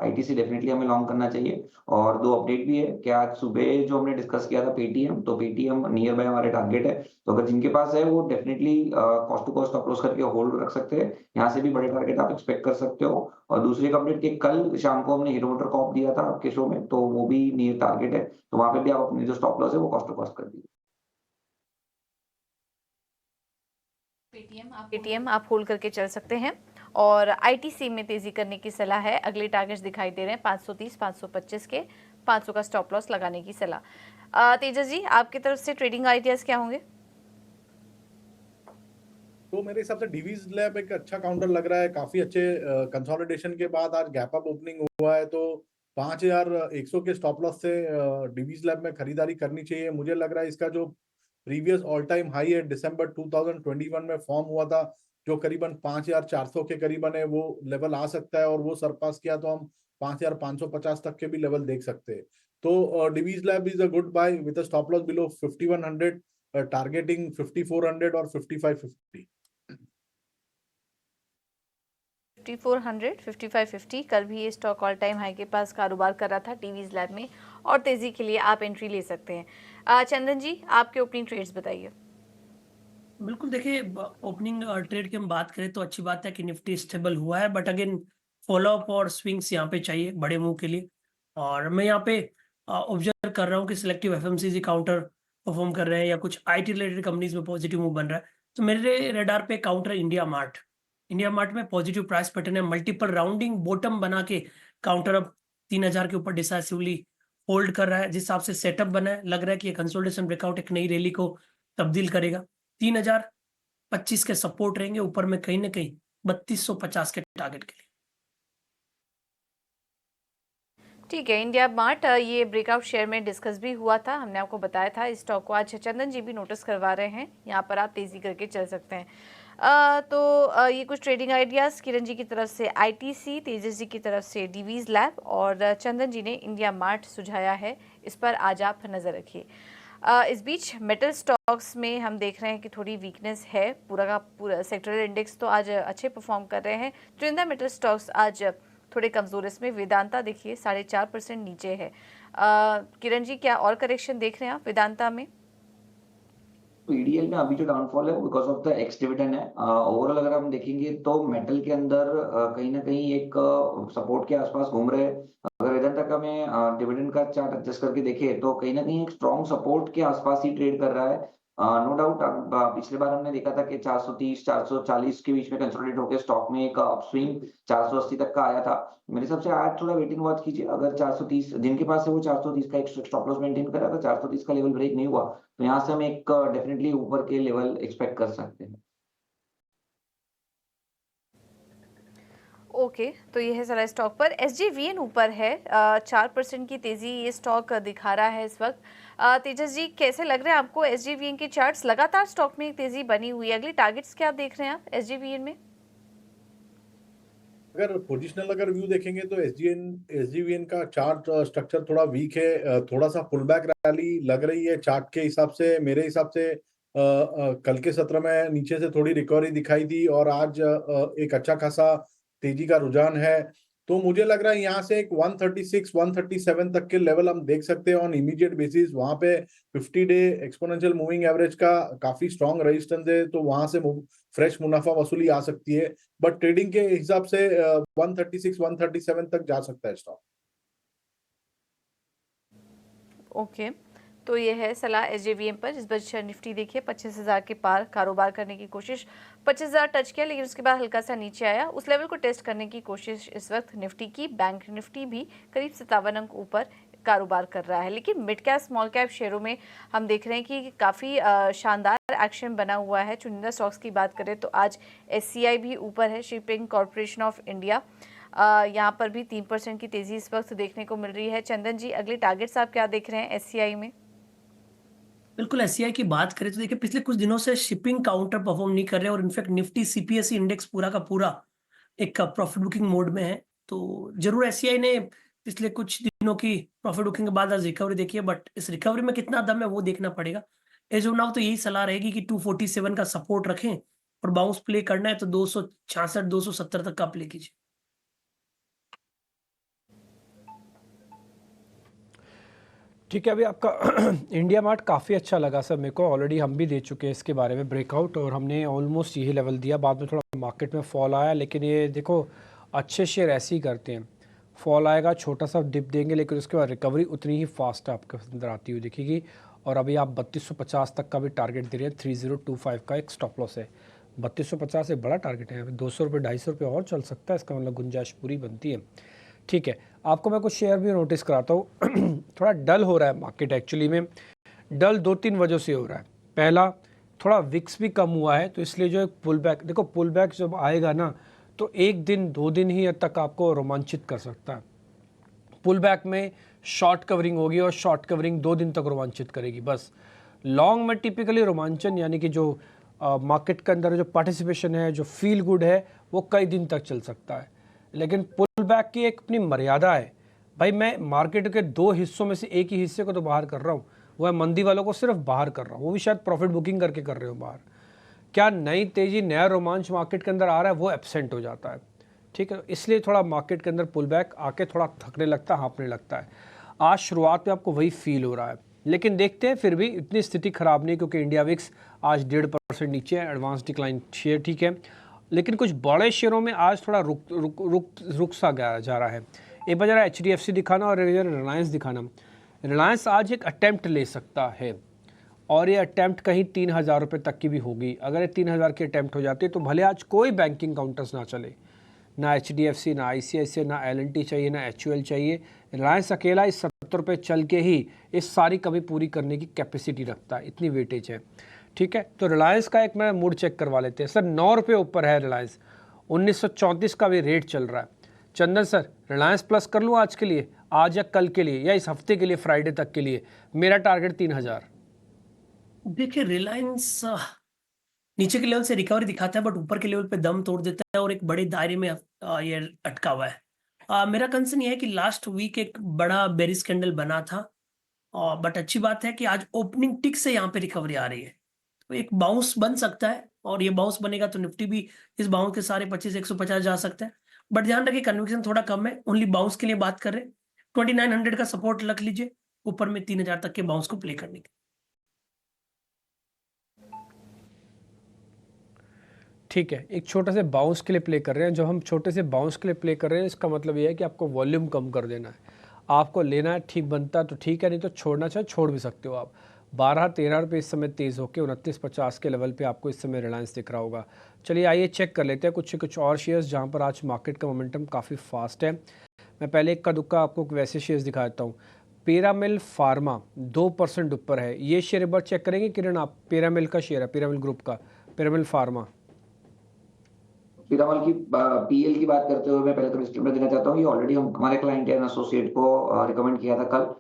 आईटीसी डेफिनेटली हमें लॉन्ग करना चाहिए। और दो अपडेट भी है कि आज सुबह जो हमने डिस्कस किया था पेटीएम, तो पेटीएम नियर बाय हमारे टारगेट है, तो अगर जिनके पास है वो definitely cost to cost approach करके होल्ड रख सकते हैं। यहाँ से भी बड़े टारगेट आप एक्सपेक्ट कर सकते हो। और दूसरी एक अपडेट कि कल शाम को हमने हीरो मोटर कॉप दिया था आपके शो में, तो वो भी नियर टारगेट है, तो वहां पे भी आप अपने जो स्टॉप लॉस है वो कॉस्ट टू कॉस्ट कर दीजिए। पेटीएम आप होल्ड करके चल सकते हैं और आईटीसी में तेजी करने की सलाह है। अगले टारगेट्स दिखाई दे रहे हैं 530, 525 के, 500 का स्टॉप लॉस लगाने की सलाह। तेजस जी, आपकी तरफ से ट्रेडिंग आइडियाज क्या होंगे? तो मेरे हिसाब से डीवीज लैब एक अच्छा काउंटर लग रहा है। काफी अच्छे कंसोलिडेशन के बाद आज गैप अप ओपनिंग हुआ है, तो 5100 के स्टॉप लॉस से डीवीज लैब में खरीदारी करनी चाहिए। मुझे लग रहा है इसका जो प्रीवियस ऑल टाइम हाई है दिसंबर 2021 में फॉर्म हुआ था, जो करीबन 5400 के करीबन है, वो लेवल आ सकता है और वो सरपास किया तो हम 5550 तक के भी लेवल देख सकते हैं। तो Divi's lab is a good buy with a stop loss below 5100, targeting 5400 और 5550। 5400, 5550। कल भी ये स्टॉक ऑल टाइम हाई के पास कारोबार कर रहा था टीवीज लैब में, और तेजी के लिए आप एंट्री ले सकते हैं। चंदन जी, आपके ओपनिंग ट्रेड्स बताइए। बिल्कुल, देखिए ओपनिंग ट्रेड की हम बात करें तो अच्छी बात है कि निफ्टी स्टेबल हुआ है, बट अगेन फॉलो अप और स्विंग्स यहाँ पे चाहिए बड़े मूव के लिए। और मैं यहाँ पे ऑब्जर्व कर रहा हूँ कि सिलेक्टिव एफएमसीजी काउंटर परफॉर्म कर रहे हैं या कुछ आईटी रिलेटेड कंपनीज में पॉजिटिव मूव बन रहा है। तो मेरे रेडार पे काउंटर इंडिया मार्ट में पॉजिटिव प्राइस पैटर्न है, मल्टीपल राउंडिंग बॉटम बना के काउंटर अब 3000 के ऊपर डिसाइसिवली होल्ड कर रहा है। जिस हिसाब से सेटअप बना है, लग रहा है कि ये कंसोलिडेशन ब्रेकआउट एक नई रैली को तब्दील करेगा। 3025 के सपोर्ट रहेंगे, ऊपर में कहीं ना कहीं 3250 के टारगेट के लिए। ठीक है, इंडिया मार्ट ये ब्रेकआउट शेयर में डिस्कस भी हुआ था, हमने आपको बताया था। इस स्टॉक को आज चंदन जी भी नोटिस करवा रहे हैं, यहाँ पर आप तेजी करके चल सकते हैं। ये कुछ ट्रेडिंग आइडियाज़ किरण जी की तरफ से आईटीसी, तेजस जी की तरफ से डीवीज लैब, और चंदन जी ने इंडिया मार्ट सुझाया है, इस पर आज आप नज़र रखिए। इस बीच मेटल स्टॉक्स में हम देख रहे हैं कि थोड़ी वीकनेस है। पूरा का पूरा सेक्टरल इंडेक्स तो आज अच्छे परफॉर्म कर रहे हैं। चुनिंदा मेटल स्टॉक्स आज थोड़े कमज़ोर, इसमें वेदांता देखिए 4.5% नीचे है। किरण जी, क्या और करेक्शन देख रहे हैं आप वेदांता में? ईडीएल में अभी जो डाउनफॉल है वो because of the x dividend है। ओवरऑल अगर हम देखेंगे तो मेटल के अंदर कहीं ना कहीं एक सपोर्ट के आसपास घूम रहे हैं। अगर इधर तक हमें डिविडेंड का चार्ट एडजस्ट करके देखें तो कहीं ना कहीं एक स्ट्रॉन्ग सपोर्ट के आसपास ही ट्रेड कर रहा है। नो डाउट पिछले बार हमने देखा था कि 430 440 के बीच में कंसोलिडेट होकर स्टॉक में एक अपस्विंग 480 तक का आया था। मेरे हिसाब से आज थोड़ा वेटिंग वॉच कीजिए। अगर 430 जिनके पास है वो 430 का एक स्टॉप लॉस मेंटेन करा, तो 430 का लेवल ब्रेक नहीं हुआ तो यहाँ से हम एक डेफिनेटली ऊपर के लेवल एक्सपेक्ट कर सकते हैं। ओके, तो ये है सारा स्टॉक पर। SJVN ऊपर है, 4% की तेजी ये स्टॉक दिखा रहा है इस वक्त। तेजस जी, कैसे लग रहे हैं आपको SJVN के चार्ट्स? लगातार स्टॉक में एक तेजी बनी हुई है, अगली टारगेट्स क्या देख रहे हैं आप SJVN में? अगर पोजिशनल अगर व्यू देखेंगे तो SJVN का चार्ट स्ट्रक्चर थोड़ा वीक है। थोड़ा सा पुल बैक रैली लग रही है चार्ट के हिसाब से। मेरे हिसाब से कल के सत्र में नीचे से थोड़ी रिकवरी दिखाई दी और आज एक अच्छा खासा तेजी का रुझान है। तो मुझे लग रहा है यहाँ से एक 136 137 तक के लेवल हम देख सकते हैं ऑन इमीडिएट बेसिस। वहां पे 50 डे एक्सपोनेंशियल मूविंग एवरेज का काफी स्ट्रॉन्ग रेजिस्टेंस है, तो वहां से फ्रेश मुनाफा वसूली आ सकती है। बट ट्रेडिंग के हिसाब से 136 137 तक जा सकता है स्टॉक। ओके, तो ये है सलाह SJVN पर। इस बजट निफ्टी देखिए 25,000 के पार कारोबार करने की कोशिश, 25,000 टच किया लेकिन उसके बाद हल्का सा नीचे आया। उस लेवल को टेस्ट करने की कोशिश इस वक्त निफ्टी की। बैंक निफ्टी भी करीब 57 अंक ऊपर कारोबार कर रहा है। लेकिन मिड कैप स्मॉल कैप शेयरों में हम देख रहे हैं कि काफ़ी शानदार एक्शन बना हुआ है। चुनिंदा स्टॉक्स की बात करें तो आज SCI भी ऊपर है, शिपिंग कॉर्पोरेशन ऑफ इंडिया यहाँ पर भी 3% की तेजी इस वक्त देखने को मिल रही है। चंदन जी, अगले टारगेट्स आप क्या देख रहे हैं SCI में? बिल्कुल, SCI की बात करें तो देखिए पिछले कुछ दिनों से शिपिंग काउंटर परफॉर्म नहीं कर रहे और इनफैक्ट निफ्टी CPSE इंडेक्स पूरा का पूरा एक प्रॉफिट बुकिंग मोड में है। तो जरूर SCI ने पिछले कुछ दिनों की प्रॉफिट बुकिंग के बाद आज रिकवरी देखी है, बट इस रिकवरी में कितना दम है वो देखना पड़ेगा। एज ऑफ नाउ तो यही सलाह रहेगी कि 247 का सपोर्ट रखें और बाउंस प्ले करना है तो 266 270 तक का प्ले कीजिए। ठीक है, अभी आपका इंडिया मार्ट काफ़ी अच्छा लगा सर मेरे को। ऑलरेडी हम भी दे चुके हैं इसके बारे में ब्रेकआउट, और हमने ऑलमोस्ट यही लेवल दिया। बाद में थोड़ा मार्केट में फॉल आया, लेकिन ये देखो अच्छे शेयर ऐसे ही करते हैं, फॉल आएगा, छोटा सा डिप देंगे, लेकिन उसके बाद रिकवरी उतनी ही फास्ट आपके अंदर आती हुई दिखेगी। और अभी आप 3250 तक का भी टारगेट दे रहे हैं, 3025 का एक स्टॉप लॉस है। 3250 एक बड़ा टारगेट है, 200 रुपये 250 रुपये और चल सकता है, इसका मतलब गुंजाइश पूरी बनती है। ठीक है, आपको मैं कुछ शेयर भी नोटिस कराता हूँ। थोड़ा डल हो रहा है मार्केट, एक्चुअली में डल 2-3 वजह से हो रहा है। पहला, थोड़ा विक्स भी कम हुआ है, तो इसलिए जो एक पुल बैक, देखो पुल बैक जब आएगा ना तो 1 दिन 2 दिन ही तक आपको रोमांचित कर सकता है। पुल बैक में शॉर्ट कवरिंग होगी और शॉर्ट कवरिंग 2 दिन तक रोमांचित करेगी बस। लॉन्ग में टिपिकली रोमांचन यानी कि जो मार्केट के अंदर जो पार्टिसिपेशन है, जो फील गुड है, वो कई दिन तक चल सकता है। लेकिन पुल बैक की एक अपनी मर्यादा है भाई। मैं मार्केट के 2 हिस्सों में से एक ही हिस्से को तो बाहर कर रहा हूँ, वो है मंदी वालों को सिर्फ बाहर कर रहा हूँ, वो भी शायद प्रॉफिट बुकिंग करके कर रहे हो बाहर। क्या नई तेजी, नया रोमांच मार्केट के अंदर आ रहा है, वो एब्सेंट हो जाता है। ठीक है, इसलिए थोड़ा मार्केट के अंदर पुल बैक आके थोड़ा थकने लगता है, हाँपने लगता है। आज शुरुआत में आपको वही फील हो रहा है, लेकिन देखते हैं, फिर भी इतनी स्थिति खराब नहीं, क्योंकि इंडिया विक्स आज 1.5% नीचे है, एडवांस डिक्लाइन शेयर ठीक है। लेकिन कुछ बड़े शेयरों में आज थोड़ा रुक सा जा रहा है। एक बार जरा HDFC दिखाना और एक बार रिलायंस दिखाना। रिलायंस आज एक अटैम्प्ट ले सकता है, और ये अटैम्प्ट कहीं 3000 रुपये तक की भी होगी। अगर ये 3000 की अटैम्प्ट हो जाती है तो भले आज कोई बैंकिंग काउंटर्स ना चले, ना HDFC, ना ICICI, ना L&T चाहिए, ना HUL चाहिए। रिलायंस अकेला इस 70 रुपये चल के ही इस सारी कमी पूरी करने की कैपेसिटी रखता है, इतनी वेटेज है। ठीक है, तो रिलायंस का एक मैं मूड चेक करवा लेते हैं। सर 9 रुपये ऊपर है रिलायंस, 1934 का भी रेट चल रहा है। चंदन सर, रिलायंस प्लस कर लूँ आज के लिए, आज या कल के लिए, या इस हफ्ते के लिए, फ्राइडे तक के लिए? मेरा टारगेट 3000। देखिए रिलायंस नीचे के लेवल से रिकवरी दिखाता है, बट ऊपर के लेवल पे दम तोड़ देता है और एक बड़े दायरे में ये अटका हुआ है। मेरा कंसर्न ये है कि लास्ट वीक एक बड़ा बेरिश कैंडल बना था, बट अच्छी बात है कि आज ओपनिंग टिक से यहाँ पे रिकवरी आ रही है, तो एक बाउंस बन सकता है, और ये बाउंस बनेगा तो निफ्टी भी इस बाउंस के सारे 25-150 जा सकता है। बट ध्यान रखिए कन्विक्शन थोड़ा कम है, ओनली बाउंस के लिए बात कर रहे हैं। 2900 का सपोर्ट रख लीजिए, ऊपर में 3000 तक के बाउंस को प्ले करने के। ठीक है, एक छोटे से बाउंस के लिए प्ले कर रहे हैं। जब हम छोटे से बाउंस के लिए प्ले कर रहे हैं, इसका मतलब ये है कि आपको वॉल्यूम कम कर देना है। आपको लेना है, ठीक बनता तो ठीक है, नहीं तो छोड़ना चाहे छोड़ भी सकते हो आप। 12-13 रुपये इस समय तेज़ होकर 2950 के लेवल पे आपको इस समय रिलायंस दिख रहा होगा। चलिए आइए चेक कर लेते हैं कुछ और शेयर्स जहाँ पर आज मार्केट का मोमेंटम काफ़ी फास्ट है। मैं पहले इक्का दुक्का आपको वैसे शेयर्स दिखा देता हूँ। पिरामिल फार्मा 2% ऊपर है, ये शेयर एक बार चेक करेंगे किरण आप? पिरामिल का शेयर है, पिरामिल ग्रुप का, पिरामिल फार्मा। पिरामल की PL की बात करते हुए मैं पहले तो डिस्क्लेमर देना चाहता हूँ, ये ऑलरेडी हम हमारे क्लाइंट एंड एसोसिएट को रिकमेंड किया था कल।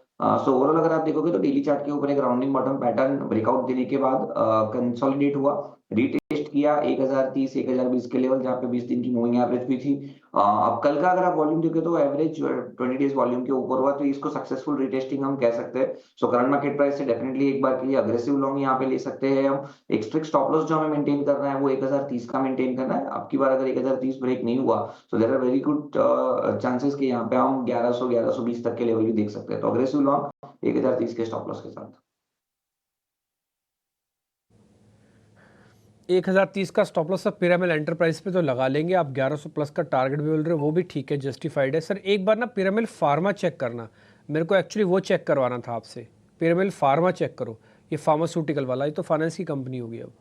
सो ओवरऑल अगर आप देखोगे तो डेली चार्ट के ऊपर एक राउंडिंग बॉटम पैटर्न ब्रेकआउट देने के बाद कंसोलिडेट हुआ, रीटेस्ट किया 1030 1020 के लेवल, जहाँ पे 20 दिन की मूविंग एवरेज भी थी। अब कल का अगर आप वॉल्यूम देखो तो एवरेज 20 डेज वॉल्यूम के ऊपर हुआ, तो इसको सक्सेसफुल रिटेस्टिंग हम कह सकते हैं। सो करंट मार्केट प्राइस से डेफिनेटली एक बार के लिए अग्रेसिव लॉन्ग यहाँ पे ले सकते हैं हम। एक स्ट्रिक्ट स्टॉप लॉस जो हमें मेंटेन करना है वो 1030 का मेंटेन करना है। अब की बार अगर 1030 ब्रेक नहीं हुआ तो there are very good chances कि यहाँ पे हम 1100 1120 तक के लेवल भी देख सकते हैं। तो अग्रेसिव लॉन्ग 1030 के स्टॉप लॉस के साथ। 1030 का स्टॉप लॉस सब पिरामिल एंटरप्राइज पे तो लगा लेंगे आप। 1100 प्लस का टारगेट भी बोल रहे हो, वो भी ठीक है, जस्टिफाइड है। सर एक बार ना पिरामिल फार्मा चेक करना, मेरे को एक्चुअली वो चेक करवाना था आपसे। पिरामिल फार्मा चेक करो, ये फार्मास्यूटिकल वाला, ये तो फाइनेंस की कंपनी होगी। अब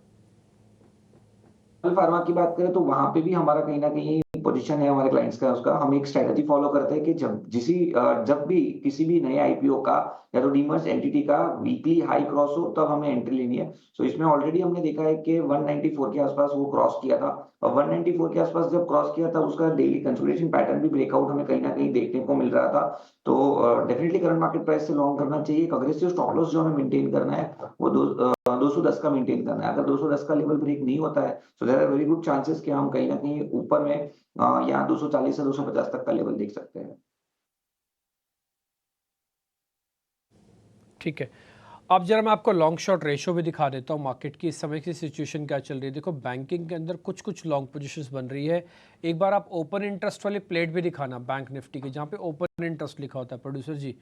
फार्मा की बात करें तो वहां पे भी हमारा कहीं ना कहीं पोजीशन है हमारे क्लाइंट्स का, उसका हम एक स्ट्रेटजी फॉलो करते हैं कि जब भी किसी भी नए आईपीओ का या तो डीमर्ज एंटिटी का वीकली हाई क्रॉस हो तब हमें एंट्री लेनी है। सो इसमें ऑलरेडी हमने देखा है कि 194 के आसपास वो क्रॉस किया था, और 194 के आसपास जब क्रॉस किया था उसका डेली कंसोलिडेशन पैटर्न भी ब्रेकआउट हमें कहीं ना कहीं देखने को मिल रहा था। तो डेफिनेटली करंट मार्केट प्राइस से लॉन्ग करना चाहिए। एक अग्रेसिव स्टॉप लॉस जो हमें मेंटेन करना है वो 210 का मेंटेन करना है। अगर 210 का लेवल ब्रेक नहीं होता है so there are very good chances कि हम कहीं ना कहीं ऊपर में यहाँ 240 से 250 तक का लेवल देख सकते हैं। ठीक है, अब जरा मैं आपको लॉन्ग शॉर्ट रेशो भी दिखा देता हूँ मार्केट की इस समय की सिचुएशन क्या चल रही है। देखो बैंकिंग के अंदर कुछ लॉन्ग पोजीशंस बन रही है। एक बार आप ओपन इंटरेस्ट वाली प्लेट भी दिखाना बैंक निफ्टी की, जहाँ पे ओपन इंटरेस्ट लिखा होता है प्रोड्यूसर जी,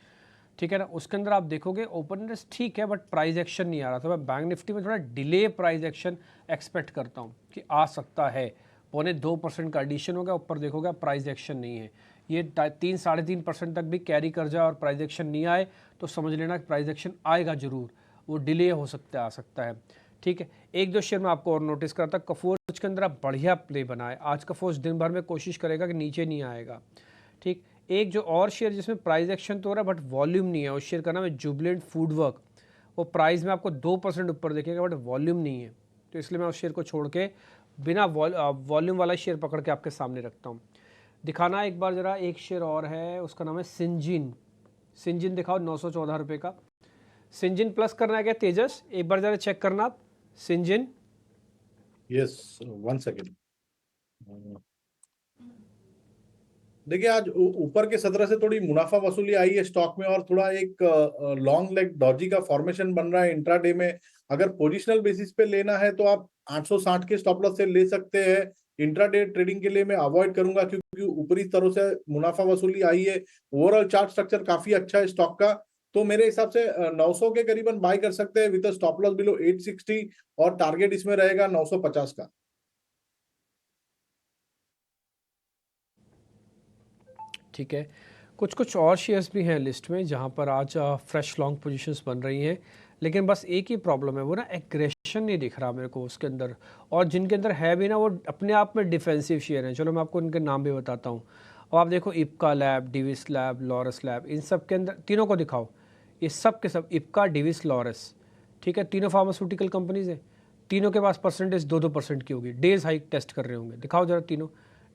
ठीक है ना, उसके अंदर आप देखोगे ओपन इंटरेस्ट ठीक है बट प्राइस एक्शन नहीं आ रहा। तो मैं बैंक निफ्टी में थोड़ा डिले प्राइस एक्शन एक्सपेक्ट करता हूँ कि आ सकता है। 0.25% का एडिशन होगा, ऊपर देखोगे प्राइस एक्शन नहीं है। ये 3-3.5% तक भी कैरी कर जाए और प्राइस एक्शन नहीं आए तो समझ लेना कि प्राइस एक्शन आएगा ज़रूर, वो डिले हो सकता है, आ सकता है। ठीक है, एक दो शेयर में आपको और नोटिस करता, कफोर्ज के अंदर आप बढ़िया प्ले बनाए। आज कफोर्ज दिन भर में कोशिश करेगा कि नीचे नहीं आएगा। ठीक, एक जो और शेयर जिसमें प्राइस एक्शन तो हो रहा है बट वॉल्यूम नहीं है, उस शेयर का नाम है जुबिलेंट फूडवर्क। वो प्राइस में आपको 2% ऊपर देखेगा बट वॉल्यूम नहीं है, तो इसलिए मैं उस शेयर को छोड़ के बिना वॉल्यूम वाला शेयर पकड़ के आपके सामने रखता हूँ। दिखाना एक बार ज़रा, एक शेयर और है उसका नाम है सिंजिन। सिंजिन दिखाओ 914 रुपये का। सिंजिन प्लस करना है क्या तेजस? एक बार ज़रा चेक करना आप सिंजिन। Yes, 1 second. देखिए आज ऊपर के 17 से थोड़ी मुनाफा वसूली आई है स्टॉक में, और थोड़ा एक लॉन्ग लेग डॉजी का फॉर्मेशन बन रहा है इंट्राडे में। अगर पोजिशनल बेसिस पे लेना है तो आप 860 के स्टॉप लॉस से ले सकते हैं। इंट्राडे ट्रेडिंग के लिए मैं अवॉइड करूंगा क्योंकि ऊपरी स्तरों से मुनाफा वसूली आई है। ओवरऑल चार्ट स्ट्रक्चर काफी अच्छा है स्टॉक का, तो मेरे हिसाब से 900 के करीबन बाय कर सकते हैं विद स्टॉप लॉस बिलो 860, और टारगेट इसमें रहेगा 950 का। ठीक है, कुछ और शेयर्स भी हैं लिस्ट में जहां पर आज फ्रेश लॉन्ग पोजीशंस बन रही हैं, लेकिन बस एक ही प्रॉब्लम है, वो ना एग्रेशन नहीं दिख रहा मेरे को उसके अंदर, और जिनके अंदर है भी ना वो अपने आप में डिफेंसिव शेयर हैं। चलो मैं आपको इनके नाम भी बताता हूँ। अब आप देखो Ipca lab, Divi's lab, Laurus lab, इन सब के अंदर तीनों को दिखाओ। ये सब के सब इप्का, डिविस, लॉरस, ठीक है, तीनों फार्मास्यूटिकल कंपनीज हैं। तीनों के पास परसेंटेज 2-2% की होगी, डेज हाइक टेस्ट कर रहे होंगे। दिखाओ जरा तीनों,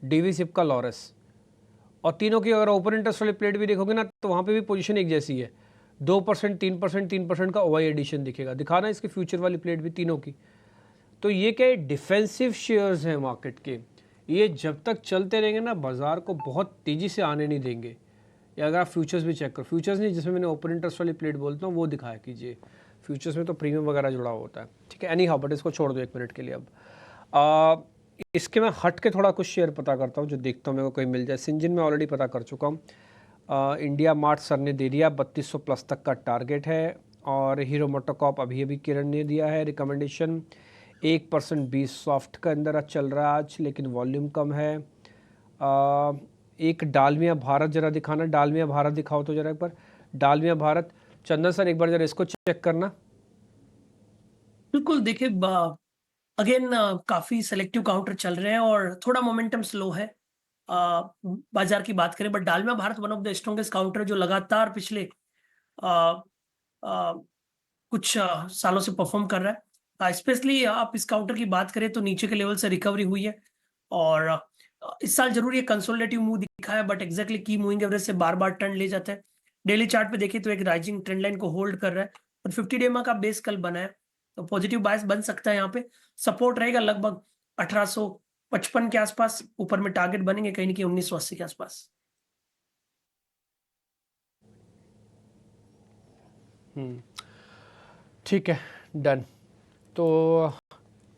डिविस, इप्का, लॉरस, और तीनों की अगर ओपन इंटरेस्ट वाली प्लेट भी देखोगे ना तो वहाँ पे भी पोजीशन एक जैसी है। 2%, 3%, 3% का ओवाई एडिशन दिखेगा। दिखाना इसकी फ्यूचर वाली प्लेट भी तीनों की। तो ये क्या डिफेंसिव शेयर्स हैं मार्केट के, ये जब तक चलते रहेंगे ना बाजार को बहुत तेज़ी से आने नहीं देंगे। या अगर आप फ्यूचर्स भी चेक करो, फ्यूचर्स नहीं जिसमें मैंने ओपन इंटरेस्ट वाली प्लेट बोलता हूँ वो दिखाया कीजिए। फ्यूचर्स में तो प्रीमियम वगैरह जुड़ा होता है। ठीक है, एनी हाउ, बट इसको छोड़ दो 1 मिनट के लिए। अब इसके मैं हट के थोड़ा कुछ शेयर पता करता हूँ जो देखता हूँ मेरे को कोई मिल जाए। सिंजिन में ऑलरेडी पता कर चुका हूँ। इंडिया मार्ट सर ने दे दिया, 3200 प्लस तक का टारगेट है। और हीरो मोटोकॉप अभी किरण ने दिया है रिकमेंडेशन। 1% बी सॉफ्ट का अंदर चल रहा है आज, लेकिन वॉल्यूम कम है। एक डालमिया भारत जरा दिखाना, डालमिया भारत दिखाओ तो जरा एक बार। डालमिया भारत, चंदन सर एक बार जरा इसको चेक करना। बिल्कुल, देखिए अगेन काफी सेलेक्टिव काउंटर चल रहे हैं और थोड़ा मोमेंटम स्लो है बाजार की बात करें, but Dalmia Bharat one of the strongest counter जो लगातार पिछले कुछ सालों से परफॉर्म कर रहा है। स्पेशली आप इस काउंटर की बात करें तो नीचे के लेवल से रिकवरी हुई है, और इस साल जरूर ये कंसोलिडेटिव मूव दिखा है, बट एग्जैक्टली की मूविंग एवरेज से बार बार टर्न ले जाता है। डेली चार्ट पे देखिए तो एक राइजिंग ट्रेंड लाइन को होल्ड कर रहा है, और 50 डे का बेस कल बना है, तो पॉजिटिव बायस बन सकता है। यहाँ पे सपोर्ट रहेगा लगभग 1855 के आसपास, ऊपर में टारगेट बनेंगे कहीं ना कहीं 1980 के आसपास। ठीक है, डन। तो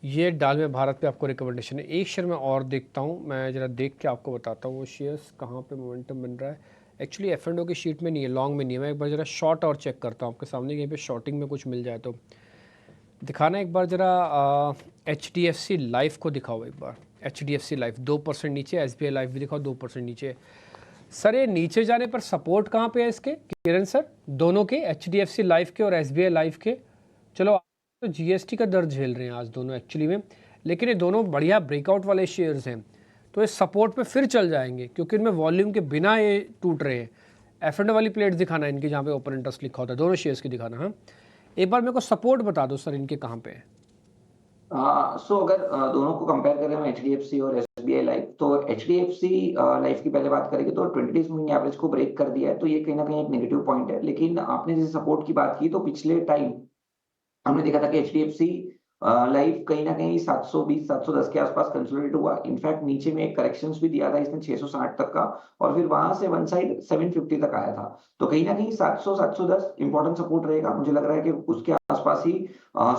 ये डालमिया भारत पे आपको रिकमेंडेशन है। एक शेयर मैं और देखता हूँ, मैं ज़रा देख के आपको बताता हूँ वो शेयर्स कहाँ पे मोमेंटम बन रहा है। एक्चुअली F&O की शीट में नहीं है, लॉन्ग में नहीं है। मैं एक बार ज़रा शॉर्ट और चेक करता हूँ आपके सामने, कहीं पे शॉर्टिंग में कुछ मिल जाए तो दिखाना। एक बार ज़रा HDFC लाइफ को दिखाओ एक बार। HDFC लाइफ 2% नीचे, SBI लाइफ भी दिखाओ 2% नीचे। सर ये नीचे जाने पर सपोर्ट कहाँ पे है इसके किरण सर, दोनों के, HDFC लाइफ के और SBI लाइफ के? चलो तो GST का दर्द झेल रहे हैं आज दोनों एक्चुअली में, लेकिन ये दोनों बढ़िया ब्रेकआउट वाले शेयर्स हैं। तो ये सपोर्ट पे फिर चल जाएंगे क्योंकि इनमें वॉल्यूम के बिना ये टूट रहे हैं। F&O वाली प्लेट दिखाना इनकी जहाँ पे ओपन इंटरेस्ट लिखा होता है, दोनों शेयर्स की दिखाना। हाँ, एक बार मेरे को सपोर्ट बता दो सर, इनके कहाँ पे है? सो अगर दोनों को कंपेयर करें हम HDFC और SBI लाइफ, तो HDFC लाइफ की पहले बात करेंगे तो 20 डेज मूविंग एवरेज को ब्रेक कर दिया है, तो ये कहीं ना कहीं एक नेगेटिव पॉइंट है। लेकिन आपने जैसे सपोर्ट की बात की तो पिछले टाइम हमने देखा था कि HDFC लाइफ कहीं ना कहीं 720 710 के आसपास कंसोलिडेट हुआ। इनफैक्ट नीचे में एक करेक्शंस भी दिया था इसने 660 तक का, और फिर वहां से वन साइड 750 तक आया था। तो कहीं ना कहीं 700 710 इंपॉर्टेंट सपोर्ट रहेगा। मुझे लग रहा है कि उसके आसपास ही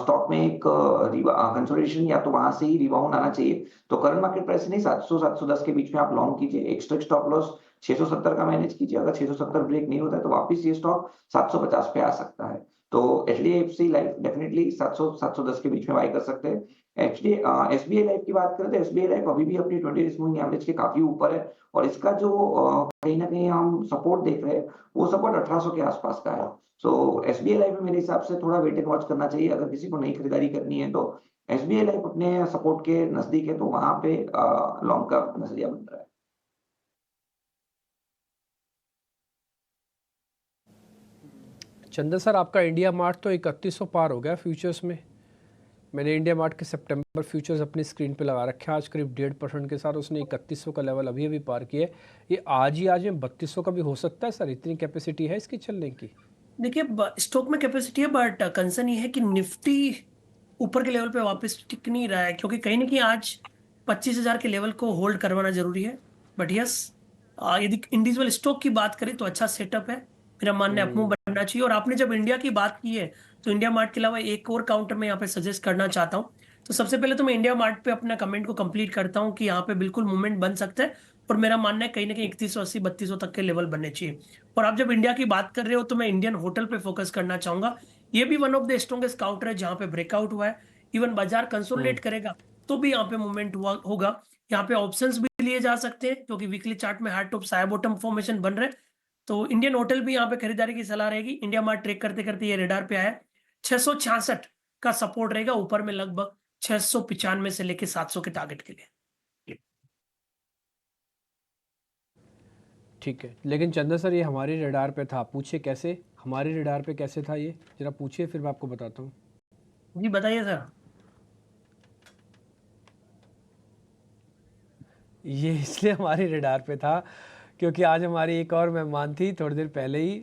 स्टॉक में एक कंसोलिडेशन या तो वहां से ही रिबाउंड आना चाहिए। तो करंट मार्केट प्राइस नहीं 700 710 के बीच में आप लॉन्ग कीजिए। एक स्ट्रिक्ट स्टॉप लॉस 670 का मैनेज कीजिए। अगर 670 ब्रेक नहीं होता है तो वापस ये स्टॉक 750 पे आ सकता है। तो HDFC लाइफ डेफिनेटली 700 710 के बीच में बाय कर सकते हैं। SBI लाइफ की बात करें तो SBI लाइफ अभी भी अपनी 20 डेज मूविंग एवरेज के काफी ऊपर है, और इसका जो कहीं ना कहीं हम सपोर्ट देख रहे हैं वो सपोर्ट 1800 के आसपास का है। सो SBI लाइफ में मेरे हिसाब से थोड़ा वेट एंड वॉच करना चाहिए। अगर किसी को नई खरीदारी करनी है तो SBI लाइफ अपने सपोर्ट के नजदीक है, तो वहां पे लॉन्ग का नजरिया बन रहा है। चंदन सर, आपका इंडिया मार्ट तो 3100 पार हो गया फ्यूचर्स में। मैंने इंडिया मार्ट के सितंबर फ्यूचर्स अपनी स्क्रीन पे लगा रखे हैं, आज करीब 1.5% के साथ उसने 3100 का लेवल अभी अभी पार किया है। ये आज में 3200 का भी हो सकता है सर, इतनी कैपेसिटी है इसकी चलने की? देखिए स्टॉक में कैपेसिटी है, बट कंसर्न ये है कि निफ्टी ऊपर के लेवल पे वापस टिक नहीं रहा है, क्योंकि कहीं ना कहीं आज 25,000 के लेवल को होल्ड करवाना जरूरी है। बट यस, यदि इंडिविजुअल स्टॉक की बात करें तो अच्छा सेटअप है, मेरा मानना है अपमूव बनना चाहिए। और आपने जब इंडिया की बात की है तो इंडिया मार्ट के अलावा एक और काउंटर में यहाँ पे सजेस्ट करना चाहता हूँ। तो सबसे पहले तो मैं इंडिया मार्ट पे अपना कमेंट को कंप्लीट करता हूँ कि यहाँ पे बिल्कुल मूवमेंट बन सकता है, और मेरा मानना है कहीं ना कहीं 3180 3200 तक के लेवल बनने चाहिए। और आप जब इंडिया की बात कर रहे हो तो मैं इंडियन होटल पे फोकस करना चाहूंगा। ये भी one of the strongest counter है जहाँ पे ब्रेकआउट हुआ है। इवन बाजार कंसोलिडेट करेगा तो भी यहाँ पे मूवमेंट हुआ होगा। यहाँ पे ऑप्शंस भी लिए जा सकते हैं क्योंकि वीकली चार्ट में हार्ड टॉप साया बॉटम फॉर्मेशन बन रहे हैं। तो इंडियन होटल भी यहाँ पे खरीदारी की सलाह रहेगी। इंडिया मार्ट ट्रेक करते करते ये रेडार पे आया 666 का सपोर्ट रहेगा, ऊपर में लगभग 695 से लेके 700 के टारगेट के लिए। ठीक है, लेकिन चंदन सर ये हमारे रेडार पे था, पूछिए कैसे हमारे रेडार पे कैसे था ये, जरा पूछिए फिर मैं आपको बताता हूँ। जी बताइए सर। ये इसलिए हमारे रेडार पे था क्योंकि आज हमारी एक और मेहमान थी थोड़ी देर पहले ही,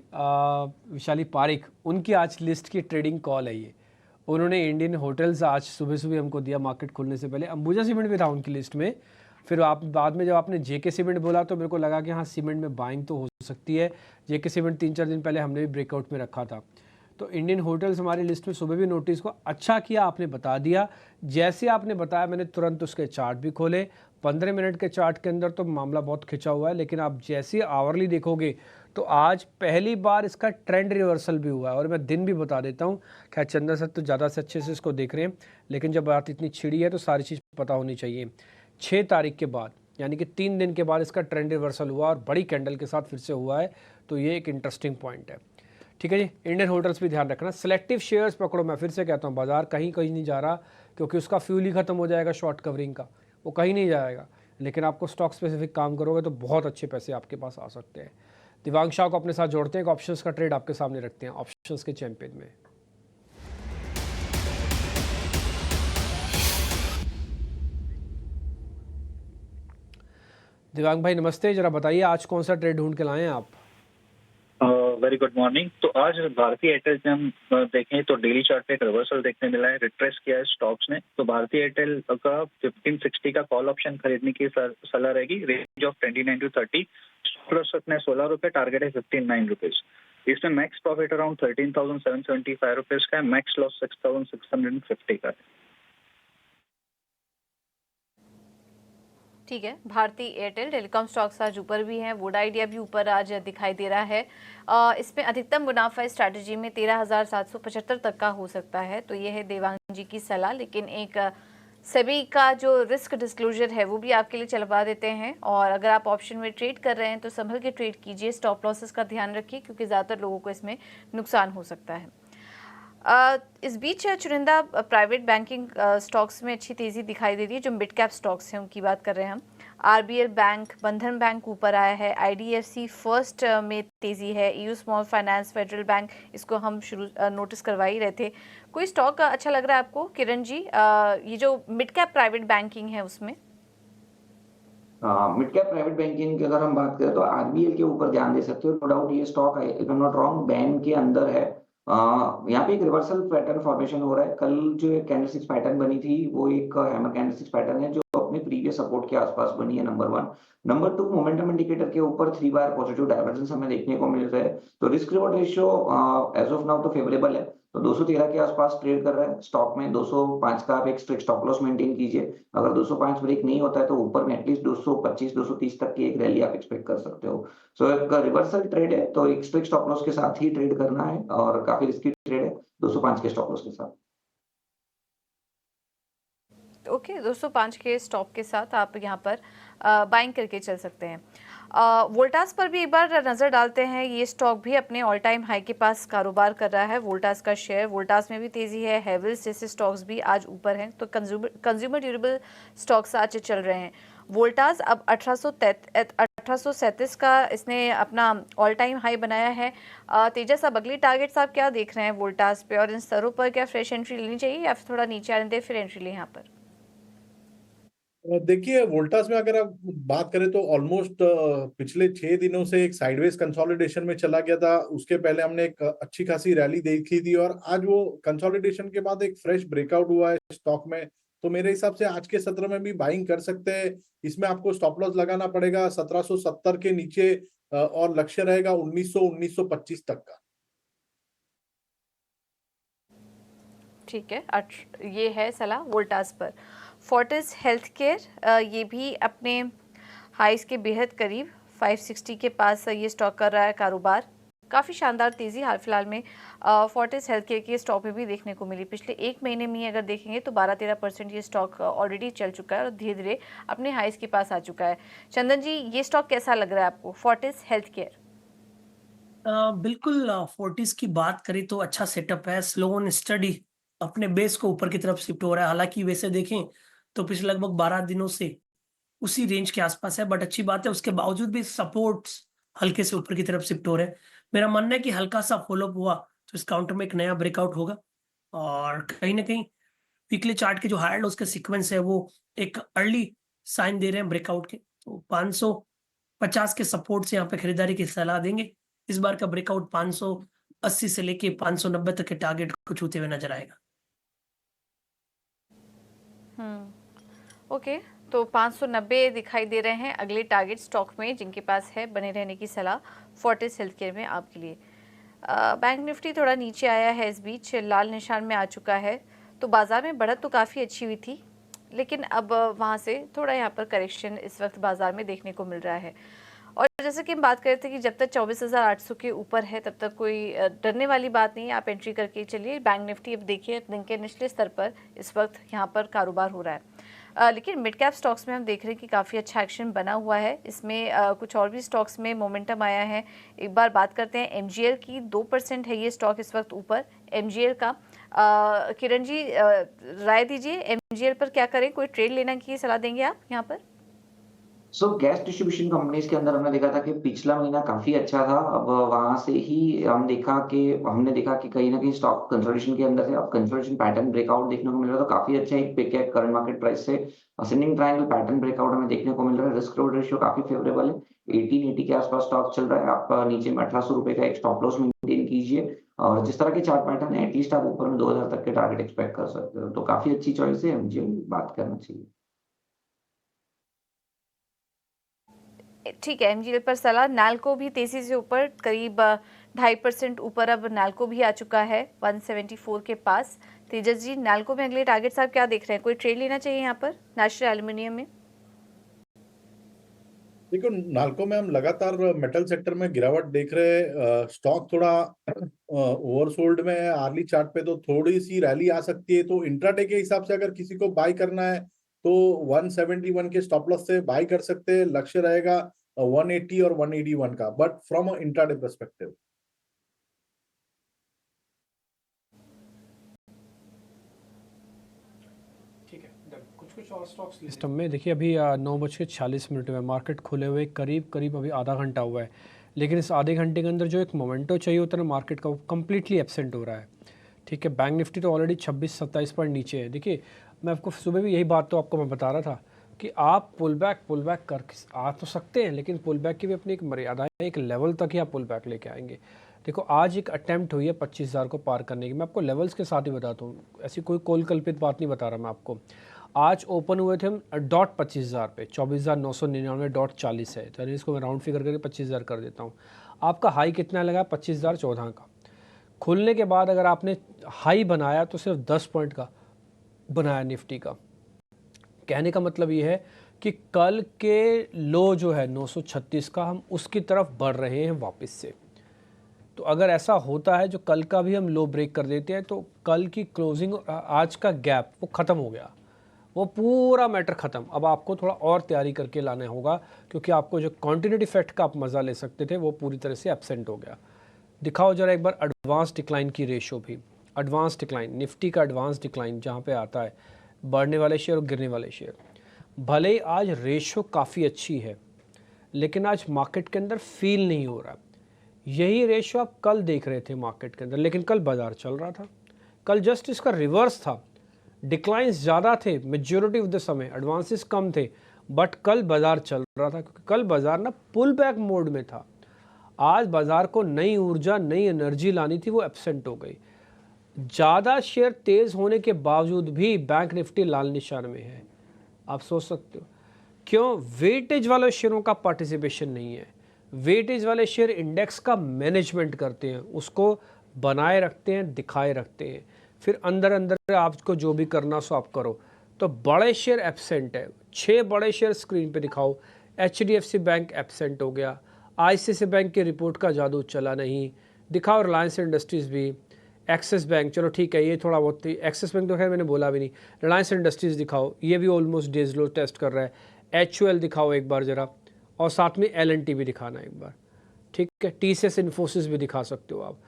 विशाली पारिक, उनकी आज लिस्ट की ट्रेडिंग कॉल है ये। उन्होंने इंडियन होटल्स आज सुबह सुबह हमको दिया मार्केट खुलने से पहले। अंबुजा सीमेंट भी था उनकी लिस्ट में। फिर आप बाद में जब आपने जेके सीमेंट बोला तो मेरे को लगा कि हाँ सीमेंट में बाइंग तो हो सकती है। जेके सीमेंट 3-4 दिन पहले हमने भी ब्रेकआउट में रखा था। तो इंडियन होटल्स हमारी लिस्ट में सुबह भी नोटिस को अच्छा किया, आपने बता दिया। जैसे आपने बताया मैंने तुरंत उसके चार्ट भी खोले। 15 मिनट के चार्ट के अंदर तो मामला बहुत खिंचा हुआ है, लेकिन आप जैसे आवरली देखोगे तो आज पहली बार इसका ट्रेंड रिवर्सल भी हुआ है। और मैं दिन भी बता देता हूँ, खैर चंदन सर तो ज़्यादा से अच्छे से इसको देख रहे हैं, लेकिन जब बात इतनी छिड़ी है तो सारी चीज़ पता होनी चाहिए। 6 तारीख के बाद यानी कि 3 दिन के बाद इसका ट्रेंड रिवर्सल हुआ और बड़ी कैंडल के साथ फिर से हुआ है, तो ये एक इंटरेस्टिंग पॉइंट है। ठीक है जी, इंडियन होटल्स भी ध्यान रखना। सेलेक्टिव शेयर्स पकड़ो, मैं फिर से कहता हूँ बाजार कहीं नहीं जा रहा, क्योंकि उसका फ्यूल ही खत्म हो जाएगा शॉर्ट कवरिंग का, वो कहीं नहीं जाएगा। लेकिन आपको स्टॉक स्पेसिफिक काम करोगे तो बहुत अच्छे पैसे आपके पास आ सकते हैं। दिवांग शाह को अपने साथ जोड़ते हैं, ऑप्शंस का ट्रेड आपके सामने रखते हैं ऑप्शंस के चैंपियन में। दिवांग भाई नमस्ते, जरा बताइए आज कौन सा ट्रेड ढूंढ के लाए हैं आप? Very good morning. तो आज भारती एयरटेल से हम देखें तो डेली चार्ट पे एक रिवर्सल देखने मिला है, रिट्रेस किया है स्टॉक्स ने। तो भारती एयरटेल का 1560 का कॉल ऑप्शन खरीदने की सलाह रहेगी, range of 29 to 30, stop loss रखना है 16 रुपए, टारगेट है 59 रुपीज। इसमें मैक्स प्रॉफिट अराउंड 13,775 रुपीज का है, मैक्स लॉस 6,650 का है। ठीक है, भारती एयरटेल टेलीकॉम स्टॉक्स आज ऊपर भी हैं, वोडा आइडिया भी ऊपर आज दिखाई दे रहा है। इसमें अधिकतम मुनाफा स्ट्रैटेजी में 13,775 तक का हो सकता है। तो ये है देवांग जी की सलाह। लेकिन एक सेबी का जो रिस्क डिस्क्लोजर है वो भी आपके लिए चलवा देते हैं, और अगर आप ऑप्शन में ट्रेड कर रहे हैं तो संभल के ट्रेड कीजिए, स्टॉप लॉसेस का ध्यान रखिए क्योंकि ज़्यादातर लोगों को इसमें नुकसान हो सकता है। इस बीच चुनिंदा प्राइवेट बैंकिंग स्टॉक्स में अच्छी तेज़ी दिखाई दे रही है। जो मिड कैप स्टॉक्स हैं उनकी बात कर रहे हैं हम। आरबीएल बैंक, बंधन बैंक ऊपर आया है, आईडीएफसी फर्स्ट में तेजी है, EU small finance, federal bank, इसको हम शुरू नोटिस करवा ही रहे थे। कोई स्टॉक अच्छा लग रहा है आपको किरण जी, ये जो मिड कैप प्राइवेट बैंकिंग है उसमें? मिड कैप प्राइवेट बैंकिंग की अगर हम बात करें तो आरबीएल के ऊपर ध्यान दे सकते हो। नो डाउट ये स्टॉक है, if I am not wrong, ban के अंदर है। यहाँ पे एक रिवर्सल पैटर्न फॉर्मेशन हो रहा है। कल जो एक कैंडलस्टिक्स पैटर्न बनी थी वो एक हैमर कैंडलस्टिक्स पैटर्न है जो अपने प्रीवियस सपोर्ट के आसपास बनी है, नंबर 1। नंबर 2, मोमेंटम इंडिकेटर के ऊपर 3 बार पॉजिटिव डाइवर्जेंस हमें देखने को मिल रहा है। तो risk reward ratio as of now तो फेवरेबल है। तो 213 के आसपास ट्रेड कर रहा है स्टॉक में। 205 का आप एक स्ट्रिक्ट स्टॉप लॉस मेंटेन कीजिए। अगर 205 ब्रेक नहीं होता है तो ऊपर में एटलीस्ट 225 230 तक की एक रैली आप एक्सपेक्ट कर सकते हो। सो एक रिवर्सल ट्रेड है, तो एक स्ट्रिक्ट स्टॉप लॉस के साथ ही ट्रेड करना है और काफी रिस्की ट्रेड है 205 के स्टॉप लॉस के साथ। ओके, 205 के स्टॉप के साथ आप यहाँ पर बाइंग करके चल सकते हैं। वोल्टास पर भी एक बार नज़र डालते हैं। ये स्टॉक भी अपने ऑल टाइम हाई के पास कारोबार कर रहा है। वोल्टास का शेयर, वोल्टास में भी तेज़ी है, हेवल्स जैसे स्टॉक्स भी आज ऊपर हैं। तो कंज्यूमर ड्यूरेबल स्टॉक्स आज चल रहे हैं। वोल्टास अब 1837 का इसने अपना ऑल टाइम हाई बनाया है। तेजस, अब अगली टारगेट्स आप क्या देख रहे हैं वोल्टास पे, और इन स्तरों पर क्या फ्रेश एंट्री लेनी चाहिए या फिर थोड़ा नीचे आने दे फिर एंट्री लें यहाँ पर? देखिए, वोल्टास में अगर आप बात करें तो ऑलमोस्ट पिछले 6 दिनों से एक साइडवेज कंसोलिडेशन में चला गया था। उसके पहले हमने एक अच्छी खासी रैली देखी थी और आज वो कंसोलिडेशन के बाद एक फ्रेश ब्रेकआउट हुआ है स्टॉक में। तो मेरे हिसाब से आज के सत्र में भी बाइंग कर सकते हैं। इसमें आपको स्टॉप लॉस लगाना पड़ेगा 1770 के नीचे और लक्ष्य रहेगा 1900-1925 तक का। ठीक है, ये है सलाह वोल्टास पर। फोर्टिस हेल्थ केयर, ये भी अपने हाइस के बेहद करीब 560 के पास ये स्टॉक कर रहा है कारोबार। काफ़ी शानदार तेज़ी हाल फिलहाल में फोर्टिस हेल्थ केयर के स्टॉक में भी देखने को मिली। पिछले एक महीने में अगर देखेंगे तो 12-13% ये स्टॉक ऑलरेडी चल चुका है और धीरे धीरे अपने हाइस के पास आ चुका है। चंदन जी, ये स्टॉक कैसा लग रहा है आपको, फोर्टिस हेल्थ केयर? बिल्कुल, फोर्टिस की बात करें तो अच्छा सेटअप है। स्लो एंड स्टडी अपने बेस को ऊपर की तरफ शिफ्ट हो रहा है। हालांकि वैसे देखें तो पिछले लगभग 12 दिनों से उसी रेंज के आसपास है, बट अच्छी बात है उसके बावजूद भी सपोर्ट्स हल्के से ऊपर की तरफ शिफ्ट हो रहे हैं। मेरा मानना है कि हल्का सा फॉलोअप हुआ तो इस काउंटर में एक नया ब्रेकआउट होगा और कहीं ना कहीं वीकली चार्ट के जो हायर लोज के सीक्वेंस है वो एक अर्ली साइन दे रहे हैं ब्रेकआउट के। तो 550 के सपोर्ट से यहाँ पे खरीदारी की सलाह देंगे। इस बार का ब्रेकआउट 580 से लेके 590 तक के टारगेट को छूते हुए नजर आएगा। ओके, तो 590 दिखाई दे रहे हैं अगले टारगेट स्टॉक में, जिनके पास है बने रहने की सलाह फोर्टिस हेल्थ केयर में आपके लिए। बैंक निफ्टी थोड़ा नीचे आया है, इस बीच लाल निशान में आ चुका है। तो बाजार में बढ़त तो काफ़ी अच्छी हुई थी, लेकिन अब वहाँ से थोड़ा यहाँ पर करेक्शन इस वक्त बाजार में देखने को मिल रहा है। और जैसे कि हम बात कर रहे थे कि जब तक 24,800 के ऊपर है तब तक कोई डरने वाली बात नहीं है, आप एंट्री करके चलिए। बैंक निफ्टी अब देखिए दिन के निचले स्तर पर इस वक्त यहाँ पर कारोबार हो रहा है। लेकिन मिड कैप स्टॉक्स में हम देख रहे हैं कि काफ़ी अच्छा एक्शन बना हुआ है। इसमें कुछ और भी स्टॉक्स में मोमेंटम आया है। एक बार बात करते हैं एमजीएल की। 2% है ये स्टॉक इस वक्त ऊपर एमजीएल का। किरण जी, राय दीजिए, एमजीएल पर क्या करें, कोई ट्रेड लेना की सलाह देंगे आप यहाँ पर? गैस डिस्ट्रीब्यूशन कंपनीज के अंदर हमने देखा था कि पिछला महीना काफी अच्छा था। अब वहां से ही हमने देखा कि कहीं ना कहीं स्टॉक कंसोलिडेशन के अंदर है। अब कंसोलिडेशन पैटर्न ब्रेकआउट देखने को मिल रहा है, तो काफी अच्छा एक पिक है करंट मार्केट प्राइस से। असेंडिंग ट्रायंगल पैटर्न ब्रेकआउट हमें देखने को मिल रहा है। रिस्क रिवॉर्ड रेशियो काफी फेवरेबल है, 1880 के आसपास स्टॉक चल रहा है। आप नीचे में 1800 रुपए का एक स्टॉप लॉस मेंटेन कीजिए और जिस तरह के चार्ट पैटर्न है एटलीस्ट आप ऊपर में 2000 तक के टारगेट एक्सपेक्ट कर सकते हो। तो काफी अच्छी चॉइस है, मुझे बात करना चाहिए। ठीक है, एमजीएल पर सलाह। नाल्को भी तेजी से ऊपर, करीब 2.5% ऊपर अब नाल्को भी आ चुका है 174 के पास। तेजस जी, नाल्को में अगले टारगेट साहब क्या देख रहे हैं, कोई ट्रेड लेना चाहिए यहाँ पर नेशनल एल्यूमिनियम में? देखो, नाल्को में हम लगातार मेटल सेक्टर में गिरावट देख रहे हैं। स्टॉक थोड़ा ओवरसोल्ड में है। आर्ली चार्ट पे तो थोड़ी सी रैली आ सकती है। तो इंट्राडे के हिसाब से अगर किसी को बाय करना है तो 171 के स्टॉप लॉस से बाय कर सकते हैं। लक्ष्य रहेगा 180 और 181 का, but from a intraday perspective. ठीक है, कुछ सिस्टम में देखिए अभी 9:46 में मार्केट खुले हुए करीब अभी आधा घंटा हुआ है, लेकिन इस आधे घंटे के अंदर जो एक मोमेंटो चाहिए होता है ना मार्केट का, वो कम्प्लीटली एब्सेंट हो रहा है। ठीक है, बैंक निफ्टी तो ऑलरेडी 26-27 पॉइंट नीचे है। देखिए मैं आपको सुबह भी यही बात तो आपको मैं बता रहा था कि आप पुल बैक कर आ तो सकते हैं, लेकिन पुल बैक की भी अपनी एक मर्यादा है, एक लेवल तक ही आप पुल बैक लेके आएंगे। देखो आज एक अटेम्प्ट हुई है 25,000 को पार करने की, मैं आपको लेवल्स के साथ ही बताता हूँ, ऐसी कोई कोल कल्पित बात नहीं बता रहा मैं आपको। आज ओपन हुए थे हम डॉट 25,000 पे, 24,999.40 है, तो इसको मैं राउंड फिगर करके 25,000 कर देता हूँ। आपका हाई कितना लगा? 25,014 का। खुलने के बाद अगर आपने हाई बनाया तो सिर्फ 10 पॉइंट का बनाया निफ्टी का। कहने का मतलब ये है कि कल के लो जो है 936 का, हम उसकी तरफ बढ़ रहे हैं वापस से। तो अगर ऐसा होता है जो कल का भी हम लो ब्रेक कर देते हैं तो कल की क्लोजिंग, आज का गैप वो ख़त्म हो गया, वो पूरा मैटर ख़त्म। अब आपको थोड़ा और तैयारी करके लाना होगा, क्योंकि आपको जो कॉन्टिन्यूटी इफेक्ट का आप मज़ा ले सकते थे वो पूरी तरह से एब्सेंट हो गया। दिखाओ जरा एक बार एडवांस डिक्लाइन की रेशो भी, एडवांस डिक्लाइन निफ्टी का एडवांस डिक्लाइन जहाँ पे आता है बढ़ने वाले शेयर और गिरने वाले शेयर। भले ही आज रेशो काफ़ी अच्छी है, लेकिन आज मार्केट के अंदर फील नहीं हो रहा। यही रेशो आप कल देख रहे थे मार्केट के अंदर, लेकिन कल बाजार चल रहा था। कल जस्ट इसका रिवर्स था, डिक्लाइंस ज़्यादा थे, मेजॉरिटी ऑफ द समय एडवांसेस कम थे, बट कल बाजार चल रहा था, क्योंकि कल बाजार ना पुल बैक मोड में था। आज बाजार को नई ऊर्जा, नई एनर्जी लानी थी, वो एब्सेंट हो गई। ज़्यादा शेयर तेज़ होने के बावजूद भी बैंक निफ्टी लाल निशान में है। आप सोच सकते हो क्यों? वेटेज वाले शेयरों का पार्टिसिपेशन नहीं है। वेटेज वाले शेयर इंडेक्स का मैनेजमेंट करते हैं, उसको बनाए रखते हैं, दिखाए रखते हैं, फिर अंदर अंदर आपको जो भी करना सो आप करो। तो बड़े शेयर एब्सेंट है, 6 बड़े शेयर स्क्रीन पे दिखाओ। HDFC बैंक एब्सेंट हो गया, ICICI बैंक की रिपोर्ट का जादू चला नहीं, दिखाओ रिलायंस इंडस्ट्रीज़ भी, एक्सिस बैंक, चलो ठीक है ये थोड़ा बहुत थी, एक्सिस बैंक तो खैर मैंने बोला भी नहीं। रिलायंस इंडस्ट्रीज़ दिखाओ, ये भी ऑलमोस्ट डेज लो टेस्ट कर रहा है। HUL दिखाओ एक बार ज़रा, और साथ में L&T भी दिखाना एक बार, ठीक है। TCS इन्फोसिस भी दिखा सकते हो आप।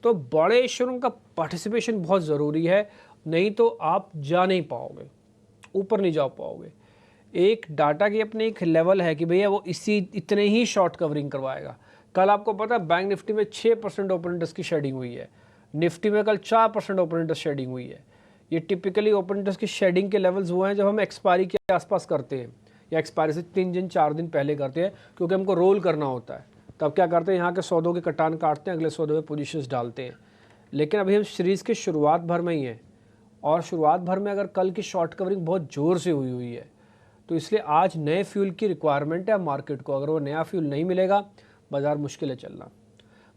तो बड़े शेयरों का पार्टिसिपेशन बहुत ज़रूरी है, नहीं तो आप जा नहीं पाओगे, ऊपर नहीं जा पाओगे। एक डाटा की अपनी एक लेवल है कि भैया वो इतने ही शॉर्ट कवरिंग करवाएगा। कल आपको पता है बैंक निफ्टी में 6% ओपन इंटरेस्ट की शेडिंग हुई है, निफ्टी में कल 4% ओपन इंटरेस्ट शेडिंग हुई है। ये टिपिकली ओपन इंटरेस्ट की शेडिंग के लेवल्स वो हैं जब हम एक्सपायरी के आसपास करते हैं, या एक्सपायरी से 3 दिन 4 दिन पहले करते हैं, क्योंकि हमको रोल करना होता है। तब क्या करते हैं, यहाँ के सौदों के कटान काटते हैं, अगले सौदों में पोजीशंस डालते हैं। लेकिन अभी हम सीरीज़ के शुरुआत भर में ही हैं, और शुरुआत भर में अगर कल की शॉर्ट कवरिंग बहुत ज़ोर से हुई है, तो इसलिए आज नए फ्यूल की रिक्वायरमेंट है मार्केट को। अगर वो नया फ्यूल नहीं मिलेगा, बाज़ार मुश्किल है चलना।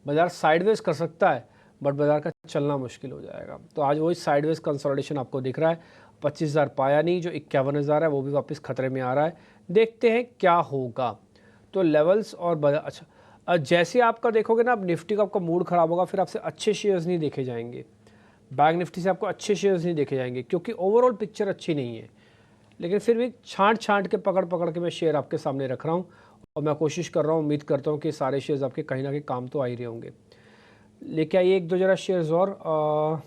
बाज़ार साइडवेज कर सकता है, बट बाज़ार का चलना मुश्किल हो जाएगा। तो आज वही साइडवेज कंसोलिडेशन आपको दिख रहा है। 25,000 पाया नहीं, जो 51,000 है वो भी वापस खतरे में आ रहा है। देखते हैं क्या होगा। तो लेवल्स और अच्छा, जैसे आपका देखोगे ना, आप निफ्टी का आपका मूड ख़राब होगा, फिर आपसे अच्छे शेयर्स नहीं देखे जाएंगे, बैंक निफ्टी से आपको अच्छे शेयर्स नहीं देखे जाएंगे, क्योंकि ओवरऑल पिक्चर अच्छी नहीं है। लेकिन फिर भी छांट के पकड़ के मैं शेयर आपके सामने रख रहा हूँ, और मैं कोशिश कर रहा हूँ, उम्मीद करता हूँ कि सारे शेयर्स आपके कहीं ना कहीं काम तो आ ही रहे होंगे। लेके आइए 1-2 जरा शेयर्स और।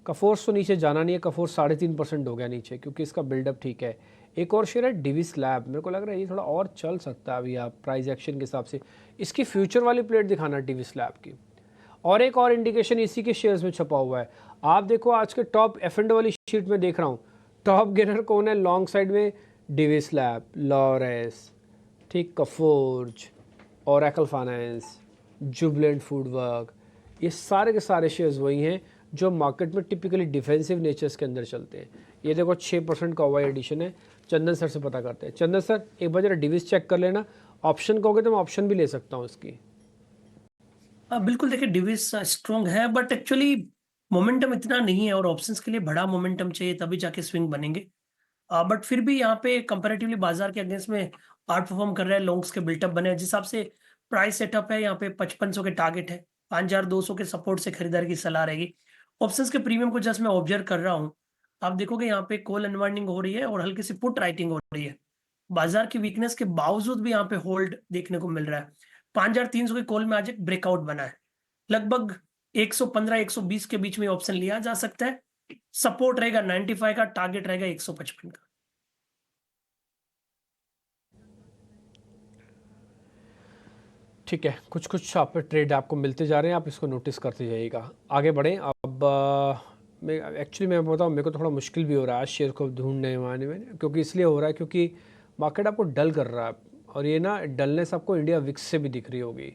कफोर्स तो नीचे जाना नहीं है, कफोर्स 3.5% हो गया नीचे, क्योंकि इसका बिल्डअप ठीक है। एक और शेयर है डिविस लैब, मेरे को लग रहा है ये थोड़ा और चल सकता है अभी आप प्राइस एक्शन के हिसाब से। इसकी फ्यूचर वाली प्लेट दिखाना डिविस लैब की। और एक और इंडिकेशन इसी के शेयर्स में छपा हुआ है। आप देखो आज के टॉप F&O वाली शीट में देख रहा हूँ, टॉप गेनर कौन है लॉन्ग साइड में? डिविस लैब, लॉरेस, ठीक, कफोर्ज, ओरेकल फाइनेंस, जुबिलेंट फूडवर्क, ये सारे के सारे शेयर्स वही हैं जो मार्केट में टिपिकली डिफेंसिव नेचर्स के अंदर चलते हैं। ये देखो 6% का ओवाई एडिशन है। चंदन सर से पता करते हैं। चंदन सर एक बार जरा डिविस चेक कर लेना, ऑप्शन कहोगे तो मैं ऑप्शन भी ले सकता हूँ इसकी। बिल्कुल, देखिए डिविस स्ट्रॉन्ग है, बट एक्चुअली मोमेंटम इतना नहीं है, और ऑप्शंस के लिए बड़ा मोमेंटम चाहिए तभी जाके स्विंग बनेंगे। बट फिर भी यहाँ पे कंपैरेटिवली बाजार के अगेंस्ट में आउट परफॉर्म कर रहे हैं, लॉन्ग्स के बिल्टअप बने हैं। जिस हिसाब से प्राइस सेटअप है, यहाँ पे 5500 के टारगेट है, 5200 के सपोर्ट से खरीदारी की सलाह रहेगी। ऑप्शंस के प्रीमियम को जस्ट मैं ऑब्जर्व कर रहा हूँ, आप देखोगे यहाँ पे कॉल अनवाइंडिंग हो रही है और हल्की सी पुट राइटिंग हो रही है। बाजार की वीकनेस के बावजूद भी यहाँ पे होल्ड देखने को मिल रहा है। 5300 के कॉल में आज एक ब्रेकआउट बना है, लगभग 115-120 के बीच में ऑप्शन लिया जा सकता है। सपोर्ट रहेगा 95 का, टारगेट रहेगा 155 का। ठीक है, कुछ कुछ आप ट्रेड आपको मिलते जा रहे हैं, आप इसको नोटिस करते जाइएगा। आगे बढ़ें। अब मैं बताऊँ, मेरे को थोड़ा मुश्किल भी हो रहा है आज शेयर को ढूंढने वाने में, क्योंकि इसलिए हो रहा है क्योंकि मार्केट आपको डल कर रहा है, और ये ना डलनेस आपको इंडिया विक्स से भी दिख रही होगी।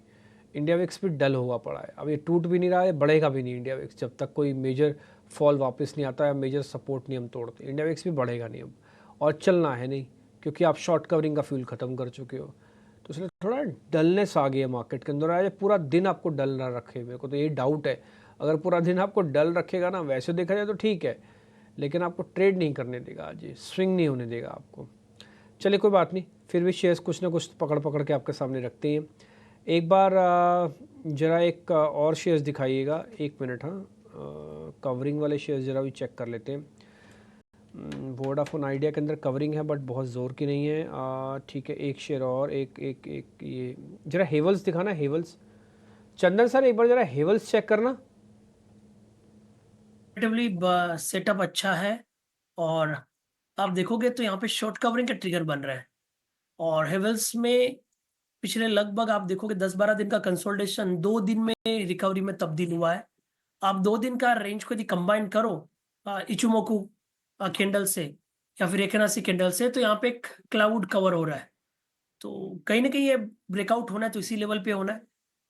इंडिया विक्स भी डल हुआ पड़ा है, अब ये टूट भी नहीं रहा है, बढ़ेगा भी नहीं इंडिया विक्स जब तक कोई मेजर फॉल वापस नहीं आता है, मेजर सपोर्ट नहीं हम तोड़ते, इंडिया विक्स भी बढ़ेगा नहीं अब, और चलना है नहीं, क्योंकि आप शॉर्ट कवरिंग का फ्यूल ख़त्म कर चुके हो। तो इसलिए थोड़ा डलनेस आ गई है मार्केट के अंदर। आज पूरा दिन आपको डल ना रखे, मेरे को तो ये डाउट है। अगर पूरा दिन आपको डल रखेगा ना, वैसे देखा जाए तो ठीक है, लेकिन आपको ट्रेड नहीं करने देगा आज, ये स्विंग नहीं होने देगा आपको। चलिए कोई बात नहीं, फिर भी शेयर्स कुछ ना कुछ पकड़ पकड़ के आपके सामने रखते हैं। एक बार ज़रा एक और शेयर्स दिखाइएगा, 1 मिनट। हाँ, कवरिंग वाले शेयर्स ज़रा भी चेक कर लेते हैं। वोडाफोन आइडिया के अंदर कवरिंग है, बट बहुत ज़ोर की नहीं है। ठीक है, एक शेयर और एक ये ज़रा हेवल्स दिखाना, हेवल्स। चंदन सर, एक बार ज़रा हेवल्स चेक करना। सेटअप अच्छा है, और आप देखोगे तो यहाँ पे शॉर्ट कवरिंग का ट्रिगर बन रहा है, और हेवल्स में पिछले लगभग आप देखोगे 10-12 दिन का कंसोलिडेशन 2 दिन में रिकवरी में तब्दील हुआ है। आप 2 दिन का रेंज को यदि कंबाइन करो इचुमोकू कैंडल से या फिर एकेनासी कैंडल से, तो यहाँ पे एक क्लाउड कवर हो रहा है, तो कहीं ना कहीं ये ब्रेकआउट होना है, तो इसी लेवल पे होना है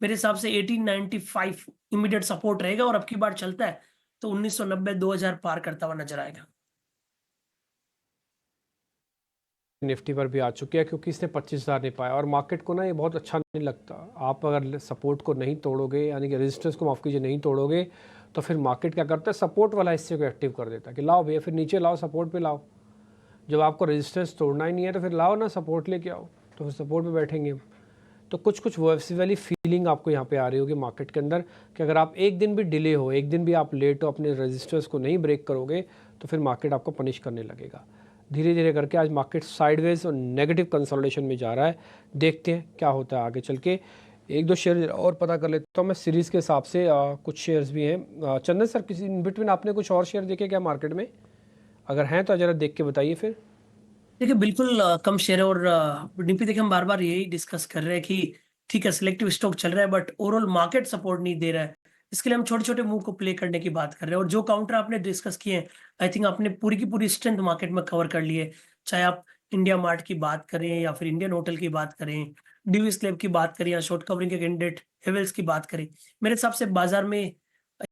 मेरे हिसाब से। 1895 इमीडिएट सपोर्ट रहेगा, और अब की बार चलता है तो 1990-2000 पार करता हुआ नजर आएगा। निफ्टी पर भी आ चुकी है, क्योंकि इसने 25,000 नहीं पाया, और मार्केट को ना ये बहुत अच्छा नहीं लगता। आप अगर सपोर्ट को नहीं तोड़ोगे, यानी कि रेजिस्टेंस को, माफ़ कीजिए, नहीं तोड़ोगे, तो फिर मार्केट क्या करता है, सपोर्ट वाला हिस्से को एक्टिव कर देता है कि लाओ भैया, फिर नीचे लाओ, सपोर्ट पे लाओ। जब आपको रेजिस्टेंस तोड़ना ही नहीं है तो फिर लाओ ना, सपोर्ट लेके आओ, तो फिर सपोर्ट पे बैठेंगे हम। तो कुछ कुछ वैसी वाली फीलिंग आपको यहाँ पे आ रही होगी मार्केट के अंदर, कि अगर आप एक दिन भी डिले हो, एक दिन भी आप लेट हो, अपने रेजिस्टेंस को नहीं ब्रेक करोगे, तो फिर मार्केट आपको पनिश करने लगेगा। धीरे धीरे करके आज मार्केट साइडवेज और नेगेटिव कंसोलिडेशन में जा रहा है। देखते हैं क्या होता है आगे चल के। एक दो शेयर और पता कर लेता हूँ मैं सीरीज़ के हिसाब से। कुछ शेयर्स भी हैं। चंदन सर, किसी इन बिटवीन आपने कुछ और शेयर देखे क्या मार्केट में? अगर हैं तो ज़रा देख के बताइए फिर। देखिए बिल्कुल कम शेयर है, और डीपी देखिए हम बार बार यही डिस्कस कर रहे हैं कि ठीक है सिलेक्टिव स्टॉक चल रहा है, बट ओवरऑल मार्केट सपोर्ट नहीं दे रहा है। इसके लिए हम छोटे छोटे मूव को प्ले करने की बात कर रहे हैं, और जो काउंटर आपने डिस्कस किए हैं, आई थिंक आपने पूरी की पूरी स्ट्रेंथ मार्केट में कवर कर ली है। चाहे आप इंडिया मार्ट की बात करें, या फिर इंडियन होटल की बात करें, डीवीएस क्लब की बात करें, या शॉर्ट कवरिंग के कैंडिडेट हेवेल्स की बात करें, मेरे हिसाब से बाजार में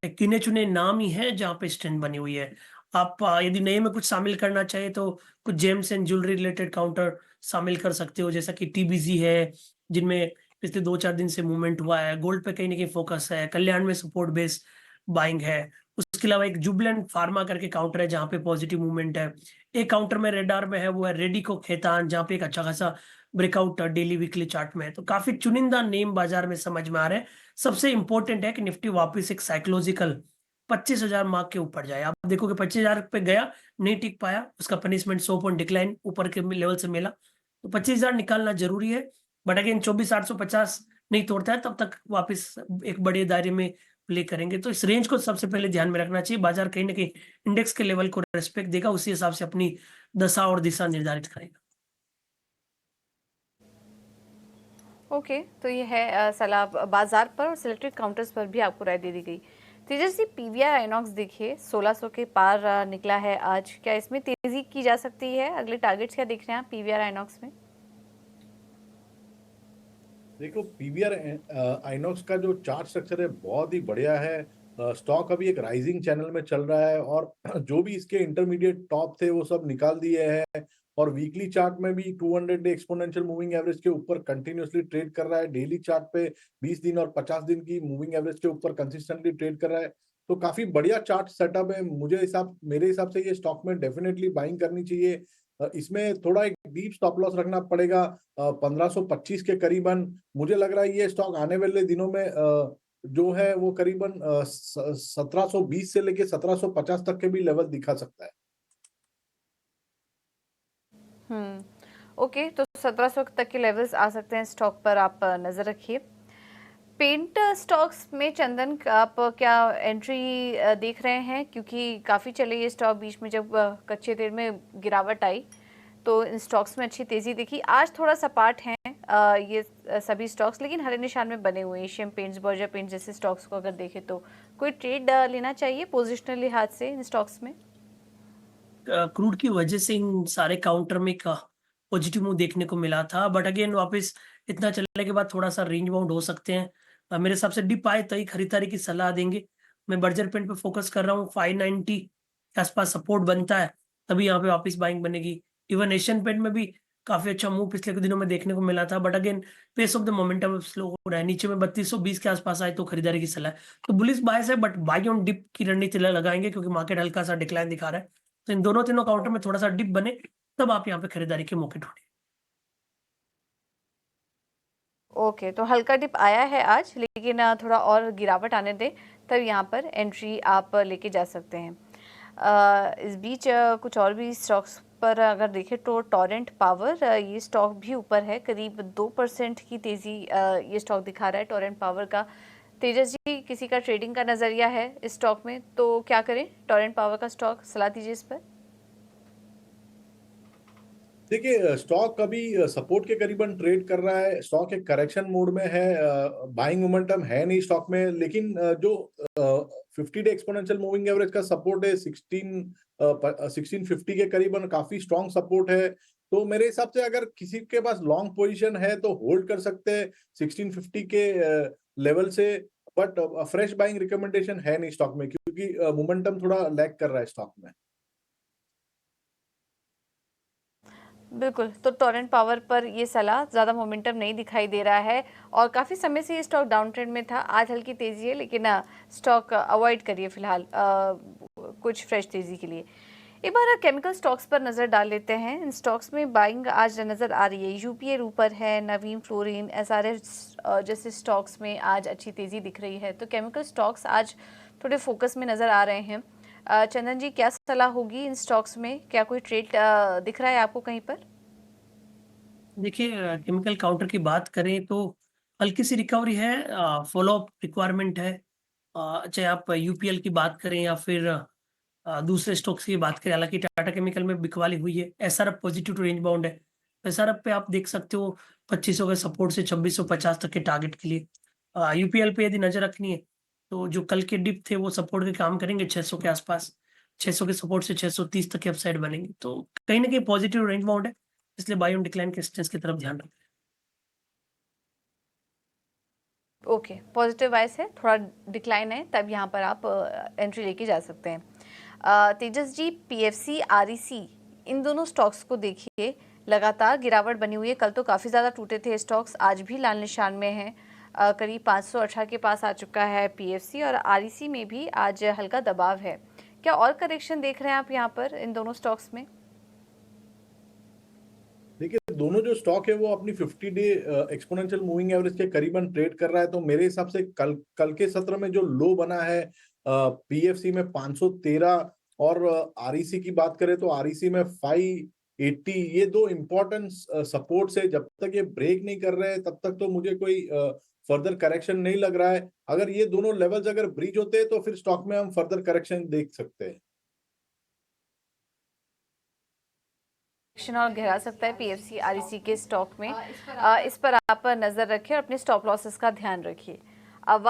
गिने चुने नाम ही हैं जहाँ पे स्ट्रेंथ बनी हुई है। आप यदि नए में कुछ शामिल करना चाहे तो कुछ James and jewellery related counter शामिल कर सकते हो, जैसा कि टीबीजी है, जिनमें पिछले 2-4 दिन से मूवमेंट हुआ है। गोल्ड पे कहीं ना कहीं फोकस है, कल्याण में सपोर्ट बेस्ड बाइंग है। उसके अलावा एक जुबलेंट फार्मा करके काउंटर है जहाँ पे पॉजिटिव मूवमेंट है। एक काउंटर में रेडार में है, वो है रेडिको खेतान, जहाँ पे एक अच्छा खासा ब्रेकआउट डेली वीकली चार्ट में है। तो काफी चुनिंदा नेम बाजार में समझ में आ रहे हैं। सबसे इंपॉर्टेंट है कि निफ्टी वापस एक साइकोलॉजिकल 25,000 मार्क के ऊपर जाए। आप देखोगे 25,000 पे गया, नहीं टिक पाया, उसका पनिशमेंट 100 पॉइंट डिक्लाइन ऊपर के लेवल से मिला, तो 25,000 निकालना जरूरी है। बट अगेन 24,850 नहीं तोड़ता है तब तक वापस एक बड़े दायरे में प्ले करेंगे। तो इस रेंज को सबसे पहले ध्यान में रखना चाहिए। बाजार कहीं ना कहीं इंडेक्स के लेवल को रेस्पेक्ट देगा, उसी हिसाब से अपनी दशा और दिशा निर्धारित करेगा। ओके, तो ये है सलाह बाजार पर, और सिलेक्टेड काउंटर्स पर भी आपको राय दे दी गई। तेजस जी, पीवीआर आइनॉक्स देखिए 1600 के पार निकला है आज, क्या इसमें तेजी की जा सकती है? अगले टारगेट्स क्या दिख रहे हैं पीवीआर आइनॉक्स में? देखो, पीवीआर आइनॉक्स का जो चार्ट स्ट्रक्चर है बहुत ही बढ़िया है। स्टॉक अभी एक राइजिंग चैनल में चल रहा है, और जो भी इसके इंटरमीडिएट टॉप थे वो सब निकाल दिए हैं, और वीकली चार्ट में भी 200 डे एक्सपोनेंशियल मूविंग एवरेज के ऊपर कंटिन्यूअसली ट्रेड कर रहा है। डेली चार्ट पे 20 दिन और 50 दिन की मूविंग एवरेज के ऊपर कंसिस्टेंटली ट्रेड कर रहा है। तो काफी बढ़िया चार्ट सेटअप है। मेरे हिसाब से ये स्टॉक में डेफिनेटली बाइंग करनी चाहिए। इसमें थोड़ा एक डीप स्टॉप लॉस रखना पड़ेगा 1525 के करीबन। मुझे लग रहा है ये स्टॉक आने वाले दिनों में जो है वो करीबन 1720 से लेके 1750 तक के भी लेवल दिखा सकता है। ओके, तो 1700 तक के लेवल्स आ सकते हैं स्टॉक पर, आप नजर रखिए। पेंट स्टॉक्स में चंदन, आप क्या एंट्री देख रहे हैं? क्योंकि काफ़ी चले ये स्टॉक, बीच में जब कच्चे तेल में गिरावट आई तो इन स्टॉक्स में अच्छी तेज़ी दिखी। आज थोड़ा सपाट हैं, ये सभी स्टॉक्स, लेकिन हरे निशान में बने हुए हैं। एशियन पेंट्स, बर्जर पेंट्स जैसे स्टॉक्स को अगर देखें तो कोई ट्रेड लेना चाहिए पोजिशनल लिहाज से इन स्टॉक्स में? क्रूड की वजह से इन सारे काउंटर में एक पॉजिटिव मूव देखने को मिला था, बट अगेन वापस इतना चलने के बाद थोड़ा सा रेंज बाउंड हो सकते हैं। मेरे हिसाब से डिप आए तो ही खरीदारी की सलाह देंगे। मैं बर्जर पेंट पे फोकस कर रहा हूँ। 590 के आसपास सपोर्ट बनता है तभी यहाँ पे वापस बाइंग बनेगी। इवन एशियन पेंट में भी काफी अच्छा मूव पिछले कुछ दिनों में देखने को मिला था, but again pace of the momentum slow हो रहा है। नीचे में 3220 के आसपास आए तो खरीदारी की सलाह है। तो बुलिश बायस है, बट बाई ऑन डिप की रणनीति लगाएंगे क्योंकि मार्केट हल्का सा डिक्लाइन दिखा रहा है। तो इन दोनों तीनों काउंटर में थोड़ा सा डिप बने तब आप यहाँ पे खरीदारी के मौके ढूंढिए। ओके, तो हल्का डिप आया है आज, लेकिन थोड़ा और गिरावट आने दें तब यहाँ पर एंट्री आप लेके जा सकते हैं। इस बीच कुछ और भी स्टॉक्स पर अगर देखें तो टोरेंट पावर, ये स्टॉक भी ऊपर है, करीब 2% की तेज़ी ये स्टॉक दिखा रहा है टोरेंट पावर का। तेजस जी, किसी का ट्रेडिंग का नज़रिया है इस स्टॉक में तो क्या करें? टोरेंट पावर का स्टॉक सलाह दीजिए इस पर। देखिए, स्टॉक अभी सपोर्ट के करीबन ट्रेड कर रहा है। स्टॉक एक करेक्शन मोड में है, बाइंग मोमेंटम है नहीं स्टॉक में, लेकिन जो 50 डे एक्सपोनेंशियल मूविंग एवरेज का सपोर्ट है 1650 के करीबन काफी स्ट्रॉन्ग सपोर्ट है। तो मेरे हिसाब से अगर किसी के पास लॉन्ग पोजीशन है तो होल्ड कर सकते हैं 1650 के लेवल से, बट फ्रेश बाइंग रिकमेंडेशन है नहीं स्टॉक में, क्योंकि मोमेंटम थोड़ा लैग कर रहा है स्टॉक में। बिल्कुल, तो टोरेंट पावर पर ये सलाह, ज़्यादा मोमेंटम नहीं दिखाई दे रहा है और काफ़ी समय से ये स्टॉक डाउन ट्रेंड में था। आज हल्की तेज़ी है, लेकिन स्टॉक अवॉइड करिए फिलहाल कुछ फ्रेश तेज़ी के लिए। एक बार केमिकल स्टॉक्स पर नज़र डाल लेते हैं। इन स्टॉक्स में बाइंग आज नज़र आ रही है। यूपीएल ऊपर है, नवीन फ्लोरिन, एसआरएफ जैसे स्टॉक्स में आज अच्छी तेज़ी दिख रही है। तो केमिकल स्टॉक्स आज थोड़े फोकस में नज़र आ रहे हैं। चंदन जी, क्या सलाह होगी इन स्टॉक्स में? क्या कोई ट्रेड दिख रहा है आपको कहीं पर? देखिए, केमिकल काउंटर की बात करें तो हल्की सी रिकवरी है, फॉलो अप रिक्वायरमेंट है। चाहे आप यूपीएल की बात करें या फिर दूसरे स्टॉक्स की बात करें। हालांकि टाटा केमिकल में बिकवाली हुई है। SRF positive to range bound है। एसआरएफ पे आप देख सकते हो 2500 के सपोर्ट से 2650 तक के टारगेट के लिए। यूपीएल पे यदि नजर रखनी है तो जो कल के डिप थे वो सपोर्ट के काम करेंगे 600 के आसपास। 600 के सपोर्ट से 630 तक के अपसाइड बनेंगे, तो कहीं ना कहीं पॉजिटिव रेंज बाउंड है, इसलिए बाय ऑन डिक्लाइन के स्टेंस की तरफ ध्यान रखें। ओके, पॉजिटिव वाइस है, थोड़ा डिक्लाइन है, तब यहाँ पर आप एंट्री लेके जा सकते हैं। तेजस जी, पीएफसी, आरईसी, इन दोनों स्टॉक्स को देखिए, लगातार गिरावट बनी हुई है। कल तो काफ़ी ज़्यादा टूटे थे स्टॉक्स, आज भी लाल निशान में हैं। करीब 518 के पास आ चुका है पीएफसी, और आरईसी में भी आज हल्का दबाव है। क्या और करेक्शन देख रहे हैं आप यहाँ पर इन दोनों स्टॉक्स में? देखिए, दोनों जो स्टॉक है वो अपनी 50 डे एक्सपोनेंशियल मूविंग एवरेज के करीबन ट्रेड कर रहा है। तो मेरे हिसाब से कल के सत्र में जो लो बना है पीएफसी में 513, और आरईसी की बात करें तो आरईसी में 580, ये दो इम्पोर्टेंट सपोर्ट है। जब तक ये ब्रेक नहीं कर रहे हैं तब तक तो मुझे कोई फर्दर करेक्शन नहीं लग रहा है। अगर ये दोनों लेवल्स अगर ब्रीच होते हैं तो फिर स्टॉक में हम फर्दर करेक्शन देख सकते हैं। और गहरा सकता है पीएफसी, आरईसी के स्टॉक में। इस पर आप नजर रखें और अपने स्टॉप लॉसेस का ध्यान रखिए। अब